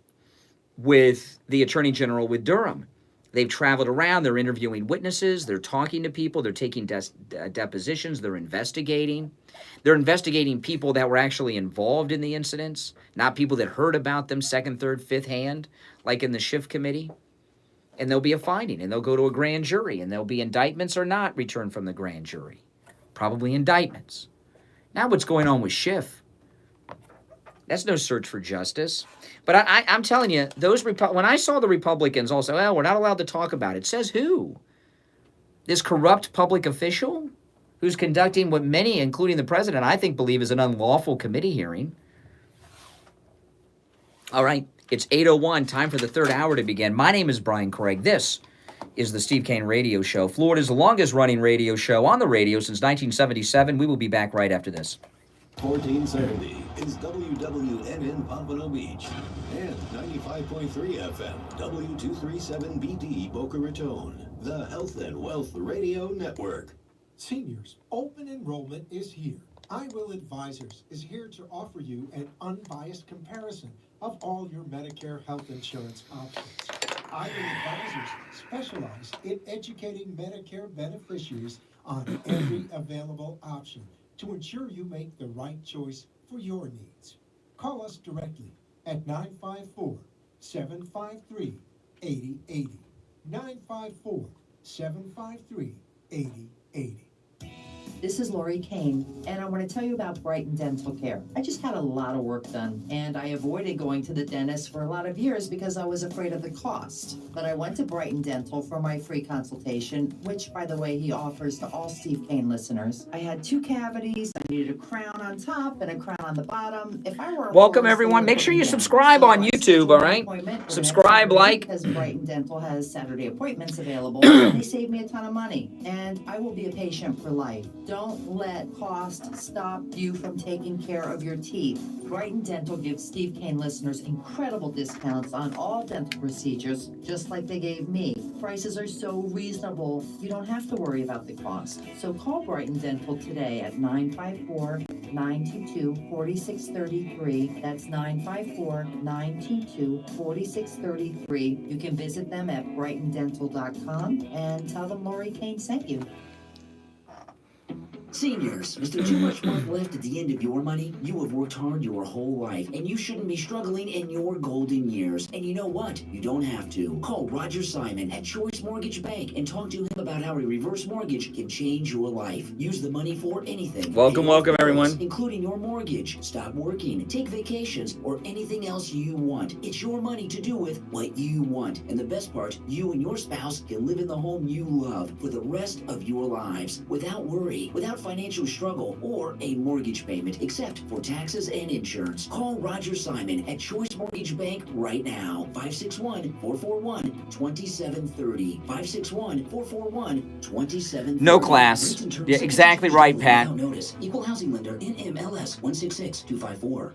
with the Attorney General, with Durham. They've traveled around, they're interviewing witnesses, they're talking to people, they're taking depositions, they're investigating. They're investigating people that were actually involved in the incidents, not people that heard about them second, third, fifth hand, like in the Schiff Committee. And there'll be a finding, and they'll go to a grand jury, and there'll be indictments or not returned from the grand jury. Probably indictments. Now what's going on with Schiff? That's no search for justice. But I'm telling you, when I saw the Republicans all say, well, we're not allowed to talk about it. Says who? This corrupt public official who's conducting what many, including the president, I think believe is an unlawful committee hearing. All right. It's 8:01, time for the third hour to begin. My name is Brian Craig. This is the Steve Kane Radio Show, Florida's longest-running radio show on the radio since 1977. We will be back right after this. 1470 is WWNN Pompano Beach and 95.3 FM W237BD Boca Raton, the Health and Wealth Radio Network. Seniors, open enrollment is here. I Will Advisors is here to offer you an unbiased comparison of all your Medicare health insurance options. I Will Advisors specialize in educating Medicare beneficiaries on every available option to ensure you make the right choice for your needs. Call us directly at 954-753-8080. 954-753-8080. This is Lori Kane, and I want to tell you about Brighton Dental Care. I just had a lot of work done, and I avoided going to the dentist for a lot of years because I was afraid of the cost. But I went to Brighton Dental for my free consultation, which, by the way, he offers to all Steve Kane listeners. I had 2 cavities. I needed a crown on top and a crown on the bottom. If I were Welcome, everyone. Make sure you subscribe on YouTube, all right? Subscribe, like. Because Brighton Dental has Saturday appointments available, and they save me a ton of money. And I will be a patient for life. Don't let cost stop you from taking care of your teeth. Brighton Dental gives Steve Kane listeners incredible discounts on all dental procedures, just like they gave me. Prices are so reasonable, you don't have to worry about the cost. So call Brighton Dental today at 954-922-4633. That's 954-922-4633. You can visit them at brightondental.com and tell them Lori Kane sent you. Seniors, is there too much month left at the end of your money? You have worked hard your whole life, and you shouldn't be struggling in your golden years. And you know what? You don't have to. Call Roger Simon at Choice Mortgage Bank and talk to him about how a reverse mortgage can change your life. Use the money for anything. Welcome, welcome, everyone. Including your mortgage. Stop working, take vacations, or anything else you want. It's your money to do with what you want. And the best part, you and your spouse can live in the home you love for the rest of your lives without worry, without financial struggle, or a mortgage payment, except for taxes and insurance. Call Roger Simon at Choice Mortgage Bank right now. 561-441-2730. 561-441-2730. No class. Yeah, exactly right, Pat. Without notice. Equal housing lender, NMLS 166254.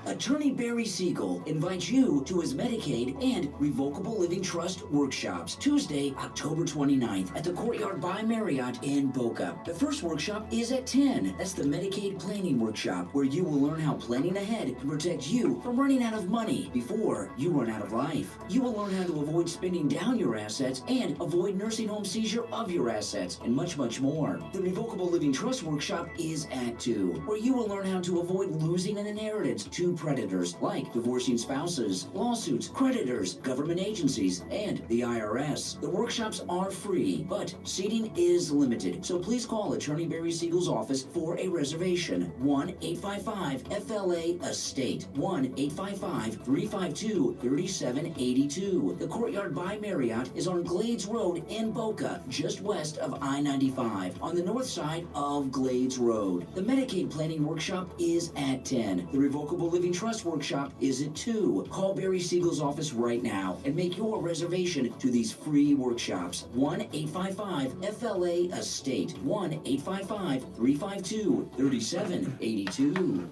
Attorney Barry Siegel invites you to his Medicaid and Revocable Living Trust workshops Tuesday, October 29th at the Courtyard by Marriott in Boca. The first workshop is at 10. That's the Medicaid Planning Workshop, where you will learn how planning ahead can protect you from running out of money before you run out of life. You will learn how to avoid spending down your assets and avoid nursing home seizure of your assets, and much, much more. The Revocable Living Trust workshop is at 2, where you will learn how to avoid losing an inheritance to predators like divorcing spouses, lawsuits, creditors, government agencies, and the IRS. The workshops are free, but seating is limited, so please call Attorney Barry Siegel's office for a reservation. 1-855-FLA-ESTATE. 1-855-352-3782. The Courtyard by Marriott is on Glades Road in Boca, just west of I-95, on the north side of Glades Road. The Medicaid Planning Workshop is at 10. The Revocable Living Trust Workshop is at 2. Call Barry Siegel's office right now and make your reservation to these free workshops. 1-855-FLA-ESTATE. 1-855-352-3782.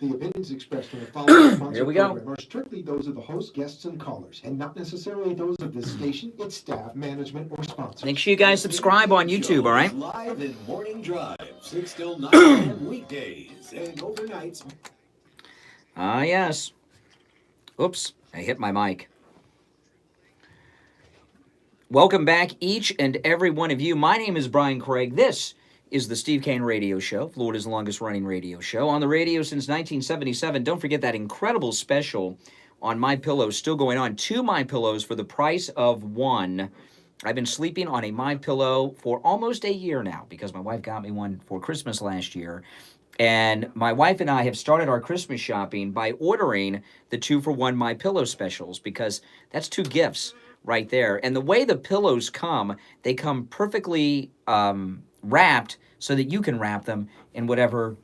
The opinions expressed in the following Here we go. program are strictly those of the host, guests, and callers, and not necessarily those of this station, its staff, management, or sponsors. Make sure you guys subscribe on YouTube, all right? Live in Morning Drive, 6 till 9 a.m. weekdays and overnights. Ah, yes. Oops, I hit my mic. Welcome back, each and every one of you. My name is Brian Craig. This is the Steve Kane Radio Show, Florida's longest-running radio show. On the radio since 1977. Don't forget that incredible special on MyPillow still going on. 2 MyPillows for the price of 1. I've been sleeping on a MyPillow for almost a year now because my wife got me one for Christmas last year. And my wife and I have started our Christmas shopping by ordering the 2-for-1 MyPillow specials because that's 2 gifts right there. And the way the pillows come, they come perfectly wrapped so that you can wrap them in whatever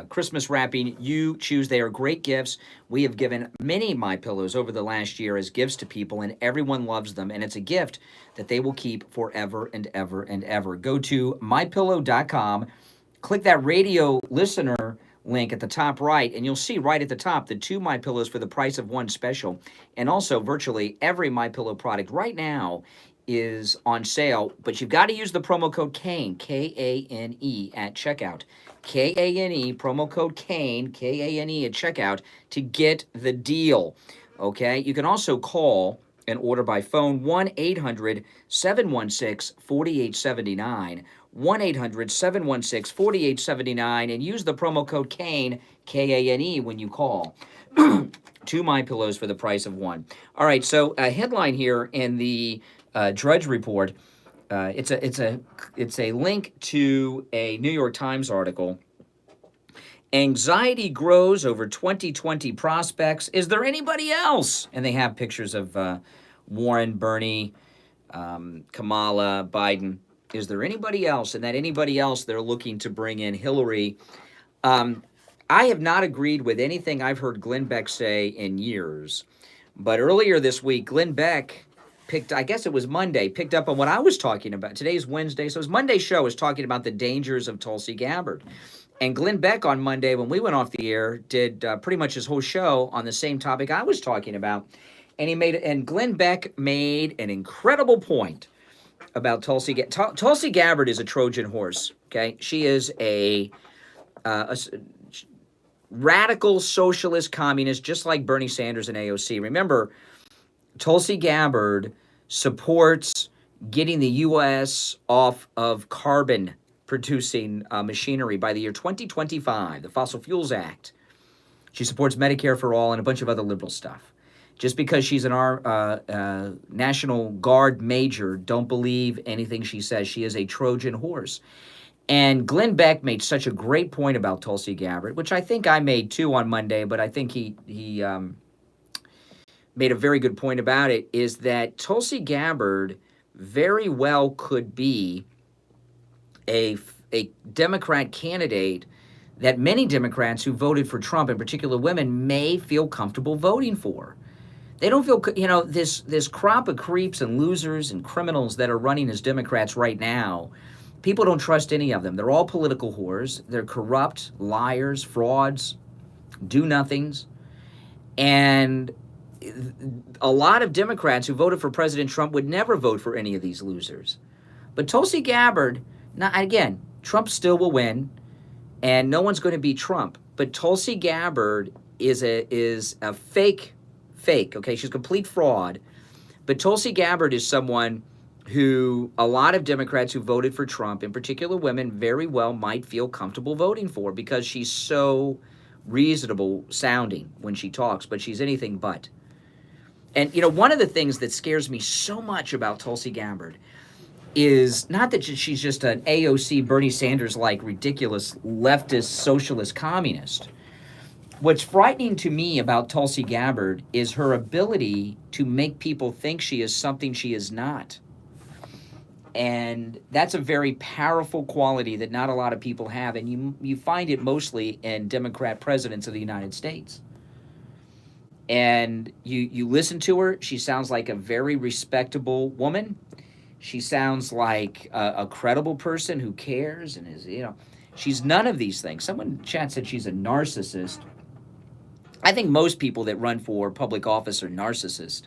Christmas wrapping, you choose. They are great gifts. We have given many My Pillows over the last year as gifts to people, and everyone loves them. And it's a gift that they will keep forever and ever and ever. Go to mypillow.com, click that radio listener link at the top right, and you'll see right at the top the 2 My Pillows for the price of 1 special. And also virtually every My Pillow product right now is on sale, but you've got to use the promo code KANE, K-A-N-E, at checkout. K-A-N-E, promo code KANE, K-A-N-E, at checkout to get the deal, okay? You can also call and order by phone, 1-800-716-4879, 1-800-716-4879, and use the promo code KANE, K-A-N-E, when you call. 2 My Pillows for the price of 1. All right, so a headline here in the Drudge Report. It's a link to a New York Times article. Anxiety grows over 2020 prospects. Is there anybody else? And they have pictures of Warren, Bernie, Kamala, Biden. Is there anybody else? And that anybody else, they're looking to bring in Hillary. I have not agreed with anything I've heard Glenn Beck say in years. But earlier this week, Glenn Beck I guess it was Monday, picked up on what I was talking about. Today's Wednesday, so his Monday show was talking about the dangers of Tulsi Gabbard. And Glenn Beck on Monday, when we went off the air, did pretty much his whole show on the same topic I was talking about. And Glenn Beck made an incredible point about Tulsi. Tulsi Gabbard is a Trojan horse, okay? She is a radical socialist communist, just like Bernie Sanders and AOC. Remember, Tulsi Gabbard supports getting the U.S. off of carbon-producing machinery by the year 2025, the Fossil Fuels Act. She supports Medicare for all and a bunch of other liberal stuff. Just because she's an National Guard major, don't believe anything she says. She is a Trojan horse. And Glenn Beck made such a great point about Tulsi Gabbard, which I think I made too on Monday, but I think he made a very good point about it, is that Tulsi Gabbard very well could be a Democrat candidate that many Democrats who voted for Trump, in particular women, may feel comfortable voting for. They don't feel, this crop of creeps and losers and criminals that are running as Democrats right now, people don't trust any of them. They're all political whores. They're corrupt, liars, frauds, do-nothings. And a lot of Democrats who voted for President Trump would never vote for any of these losers. But Tulsi Gabbard, now again, Trump still will win, and no one's going to beat Trump. But Tulsi Gabbard is a fake, okay? She's a complete fraud. But Tulsi Gabbard is someone who a lot of Democrats who voted for Trump, in particular women, very well might feel comfortable voting for because she's so reasonable sounding when she talks, but she's anything but. And, one of the things that scares me so much about Tulsi Gabbard is not that she's just an AOC, Bernie Sanders-like ridiculous leftist, socialist communist. What's frightening to me about Tulsi Gabbard is her ability to make people think she is something she is not. And that's a very powerful quality that not a lot of people have, and you find it mostly in Democrat presidents of the United States. And you listen to her, she sounds like a very respectable woman. She sounds like a credible person who cares and is, she's none of these things. Someone in chat said she's a narcissist. I think most people that run for public office are narcissists.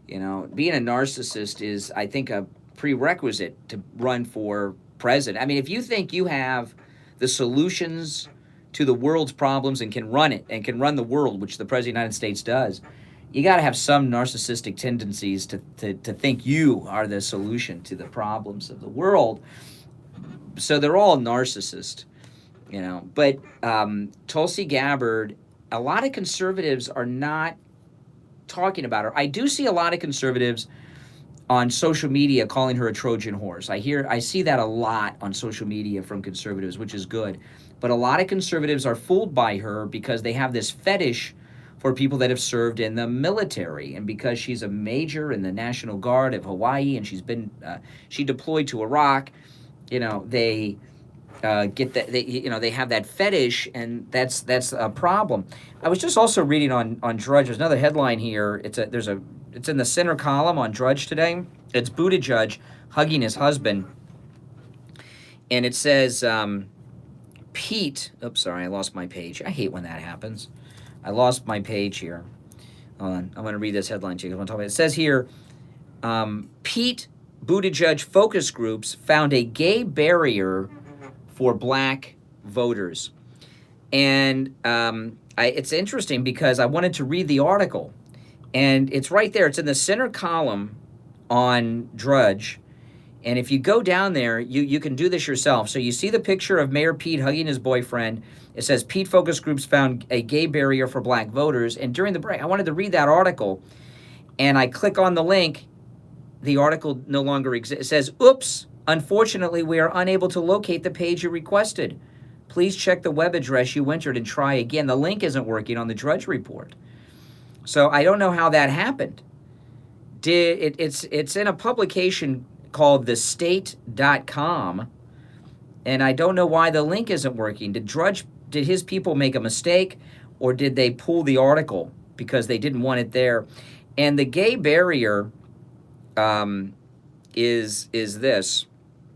Being a narcissist is, I think, a prerequisite to run for president. I mean, if you think you have the solutions to the world's problems and can run it and can run the world, which the President of the United States does, you got to have some narcissistic tendencies to think you are the solution to the problems of the world. So they're all narcissists, But Tulsi Gabbard, a lot of conservatives are not talking about her. I do see a lot of conservatives on social media calling her a Trojan horse. I see that a lot on social media from conservatives, which is good. But a lot of conservatives are fooled by her because they have this fetish for people that have served in the military. And because she's a major in the National Guard of Hawaii and she deployed to Iraq, they get that they have that fetish, and that's a problem. I was just also reading on Drudge. There's another headline here. It's in the center column on Drudge today. It's Buttigieg hugging his husband, and it says Pete. Oops, sorry, I lost my page. I hate when that happens. I lost my page here. Hold on, I'm going to read this headline to you. I want to talk about it. It says here, Pete Buttigieg focus groups found a gay barrier for black voters. And it's interesting because I wanted to read the article. And it's right there. It's in the center column on Drudge. And if you go down there, you can do this yourself. So you see the picture of Mayor Pete hugging his boyfriend. It says Pete focus groups found a gay barrier for black voters. And during the break, I wanted to read that article. And I click on the link. The article no longer exists. It says, oops, unfortunately, we are unable to locate the page you requested. Please check the web address you entered and try again. The link isn't working on the Drudge Report. So I don't know how that happened. It's in a publication called thestate.com, and I don't know why the link isn't working. Did his people make a mistake, or did they pull the article because they didn't want it there? And the gay barrier is this.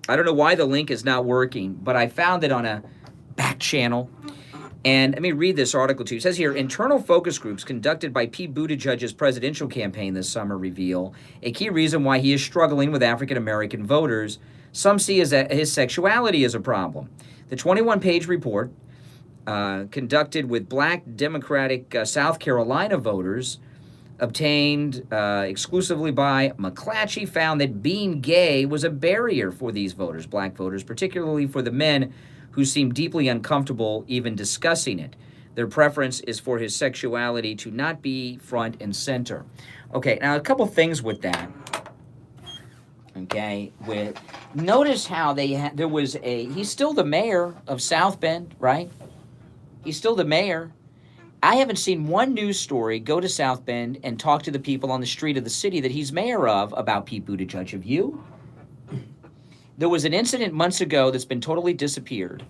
I don't know why the link is not working, but I found it on a back channel. And let me read this article to you. It says here, internal focus groups conducted by Pete Buttigieg's presidential campaign this summer reveal a key reason why he is struggling with African-American voters. Some see his sexuality as a problem. The 21-page report conducted with black Democratic South Carolina voters obtained exclusively by McClatchy found that being gay was a barrier for these voters, black voters, particularly for the men who seem deeply uncomfortable even discussing it. Their preference is for his sexuality to not be front and center. Okay, now a couple things with that. Okay, notice how he's still the mayor of South Bend, right? He's still the mayor. I haven't seen one news story go to South Bend and talk to the people on the street of the city that he's mayor of about Pete Buttigieg. Have you? There was an incident months ago that's been totally disappeared.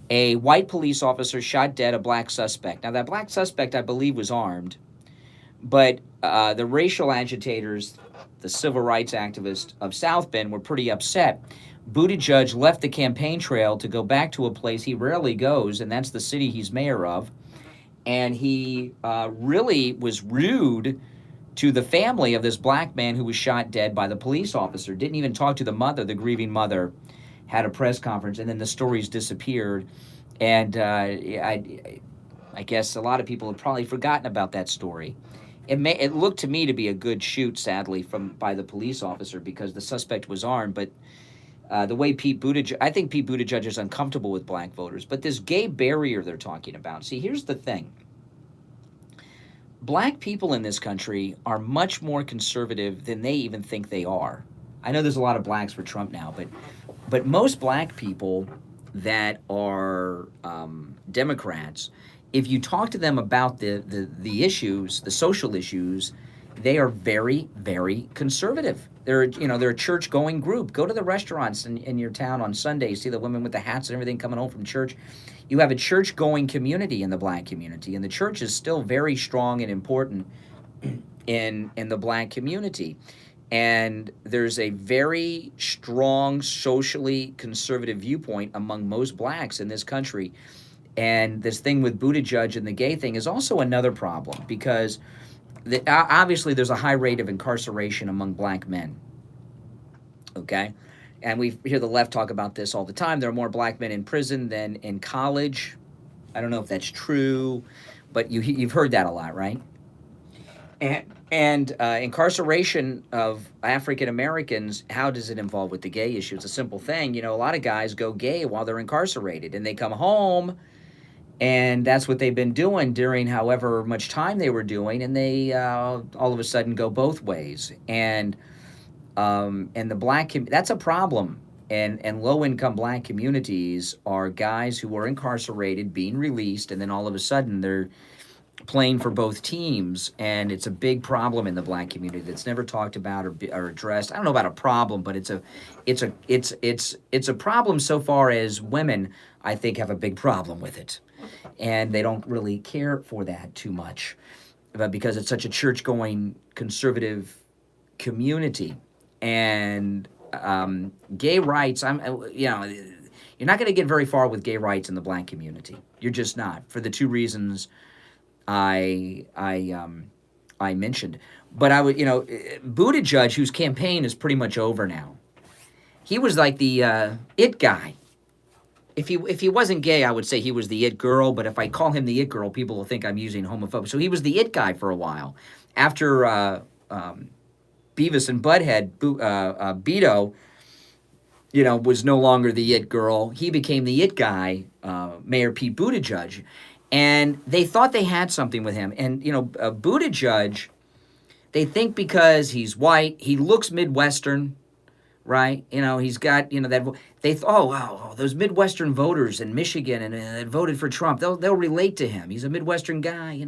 A white police officer shot dead a black suspect. Now, that black suspect, I believe, was armed. But the racial agitators, the civil rights activists of South Bend were pretty upset. Buttigieg left the campaign trail to go back to a place he rarely goes, and that's the city he's mayor of. And he really was rude to the family of this black man who was shot dead by the police officer. Didn't even talk to the mother. The grieving mother had a press conference, and then the stories disappeared. And I guess a lot of people have probably forgotten about that story. It looked to me to be a good shoot, sadly, by the police officer because the suspect was armed. But the way I think Pete Buttigieg is uncomfortable with black voters. But this gay barrier they're talking about. See, here's the thing. Black people in this country are much more conservative than they even think they are. I know there's a lot of blacks for Trump now, but most black people that are Democrats, if you talk to them about the issues, the social issues, they are very, very conservative. They're a church-going group. Go to the restaurants in your town on Sunday. See the women with the hats and everything coming home from church. You have a church-going community in the black community, and the church is still very strong and important in the black community. And there's a very strong socially conservative viewpoint among most blacks in this country. And this thing with Buttigieg and the gay thing is also another problem because obviously there's a high rate of incarceration among black men. Okay? And we hear the left talk about this all the time. There are more black men in prison than in college. I don't know if that's true, but you've heard that a lot, right? And incarceration of African Americans, how does it involve with the gay issue? It's a simple thing. A lot of guys go gay while they're incarcerated, and they come home, and that's what they've been doing during however much time they were doing, and they all of a sudden go both ways. And the black that's a problem. And low-income black communities are guys who are incarcerated, being released, and then all of a sudden they're playing for both teams, and it's a big problem in the black community that's never talked about or addressed. I don't know about a problem, but it's a problem so far as women, I think, have a big problem with it, and they don't really care for that too much, but because it's such a church-going conservative community, and gay rights. You're not going to get very far with gay rights in the black community. You're just not, for the two reasons I mentioned. But I would, Buttigieg, whose campaign is pretty much over now, he was like the it guy. If he wasn't gay, I would say he was the it girl. But if I call him the it girl, people will think I'm using homophobic. So he was the it guy for a while. After Beavis and Butthead, Beto, was no longer the it girl. He became the it guy, Mayor Pete Buttigieg. And they thought they had something with him. And, Buttigieg, they think because he's white, he looks Midwestern, right? He's got, that. They thought, oh, wow, those Midwestern voters in Michigan and that voted for Trump, they'll relate to him. He's a Midwestern guy,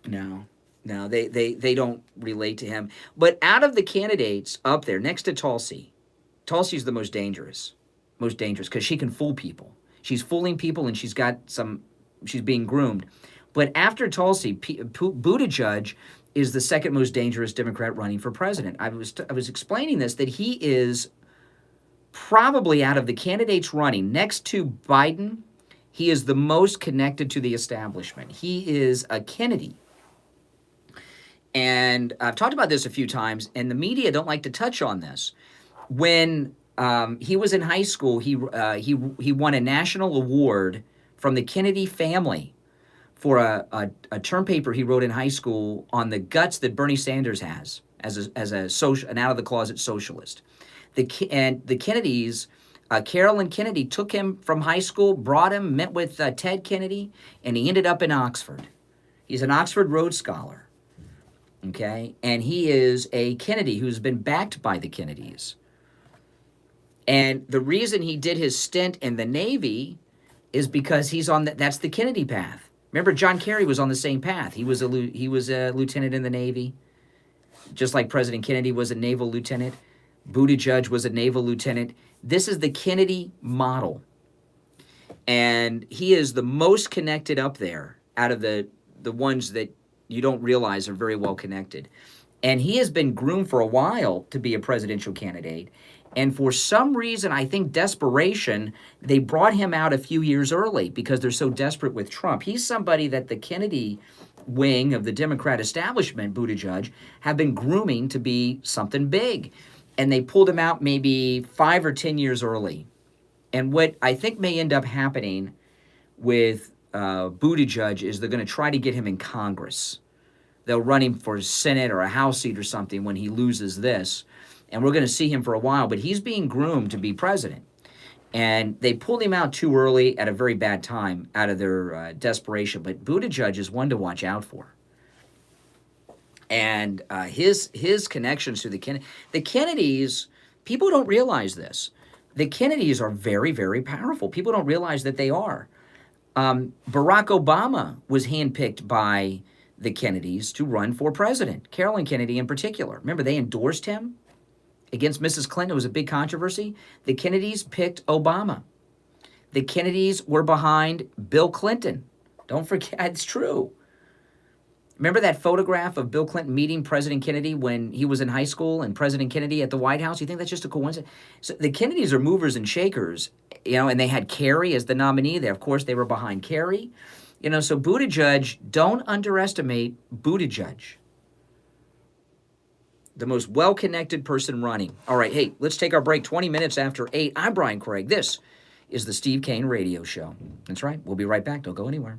No, they don't relate to him. But out of the candidates up there, next to Tulsi's the most dangerous because she can fool people. She's fooling people, and she's being groomed. But after Tulsi, Buttigieg is the second most dangerous Democrat running for president. I was explaining this, that he is probably, out of the candidates running, next to Biden, he is the most connected to the establishment. He is a Kennedy. And I've talked about this a few times, and the media don't like to touch on this. When he was in high school, he won a national award from the Kennedy family for a term paper he wrote in high school on the guts that Bernie Sanders has as an out of the closet socialist. The Kennedys, Carolyn Kennedy took him from high school, brought him, met with Ted Kennedy, and he ended up in Oxford. He's an Oxford Rhodes Scholar, okay, and he is a Kennedy who's been backed by the Kennedys. And the reason he did his stint in the Navy is because he's on that's the Kennedy path. Remember, John Kerry was on the same path. He was a lieutenant in the Navy, just like President Kennedy was a naval lieutenant. Buttigieg was a naval lieutenant. This is the Kennedy model. And he is the most connected up there out of the ones that you don't realize are very well connected. And he has been groomed for a while to be a presidential candidate. And for some reason, I think desperation, they brought him out a few years early because they're so desperate with Trump. He's somebody that the Kennedy wing of the Democrat establishment, Buttigieg, have been grooming to be something big. And they pulled him out maybe 5 or 10 years early. And what I think may end up happening with Buttigieg is they're going to try to get him in Congress. They'll run him for a Senate or a House seat or something when he loses this. And we're going to see him for a while, but he's being groomed to be president. And they pulled him out too early at a very bad time out of their desperation. But Buttigieg is one to watch out for. And his connections to the Kennedys, people don't realize this. The Kennedys are very, very powerful. People don't realize that they are. Barack Obama was handpicked by the Kennedys to run for president. Carolyn Kennedy in particular. Remember, they endorsed him against Mrs. Clinton. It was a big controversy. The Kennedys picked Obama. The Kennedys were behind Bill Clinton. Don't forget, it's true. Remember that photograph of Bill Clinton meeting President Kennedy when he was in high school and President Kennedy at the White House? You think that's just a coincidence? So the Kennedys are movers and shakers, and they had Kerry as the nominee. Of course, they were behind Kerry. So Buttigieg, don't underestimate Buttigieg. The most well-connected person running. All right, hey, let's take our break. 20 minutes after 8. I'm Brian Craig. This is the Steve Kane Radio Show. That's right. We'll be right back. Don't go anywhere.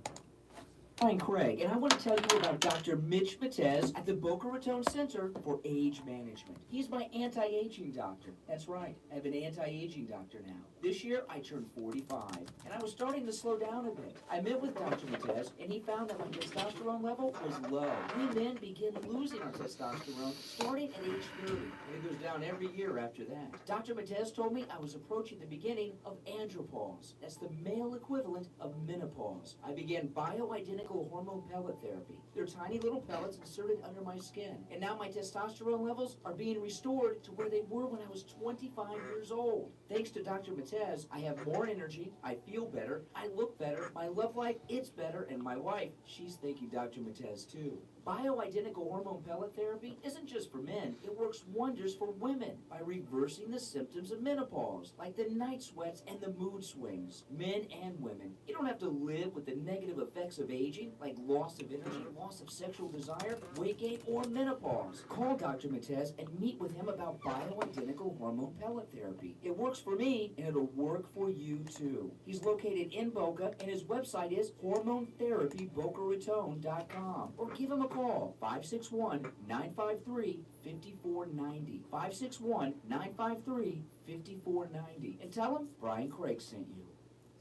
I'm Craig, and I want to tell you about Dr. Mitch Matez at the Boca Raton Center for Age Management. He's my anti-aging doctor. That's right, I have an anti-aging doctor now. This year, I turned 45, and I was starting to slow down a bit. I met with Dr. Matez, and he found that my testosterone level was low. We men begin losing our testosterone starting at age 30, and it goes down every year after that. Dr. Matez told me I was approaching the beginning of andropause. That's the male equivalent of menopause. I began bioidentical Bioidentical hormone pellet therapy. They're tiny little pellets inserted under my skin. And now my testosterone levels are being restored to where they were when I was 25 years old. Thanks to Dr. Matez, I have more energy, I feel better, I look better, my love life, it's better, and my wife, she's thanking Dr. Matez too. Bioidentical hormone pellet therapy isn't just for men, it works wonders for women by reversing the symptoms of menopause, like the night sweats and the mood swings. Men and women, you don't have to live with the negative effects of aging, like loss of energy, loss of sexual desire, weight gain, or menopause. Call Dr. Matez and meet with him about bioidentical hormone pellet therapy. It works for me, and it'll work for you too. He's located in Boca, and his website is hormonetherapybocaraton.com. Or give him a call, 561-953-5490. 561-953-5490. And tell him Brian Craig sent you.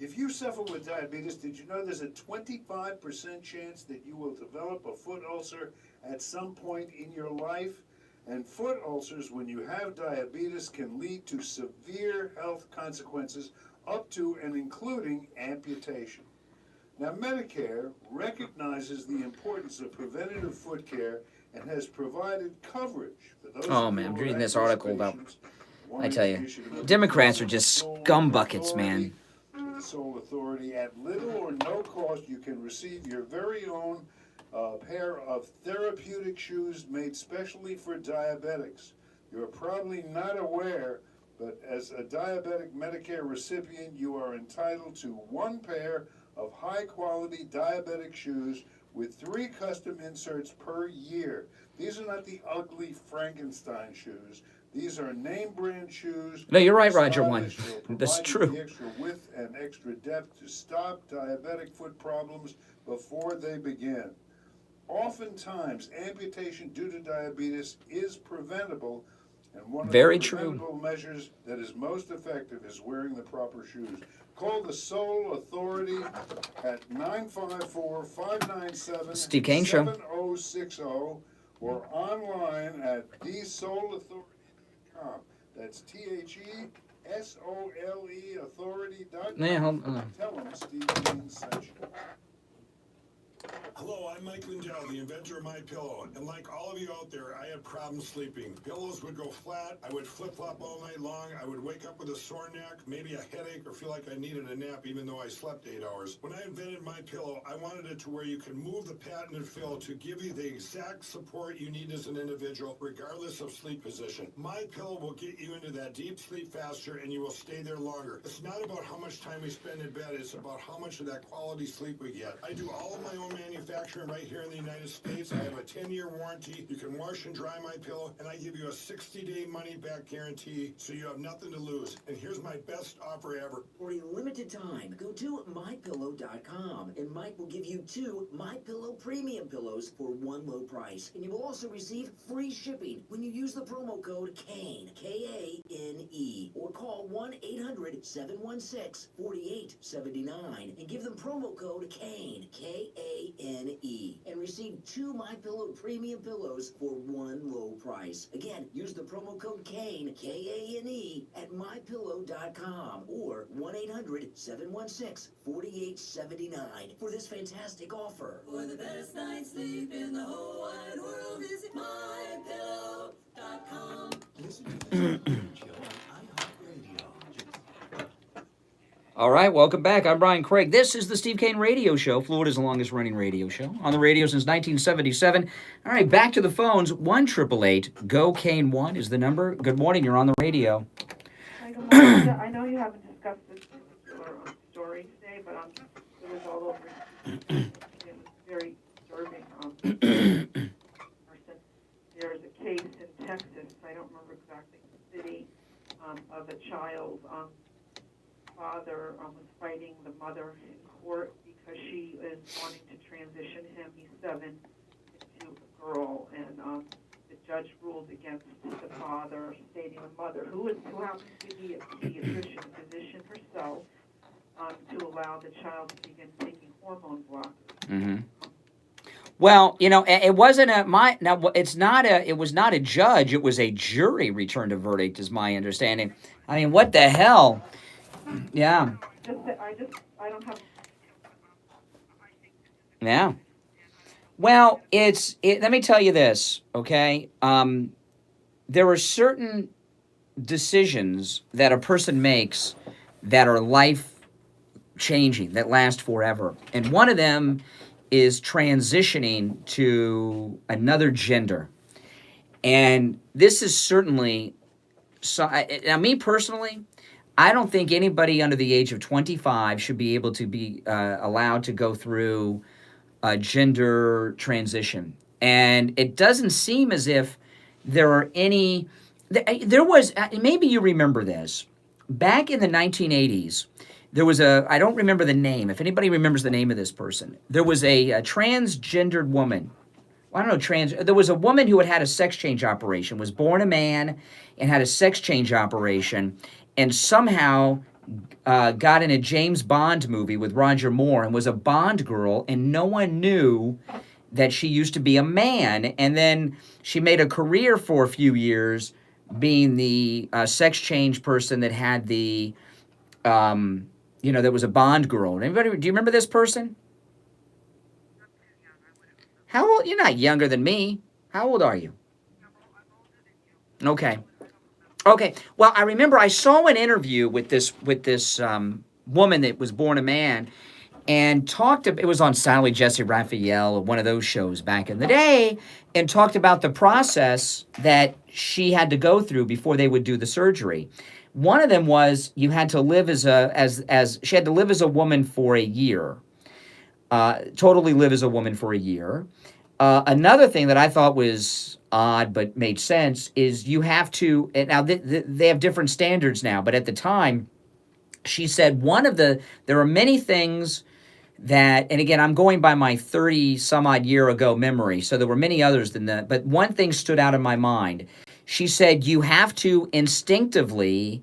If you suffer with diabetes, did you know there's a 25% chance that you will develop a foot ulcer at some point in your life? And foot ulcers, when you have diabetes, can lead to severe health consequences up to and including amputation. Now, Medicare recognizes the importance of preventative foot care and has provided coverage for those. Oh, man, I'm reading this article about, I tell you, Democrats are just scumbuckets, man. The Sole Authority, at little or no cost, you can receive your very own pair of therapeutic shoes made specially for diabetics. You're probably not aware, but as a diabetic Medicare recipient, you are entitled to one pair of high-quality diabetic shoes with 3 custom inserts per year. These are not the ugly Frankenstein shoes. These are name brand shoes. No, you're right, Roger. One. That's true. The extra width and extra depth to stop diabetic foot problems before they begin. Oftentimes, amputation due to diabetes is preventable, and one of the preventable measures that is most effective is wearing the proper shoes. Call the Sole Authority at 954-597-7060 or online at thesoleauthority.com. That's THESOLE authority.com. Yeah, hold on. Tell them Steve Dean sent you. Hello, I'm Mike Lindell, the inventor of My Pillow, and like all of you out there, I had problems sleeping. Pillows would go flat, I would flip-flop all night long, I would wake up with a sore neck, maybe a headache, or feel like I needed a nap even though I slept 8 hours. When I invented My Pillow, I wanted it to where you can move the patented fill to give you the exact support you need as an individual, regardless of sleep position. My Pillow will get you into that deep sleep faster, and you will stay there longer. It's not about how much time we spend in bed, it's about how much of that quality sleep we get. I do all of my own manufacturing right here in the United States. I have a 10-year warranty. You can wash and dry My Pillow, and I give you a 60-day money-back guarantee, so you have nothing to lose. And here's my best offer ever. For a limited time, go to mypillow.com, and Mike will give you 2 MyPillow premium pillows for one low price. And you will also receive free shipping when you use the promo code KANE, K-A-N-E, or call 1-800-716-4879 and give them promo code KANE, K-A-N-E, and receive 2 MyPillow premium pillows for one low price. Again, use the promo code KANE, K-A-N-E, at mypillow.com or 1-800-716-4879 for this fantastic offer. For the best night's sleep in the whole wide world, visit mypillow.com. Listen to the show on iHeartRadio. All right, welcome back. I'm Brian Craig. This is the Steve Kane Radio Show, Florida's longest-running radio show. On the radio since 1977. All right, back to the phones. 1-888-GO-KANE-1 is the number. Good morning. You're on the radio. Hi, good morning. I know you haven't discussed this particular story today, but it was all over. It was very disturbing. There's a case in Texas, I don't remember exactly the city, of a child. Father was fighting the mother in court because she is wanting to transition him. He's 7 into a girl, and the judge ruled against the father, stating the mother, who happens to be a pediatrician, physician herself, to allow the child to begin taking hormone blockers. Mm-hmm. Well, you know, it wasn't it was not a judge, it was a jury returned a verdict, is my understanding. I mean, what the hell? Yeah. I don't have. Yeah. Well, let me tell you this, okay? There are certain decisions that a person makes that are life changing, that last forever. And one of them is transitioning to another gender. And this is certainly, so. Now, me personally, I don't think anybody under the age of 25 should be able to be allowed to go through a gender transition. And it doesn't seem as if there are any. There was, maybe you remember this. Back in the 1980s, there was I don't remember the name. If anybody remembers the name of this person, there was a transgendered woman. I don't know, there was a woman who had had a sex change operation, was born a man and had a sex change operation, and somehow got in a James Bond movie with Roger Moore and was a Bond girl, and no one knew that she used to be a man. And then she made a career for a few years being the sex change person that had that was a Bond girl. Anybody, do you remember this person? How old? You're not younger than me. How old are you? Okay. Okay. Well, I remember I saw an interview with this woman that was born a man, and it was on Sally Jesse Raphael or one of those shows back in the day, and talked about the process that she had to go through before they would do the surgery. One of them was you had to live she had to live as a woman for a year. Totally live as a woman for a year. Another thing that I thought was odd but made sense is you have to, now they have different standards now, but at the time, she said there are many things that, and again, I'm going by my 30 some odd year ago memory, so there were many others than that, but one thing stood out in my mind. She said you have to instinctively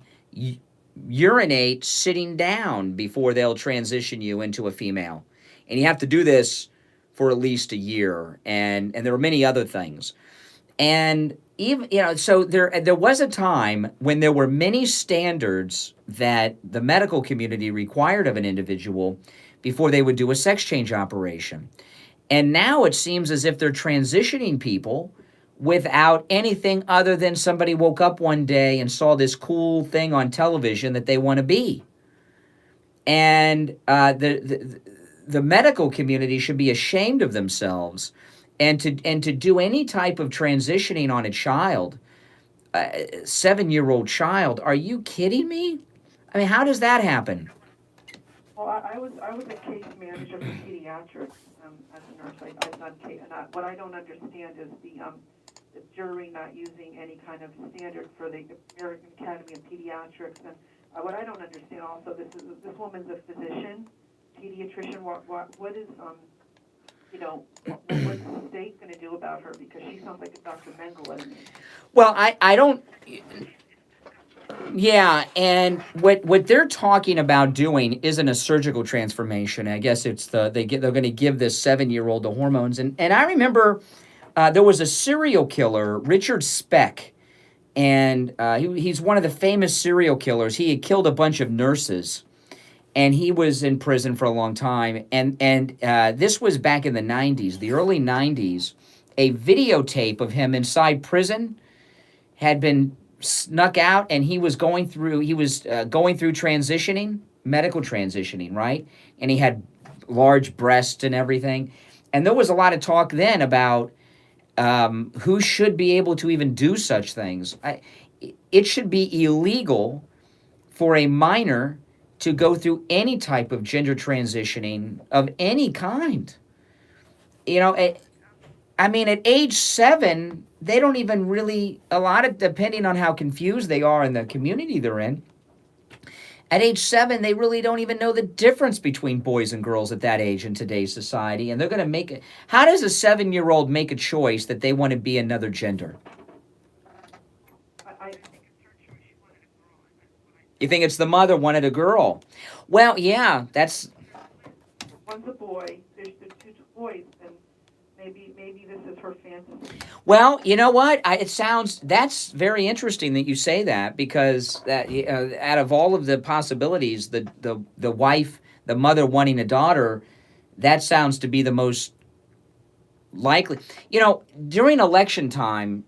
urinate sitting down before they'll transition you into a female. And you have to do this for at least a year, and there were many other things. And even, so there was a time when there were many standards that the medical community required of an individual before they would do a sex change operation. And now it seems as if they're transitioning people without anything other than somebody woke up one day and saw this cool thing on television that they want to be. And the medical community should be ashamed of themselves, and to do any type of transitioning on a child, a 7-year-old child. Are you kidding me? I mean, how does that happen? Well, I was a case manager for pediatrics as a nurse. What I don't understand is the jury not using any kind of standard for the American Academy of Pediatrics. And what I don't understand also, this woman's a physician, pediatrician. What is what's the state going to do about her? Because she sounds like a Dr. Mengele to me. Well, I don't. Yeah, and what they're talking about doing isn't a surgical transformation. I guess it's they're going to give this 7-year-old the hormones. And I remember there was a serial killer, Richard Speck, and he's one of the famous serial killers. He had killed a bunch of nurses, and he was in prison for a long time. And this was back in the 90s, the early 90s. A videotape of him inside prison had been snuck out, and he was going through transitioning, medical transitioning, right? And he had large breasts and everything. And there was a lot of talk then about who should be able to even do such things. It should be illegal for a minor to go through any type of gender transitioning of any kind. I mean, at age 7, they don't even really, depending on how confused they are in the community they're in, at age 7, they really don't even know the difference between boys and girls at that age in today's society. And they're going to make it. How does a 7-year-old make a choice that they want to be another gender? You think it's the mother wanted a girl? Well, yeah, that's. One's a boy. There's two boys, and maybe this is her fantasy. Well, you know what? That's very interesting that you say that, because out of all of the possibilities, the wife, the mother wanting a daughter, That sounds to be the most likely. During election time,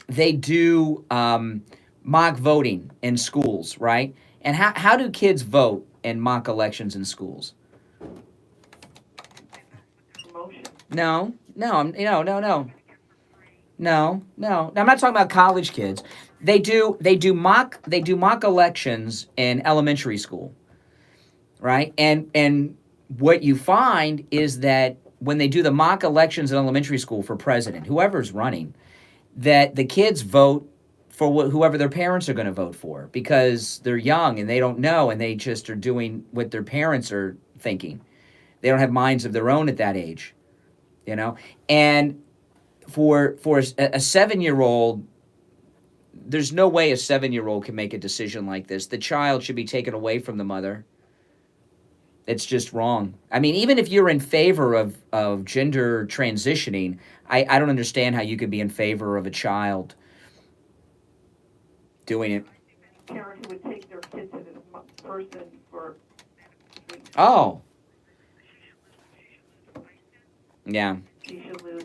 they do mock voting in schools, right? And how do kids vote in mock elections in schools? No, no, no, no, no. No, no. I'm not talking about college kids. They do mock elections in elementary school, right? And what you find is that when they do the mock elections in elementary school for president, whoever's running, that the kids vote for whoever their parents are going to vote for because they're young and they don't know and they just are doing what their parents are thinking. They don't have minds of their own at that age, And for a 7-year-old, there's no way a 7-year-old can make a decision like this. The child should be taken away from the mother. It's just wrong. I mean, even if you're in favor of gender transitioning, I don't understand how you could be in favor of a child doing it. Parent who would take their kid to this person for. Oh. Yeah. She should lose.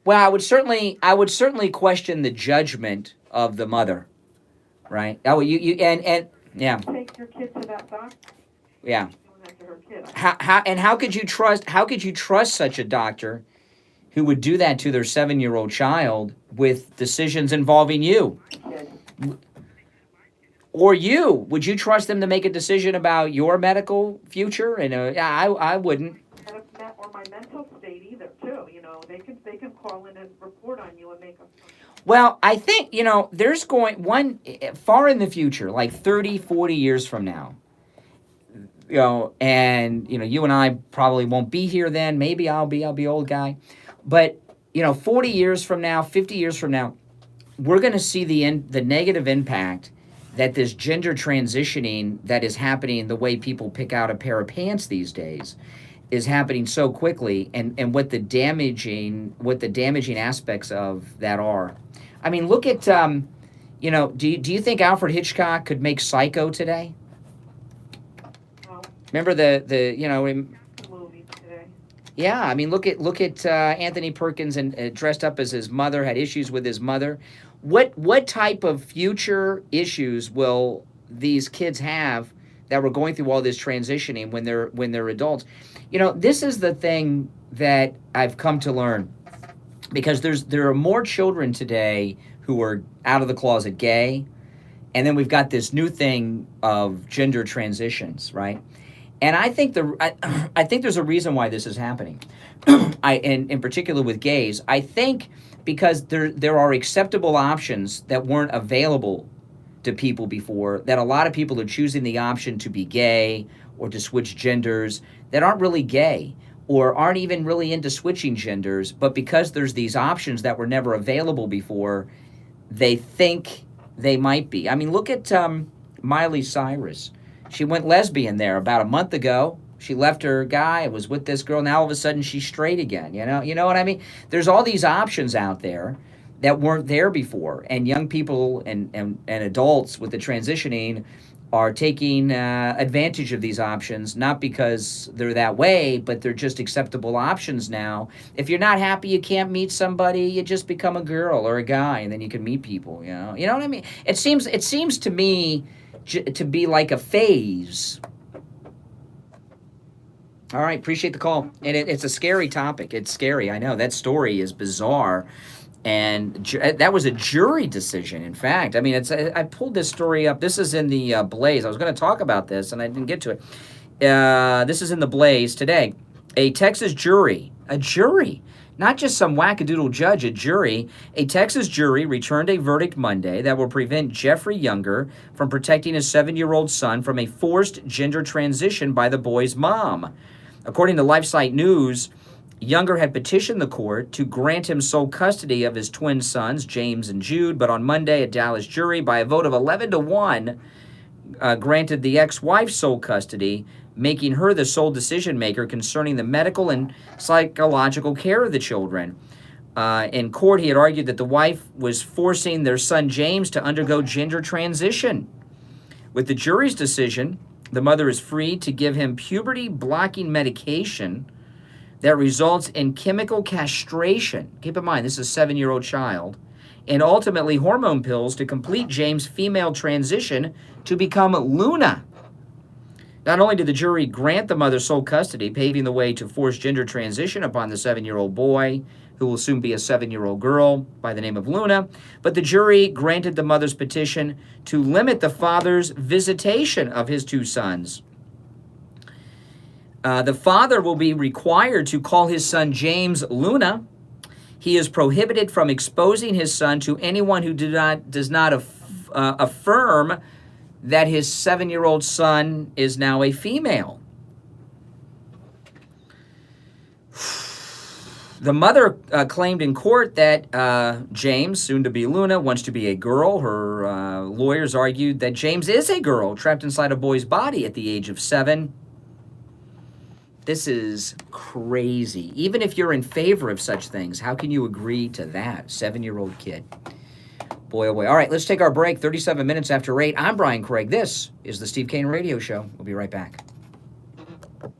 Well, I would certainly question the judgment of the mother, right? Oh, you and yeah. Take your kid to that doctor. Yeah. Doing that to her kid. How could you trust such a doctor who would do that to their 7-year-old child with decisions involving you? Or you? Would you trust them to make a decision about your medical future? And I wouldn't. Or my mental state either, too. They can call in and report on you and make a. Well, I think, there's far in the future, like 30, 40 years from now, and, you and I probably won't be here then. Maybe I'll be old guy. But, 40 years from now, 50 years from now, we're going to see the negative impact that this gender transitioning that is happening the way people pick out a pair of pants these days is happening so quickly, and what the damaging aspects of that are. I mean, look at do you think Alfred Hitchcock could make Psycho today? Remember the movie today. Yeah, I mean, look at Anthony Perkins and dressed up as his mother, had issues with his mother. What type of future issues will these kids have that were going through all this transitioning when they're adults? This is the thing that I've come to learn, because there are more children today who are out of the closet gay, and then we've got this new thing of gender transitions, right? And I think I think there's a reason why this is happening. And in particular with gays, I think because there are acceptable options that weren't available to people before, that a lot of people are choosing the option to be gay or to switch genders that aren't really gay or aren't even really into switching genders, but because there's these options that were never available before, they think they might be. I mean, look at Miley Cyrus. She went lesbian there about a month ago. She left her guy and was with this girl. Now all of a sudden she's straight again. You know what I mean? There's all these options out there that weren't there before, and young people and adults with the transitioning are taking advantage of these options, not because they're that way, but they're just acceptable options now. If you're not happy, you can't meet somebody, you just become a girl or a guy, and then you can meet people. You know what I mean? It seems to me to be like a phase. All right, appreciate the call, and it's a scary topic. It's scary, I know. That story is bizarre. And that was a jury decision, in fact. I mean, I pulled this story up. This is in the Blaze. I was going to talk about this, and I didn't get to it. This is in the Blaze today. A Texas jury, not just some wackadoodle judge, a jury. A Texas jury returned a verdict Monday that will prevent Jeffrey Younger from protecting his 7-year-old son from a forced gender transition by the boy's mom. According to LifeSite News, Younger had petitioned the court to grant him sole custody of his twin sons, James and Jude, but on Monday, a Dallas jury, by a vote of 11-1, granted the ex-wife sole custody, making her the sole decision-maker concerning the medical and psychological care of the children. In court, he had argued that the wife was forcing their son James to undergo gender transition. With the jury's decision, the mother is free to give him puberty-blocking medication that results in chemical castration. Keep in mind, this is a 7-year-old child. And ultimately hormone pills to complete James' female transition to become Luna. Not only did the jury grant the mother sole custody, paving the way to forced gender transition upon the 7-year-old boy, who will soon be a 7-year-old girl by the name of Luna, but the jury granted the mother's petition to limit the father's visitation of his 2 sons. The father will be required to call his son James Luna. He is prohibited from exposing his son to anyone who does not affirm that his 7-year-old son is now a female. The mother claimed in court that James, soon to be Luna, wants to be a girl. Her lawyers argued that James is a girl trapped inside a boy's body at the age of 7. This is crazy. Even if you're in favor of such things, how can you agree to that? 7-year-old kid. Boy, oh boy. All right, let's take our break. 37 minutes after 8. I'm Brian Craig. This is the Steve Kane Radio Show. We'll be right back. For a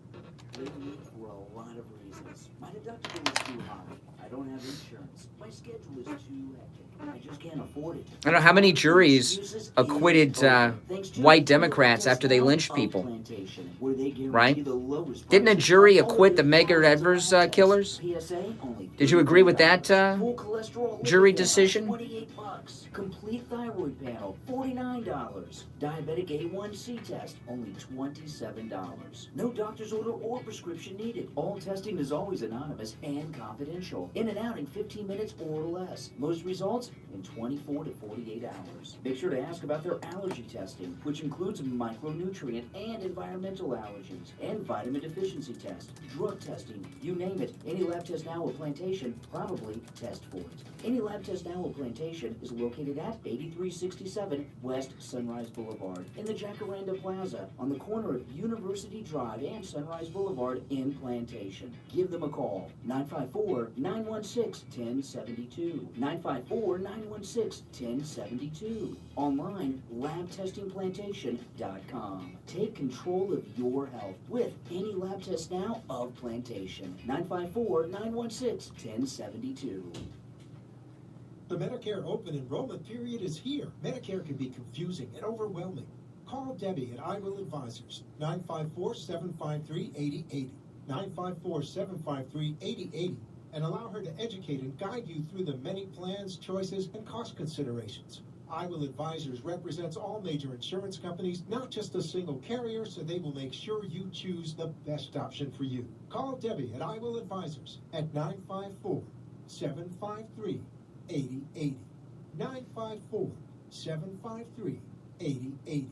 lot of reasons. My deductible is too high. I don't have insurance. My schedule is too hectic. I just can't afford it. I don't know how many juries acquitted white Democrats after they lynched people. Right? Didn't a jury acquit the Medgar Evers killers? Did you agree with that jury decision? Complete thyroid panel, $49. Diabetic A1C test, only $27. No doctor's order or prescription needed. All testing is always anonymous and confidential. In and out in 15 minutes or less. Most results in 24 to 48 hours. Make sure to ask about their allergy testing, which includes micronutrient and environmental allergies, and vitamin deficiency test, drug testing, you name it. Any lab test now or Plantation, probably test for it. Any lab test now or Plantation is located at 8367 West Sunrise Boulevard in the Jacaranda Plaza on the corner of University Drive and Sunrise Boulevard in Plantation. Give them a call, 954-916-1072, 954-916-1072. Online, labtestingplantation.com. Take control of your health with any lab test now of Plantation, 954-916-1072. The Medicare open enrollment period is here. Medicare can be confusing and overwhelming. Call Debbie at I Will Advisors, 954-753-8080, 954-753-8080, and allow her to educate and guide you through the many plans, choices, and cost considerations. I Will Advisors represents all major insurance companies, not just a single carrier, so they will make sure you choose the best option for you. Call Debbie at I Will Advisors at 954-753-8080. 954-753-8080.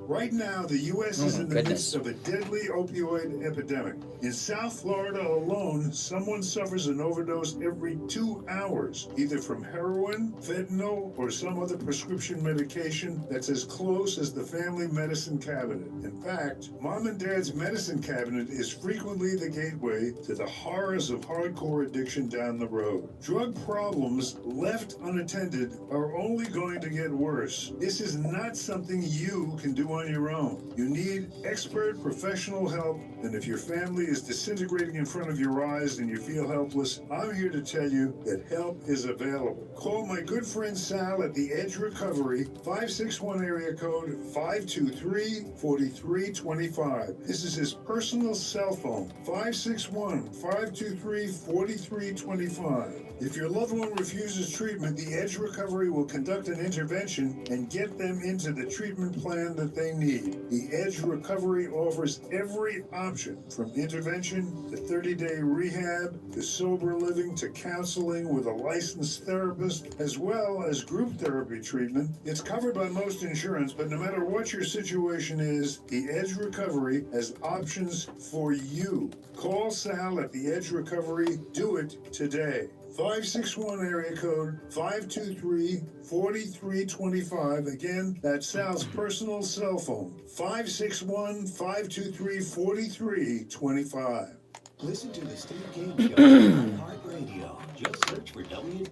Right now, the U.S. is in the midst of a deadly opioid epidemic. In South Florida alone, someone suffers an overdose every 2 hours, either from heroin, fentanyl, or some other prescription medication that's as close as the family medicine cabinet. In fact, Mom and Dad's medicine cabinet is frequently the gateway to the horrors of hardcore addiction down the road. Drug problems left unattended are only going to get worse. This is not something you can do on your own. You need expert professional help, and if your family is disintegrating in front of your eyes and you feel helpless, I'm here to tell you that help is available. Call my good friend Sal at The Edge Recovery, 561 area code 523-4325. This is his personal cell phone, 561-523-4325. If your loved one refuses treatment, The Edge Recovery will conduct an intervention and get them into the treatment plan that they need. The Edge Recovery offers every option, from intervention to 30-day rehab to sober living to counseling with a licensed therapist, as well as group therapy treatment. It's covered by most insurance, but no matter what your situation is, The Edge Recovery has options for you. Call Sal at The Edge Recovery. Do it today. 561 area code 523-4325. Again, that's Sal's personal cell phone, 561-523-4325. Listen to the Steve Kane Show on Heart Radio. Just search for W.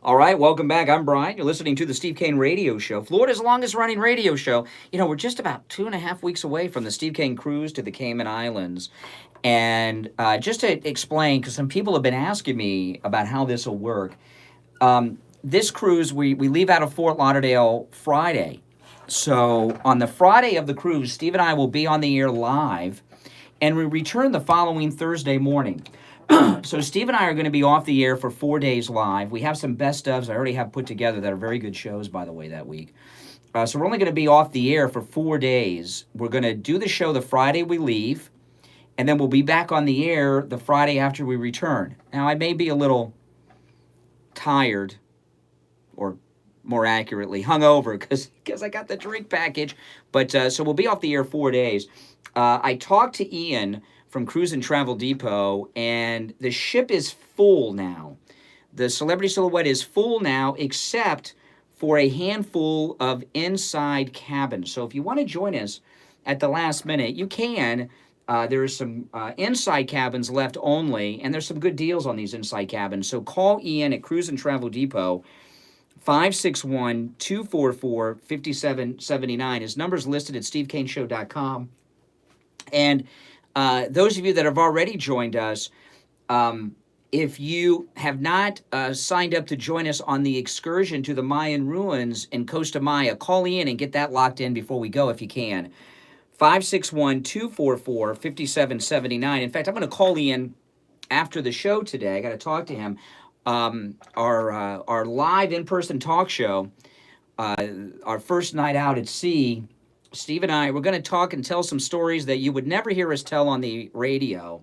All right, welcome back. I'm Brian. You're listening to the Steve Kane Radio Show, Florida's longest running radio show. You know, we're just about 2.5 weeks away from the Steve Kane cruise to the Cayman Islands. And just to explain, because some people have been asking me about how this will work, this cruise, we leave out of Fort Lauderdale Friday. So on the Friday of the cruise, Steve and I will be on the air live, and we return the following Thursday morning. So Steve and I are going to be off the air for 4 days live. We have some best ofs I already have put together that are very good shows, by the way, that week. So we're only going to be off the air for 4 days. We're going to do the show the Friday we leave, and then we'll be back on the air the Friday after we return. Now, I may be a little tired, or more accurately, hungover, because I got the drink package. But so we'll be off the air 4 days. I talked to Ian from Cruise and Travel Depot, and the ship is full now. The Celebrity Silhouette is full now, except for a handful of inside cabins. So if you want to join us at the last minute, you can. There's some inside cabins left only, and there's some good deals on these inside cabins. So call Ian at Cruise and Travel Depot, 561-244-5779. His number's listed at stevekaneshow.com. And those of you that have already joined us, if you have not signed up to join us on the excursion to the Mayan ruins in Costa Maya, call Ian and get that locked in before we go if you can. 561-244-5779. In fact, I'm going to call Ian after the show today. I got to talk to him. Our live in-person talk show, our first night out at sea, Steve and I, we're going to talk and tell some stories that you would never hear us tell on the radio.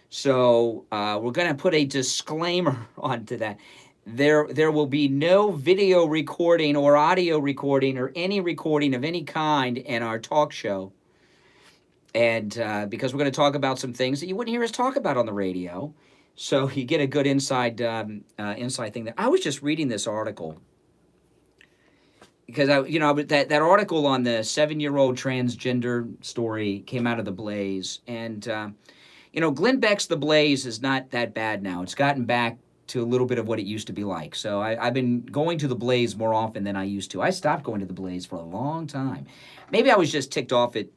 So we're going to put a disclaimer onto that. There will be no video recording or audio recording or any recording of any kind in our talk show. And because we're going to talk about some things that you wouldn't hear us talk about on the radio. So you get a good inside thing there. I was just reading this article because that article on the 7-year-old transgender story came out of the Blaze, and Glenn Beck's The Blaze is not that bad now. It's gotten back to a little bit of what it used to be like. So I've been going to the Blaze more often than I used to. I stopped going to the Blaze for a long time. Maybe I was just ticked off at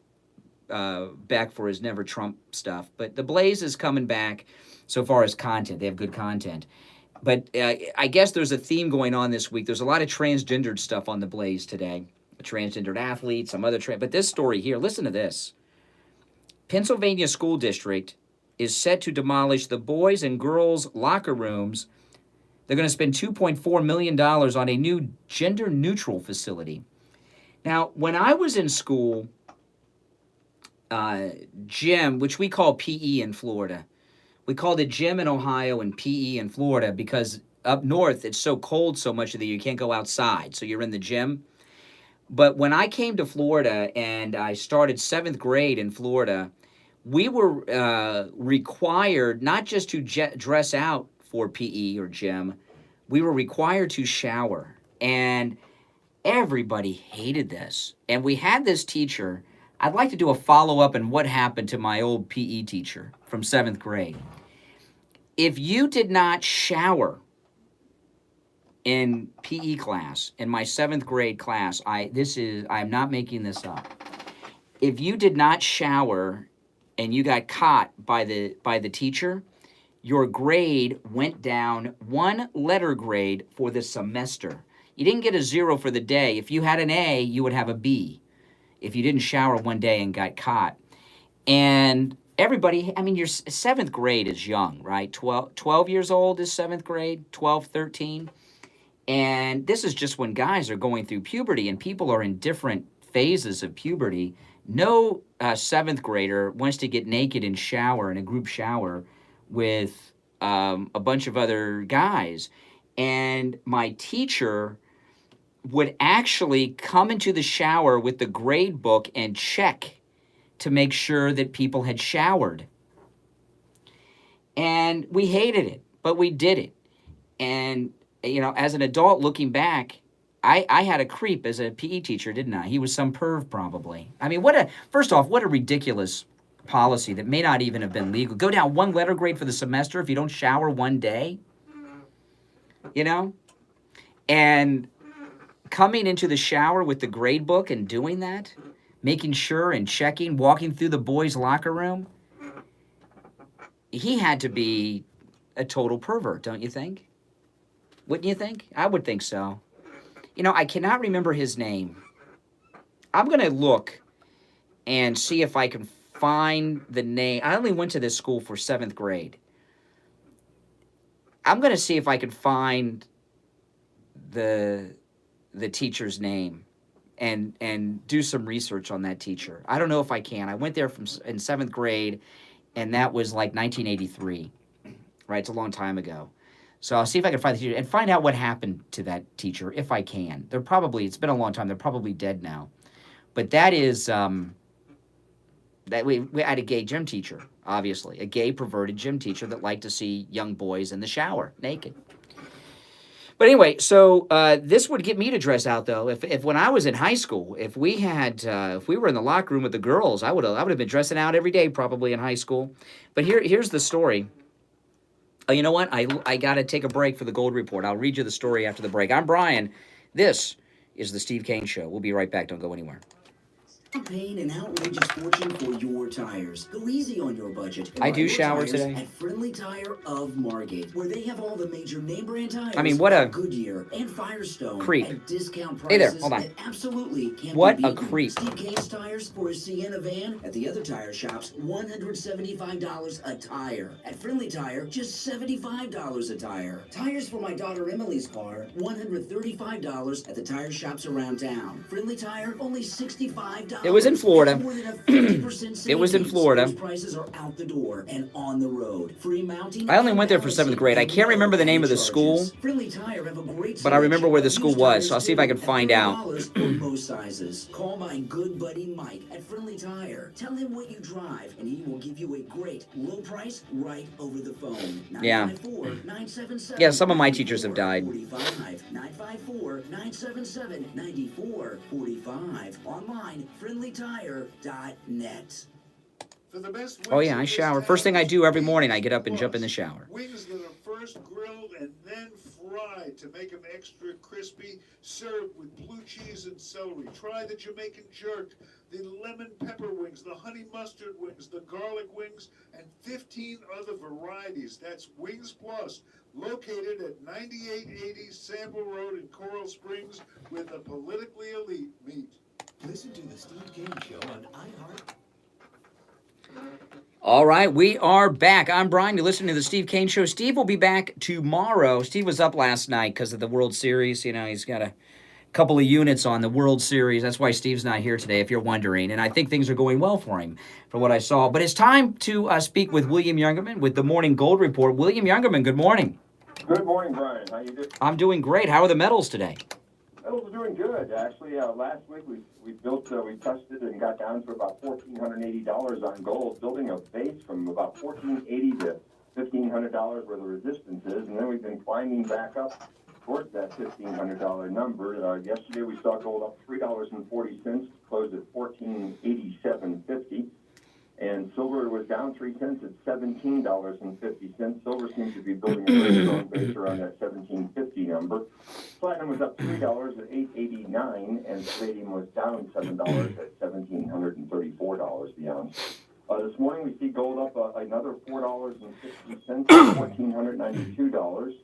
Beck for his Never Trump stuff, but the Blaze is coming back so far as content. They have good content. But I guess there's a theme going on this week. There's a lot of transgendered stuff on the Blaze today. A transgendered athlete, some other but this story here, listen to this. Pennsylvania school district is set to demolish the boys and girls locker rooms. They're going to spend $2.4 million on a new gender-neutral facility. Now, when I was in school, gym, which we call PE in Florida, we called it gym in Ohio and PE in Florida because up north it's so cold so much of the year you can't go outside, so you're in the gym. But when I came to Florida and I started 7th grade in Florida, we were required not just to dress out for PE or gym, we were required to shower. And everybody hated this. And we had this teacher. I'd like to do a follow-up on what happened to my old PE teacher from 7th grade. If you did not shower in PE class, in my 7th grade class, I'm not making this up. If you did not shower and you got caught by the teacher, your grade went down 1 letter grade for the semester. You didn't get a 0 for the day. If you had an A, you would have a B if you didn't shower one day and got caught. And everybody, your 7th grade is young, right? 12 years old is 7th grade, 12, 13. And this is just when guys are going through puberty and people are in different phases of puberty. No 7th grader wants to get naked and shower in a group shower with a bunch of other guys. And my teacher would actually come into the shower with the grade book and check to make sure that people had showered. And we hated it, but we did it. And, as an adult looking back, I had a creep as a PE teacher, didn't I? He was some perv probably. First off, what a ridiculous policy that may not even have been legal. Go down 1 letter grade for the semester if you don't shower one day, And coming into the shower with the grade book and doing that, making sure and checking, walking through the boys' locker room, he had to be a total pervert, don't you think? Wouldn't you think? I would think so. You know, I cannot remember his name. I'm going to look and see if I can find the name. I only went to this school for 7th grade. I'm going to see if I can find the teacher's name and do some research on that teacher. I don't know if I can. I went there in 7th grade, and that was like 1983, right? It's a long time ago. So I'll see if I can find the teacher and find out what happened to that teacher, if I can. It's been a long time. They're probably dead now. But that is, that we had a gay gym teacher, obviously. A gay, perverted gym teacher that liked to see young boys in the shower, naked. But anyway, so this would get me to dress out, though. If when I was in high school, if we were in the locker room with the girls, I would have been dressing out every day, probably in high school. But here's the story. Oh, you know what? I got to take a break for the Gold Report. I'll read you the story after the break. I'm Brian. This is the Steve Kane Show. We'll be right back. Don't go anywhere. Stop paying an outrageous fortune for your tires. Go easy on your budget. I do Buy your shower tires today. At Friendly Tire of Margate, where they have all the major name brand tires. I mean, what a Goodyear and Firestone creep. at discount prices. Hey there, hold on. That absolutely can't What be a beaten. creep. Steve Kane's tires for a Sienna van at the other tire shops, $175 a tire. At Friendly Tire, just $75 a tire. Tires for my daughter Emily's car, $135 at the tire shops around town. Friendly Tire, only $65. It was in Florida. More than a 50% It was in savings. Florida. Those prices are out the door and on the road. Free mounting. I only went there for 7th grade. I can't remember the name of the school, Friendly Tire have a great but I remember where the selection school of was, so I'll see if I can find out. $4 for most sizes. Call my good buddy Mike at Friendly Tire. Tell him what you drive, and he will give you a great low price right over the phone. Yeah. 954-977. Yeah, some of my teachers have died. 954-977-9445. Online, friendlytire.net. For the best Oh yeah, I shower. First thing I do every morning, I get up and jump in the shower. wings that are first grilled and then fried to make them extra crispy, served with blue cheese and celery. Try the Jamaican jerk, the lemon pepper wings, the honey mustard wings, the garlic wings, and 15 other varieties. That's Wings Plus, located at 9880 Sample Road in Coral Springs with the politically elite meat. Listen to the Steve Kane Show on iHeart. All right, we are back. I'm Brian. You're listening to the Steve Kane Show. Steve will be back tomorrow. Steve was up last night because of the World Series. You know, he's got a couple of units on the World Series. That's why Steve's not here today, if you're wondering. And I think things are going well for him, from what I saw. But it's time to speak with William Youngerman with the Morning Gold Report. William Youngerman, good morning. Good morning, Brian. How you doing? I'm doing great. How are the medals today? Metals are doing good. Actually, last week we tested and got down to about $1,480 on gold, building a base from about $1,480 to $1,500 where the resistance is, and then we've been climbing back up towards that $1,500 number. Yesterday we saw gold up $3.40, closed at $14.8750. And silver was down 3 cents at $17.50. Silver seems to be building a very strong base around that $17.50 number. Platinum was up $3 at $8.89, and palladium was down $7 at $1,734 the ounce. This morning we see gold up another $4.60 at $1,492.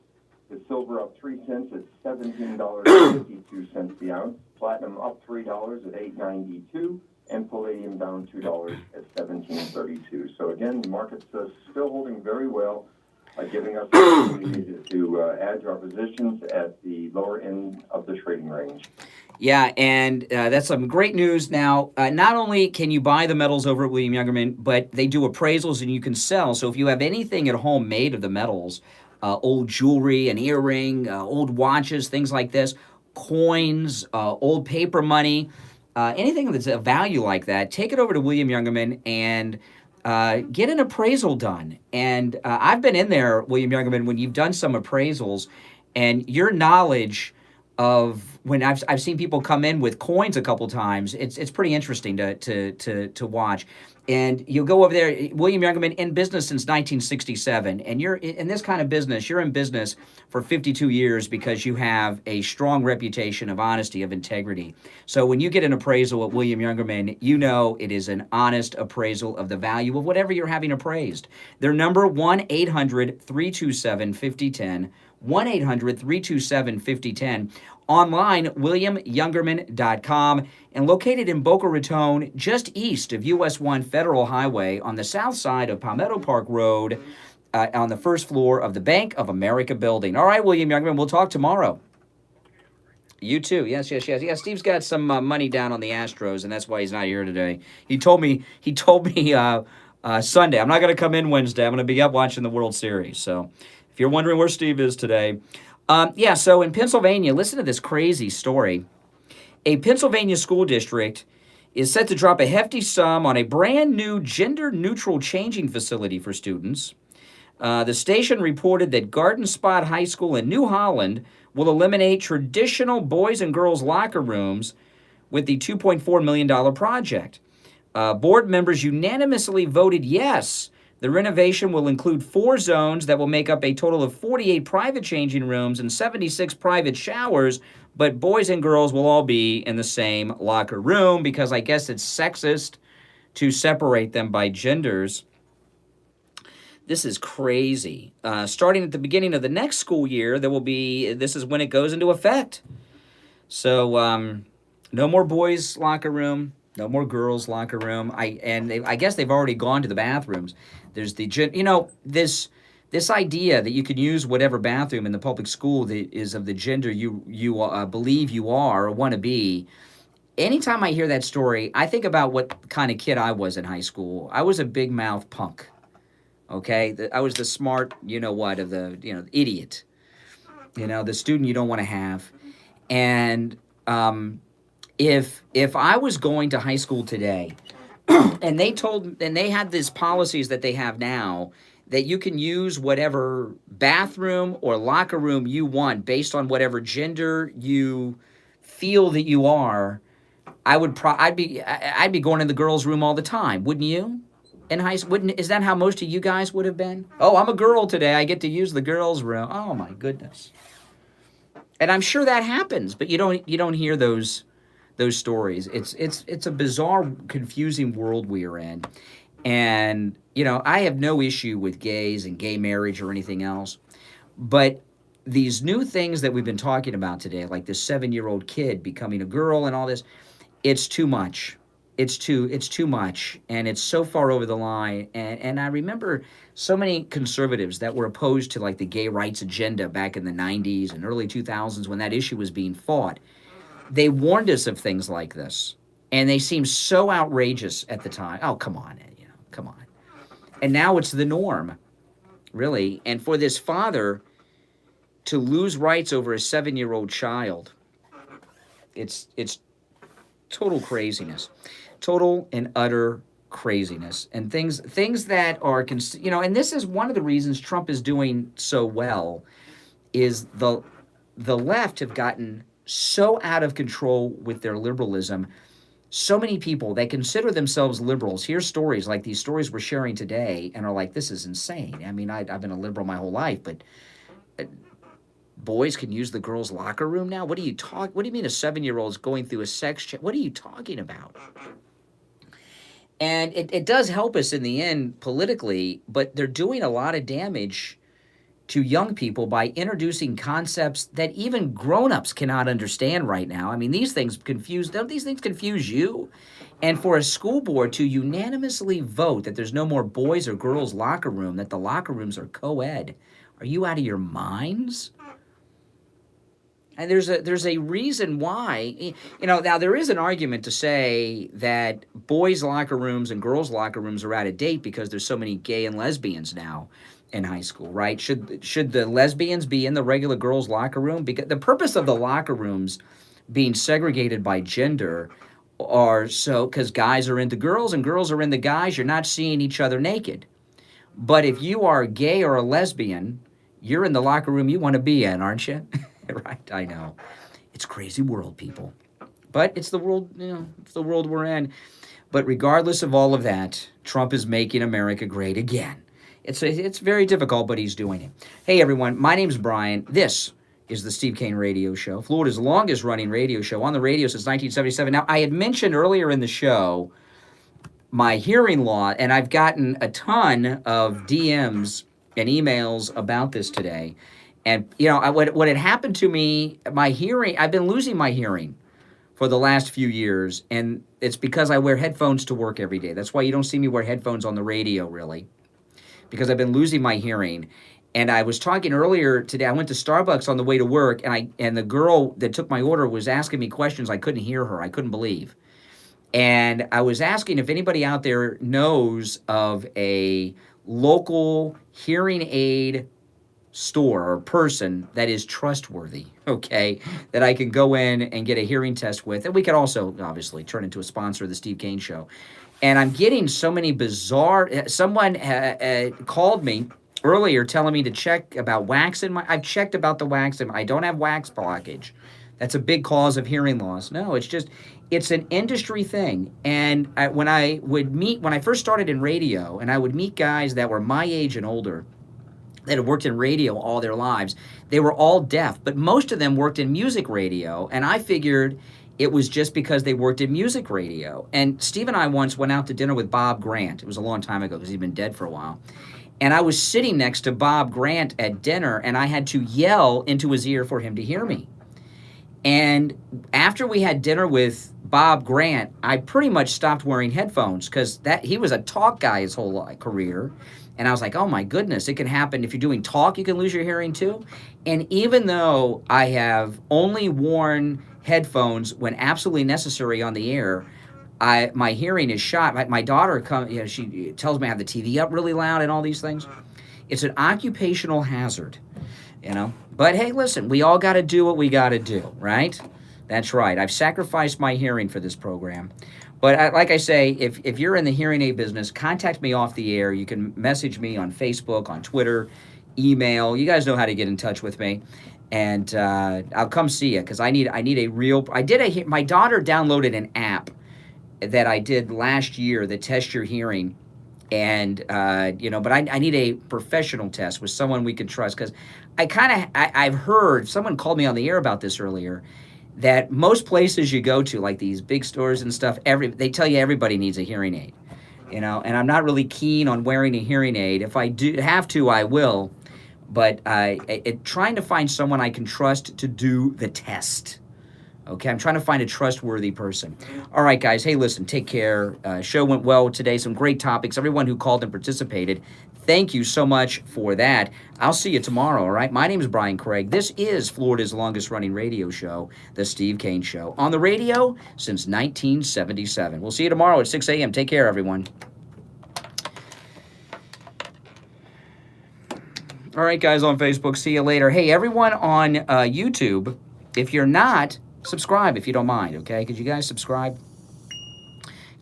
The silver up 3 cents at $17.52 the ounce. Platinum up $3 at $8.92. And palladium down $2 at $17.32. So again, the market's still holding very well, giving us the opportunity to add to our positions at the lower end of the trading range. Yeah, and that's some great news. Now, not only can you buy the metals over at William Youngerman, but they do appraisals and you can sell. So if you have anything at home made of the metals, old jewelry, an earring, old watches, things like this, coins, old paper money, anything that's a value like that, take it over to William Youngerman and get an appraisal done. And I've been in there, William Youngerman, when you've done some appraisals, and your knowledge of when I've seen people come in with coins a couple times. It's pretty interesting to watch. And you go over there, William Youngerman, in business since 1967, and you're in this kind of business. You're in business for 52 years because you have a strong reputation of honesty, of integrity. So when you get an appraisal at William Youngerman, you know it is an honest appraisal of the value of whatever you're having appraised. Their number, 1-800-327-5010, 1-800-327-5010. Online, williamyoungerman.com, and located in Boca Raton, just east of US 1 Federal Highway on the south side of Palmetto Park Road, on the first floor of the Bank of America building. All right, William Youngerman, we'll talk tomorrow. You too. Yes. Yeah, Steve's got some money down on the Astros, and that's why he's not here today. He told me Sunday. I'm not going to come in Wednesday. I'm going to be up watching the World Series. So if you're wondering where Steve is today. So in Pennsylvania, listen to this crazy story. A Pennsylvania school district is set to drop a hefty sum on a brand new gender-neutral changing facility for students. The station reported that Garden Spot High School in New Holland will eliminate traditional boys and girls locker rooms with the $2.4 million project. Board members unanimously voted yes. The renovation will include 4 zones that will make up a total of 48 private changing rooms and 76 private showers, but boys and girls will all be in the same locker room because I guess it's sexist to separate them by genders. This is crazy. Starting at the beginning of the next school year, this is when it goes into effect. So no more boys' locker room, no more girls' locker room. I guess they've already gone to the bathrooms. There's this idea that you can use whatever bathroom in the public school that is of the gender you believe you are or want to be. Anytime I hear that story, I think about what kind of kid I was in high school. I was a big mouth punk. Okay, I was the smart, of the idiot, the student you don't want to have. And if I was going to high school today, and they had these policies that they have now that you can use whatever bathroom or locker room you want based on whatever gender you feel that you are, I'd be going in the girls' room all the time, wouldn't you? In high school, is that how most of you guys would have been? Oh, I'm a girl today. I get to use the girls' room. Oh my goodness. And I'm sure that happens, but you don't hear those stories. It's a bizarre, confusing world we are in. And I have no issue with gays and gay marriage or anything else, but these new things that we've been talking about today, like this 7-year-old kid becoming a girl and all this, it's too much. It's too much, and it's so far over the line. And I remember so many conservatives that were opposed to like the gay rights agenda back in the 90s and early 2000s when that issue was being fought. They warned us of things like this, and they seemed so outrageous at the time. Oh, come on, come on. And now it's the norm, really. And for this father to lose rights over a 7-year-old child, it's total craziness. Total and utter craziness, and things that are, and this is one of the reasons Trump is doing so well, is the left have gotten so out of control with their liberalism. So many people that consider themselves liberals hear stories like these stories we're sharing today and are like, this is insane. I mean, I've been a liberal my whole life, but boys can use the girls' locker room now? What do you mean a 7-year-old's going through a sex check? What are you talking about? And it does help us in the end politically, but they're doing a lot of damage to young people by introducing concepts that even grown-ups cannot understand right now. I mean, don't these things confuse you? And for a school board to unanimously vote that there's no more boys or girls locker room, that the locker rooms are co-ed, are you out of your minds? And there's a reason why, now there is an argument to say that boys' locker rooms and girls' locker rooms are out of date because there's so many gay and lesbians now in high school, right? Should the lesbians be in the regular girls' locker room? Because the purpose of the locker rooms being segregated by gender are because guys are into girls and girls are into guys. You're not seeing each other naked. But if you are gay or a lesbian, you're in the locker room you want to be in, aren't you? Right, I know. It's a crazy world, people. But it's the world, it's the world we're in. But regardless of all of that, Trump is making America great again. It's very difficult, but he's doing it. Hey, everyone, my name's Brian. This is the Steve Kane Radio Show, Florida's longest-running radio show, on the radio since 1977. Now, I had mentioned earlier in the show my hearing loss, and I've gotten a ton of DMs and emails about this today. And, what had happened to me, my hearing, I've been losing my hearing for the last few years, and it's because I wear headphones to work every day. That's why you don't see me wear headphones on the radio, really, because I've been losing my hearing. And I was talking earlier today, I went to Starbucks on the way to work, and the girl that took my order was asking me questions. I couldn't hear her. I couldn't believe. And I was asking if anybody out there knows of a local hearing aid store or person that is trustworthy, okay, that I can go in and get a hearing test with. And we could also, obviously, turn into a sponsor of the Steve Kane Show. And I'm getting so many bizarre... Someone called me earlier telling me to check about wax in my... I've checked about the wax in my... I don't have wax blockage. That's a big cause of hearing loss. No, it's an industry thing. And when I first started in radio, and I would meet guys that were my age and older, that had worked in radio all their lives, they were all deaf, but most of them worked in music radio, and I figured it was just because they worked in music radio. And Steve and I once went out to dinner with Bob Grant. It was a long time ago because he'd been dead for a while. And I was sitting next to Bob Grant at dinner, and I had to yell into his ear for him to hear me. And after we had dinner with Bob Grant, I pretty much stopped wearing headphones because he was a talk guy his whole career. And I was like, oh my goodness, it can happen. If you're doing talk, you can lose your hearing too. And even though I have only worn headphones when absolutely necessary on the air, my hearing is shot. My daughter she tells me I have the TV up really loud and all these things. It's an occupational hazard, But hey, listen, we all got to do what we got to do, right? That's right. I've sacrificed my hearing for this program. But like I say, if you're in the hearing aid business, contact me off the air. You can message me on Facebook, on Twitter, email. You guys know how to get in touch with me. And I'll come see you because I need a real... My daughter downloaded an app that I did last year that tests your hearing. And, but I need a professional test with someone we can trust because I've heard, someone called me on the air about this earlier, that most places you go to, like these big stores and stuff, they tell you everybody needs a hearing aid, and I'm not really keen on wearing a hearing aid. If I do have to, I will, but trying to find someone I can trust to do the test. Okay, I'm trying to find a trustworthy person. All right, guys. Hey, listen, take care. Show went well today. Some great topics. Everyone who called and participated, thank you so much for that. I'll see you tomorrow, all right? My name is Brian Craig. This is Florida's longest-running radio show, The Steve Kane Show. On the radio since 1977. We'll see you tomorrow at 6 a.m. Take care, everyone. All right, guys on Facebook, see you later. Hey, everyone on YouTube, if you're not... subscribe if you don't mind, okay? Could you guys subscribe?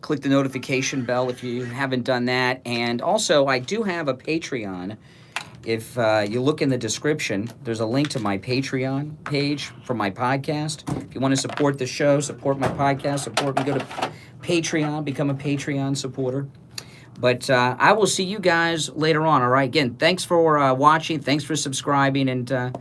Click the notification bell if you haven't done that. And also, I do have a Patreon. If you look in the description, there's a link to my Patreon page for my podcast. If you want to support the show, support my podcast, support me, go to Patreon, become a Patreon supporter. But I will see you guys later on, all right? Again, thanks for watching. Thanks for subscribing, and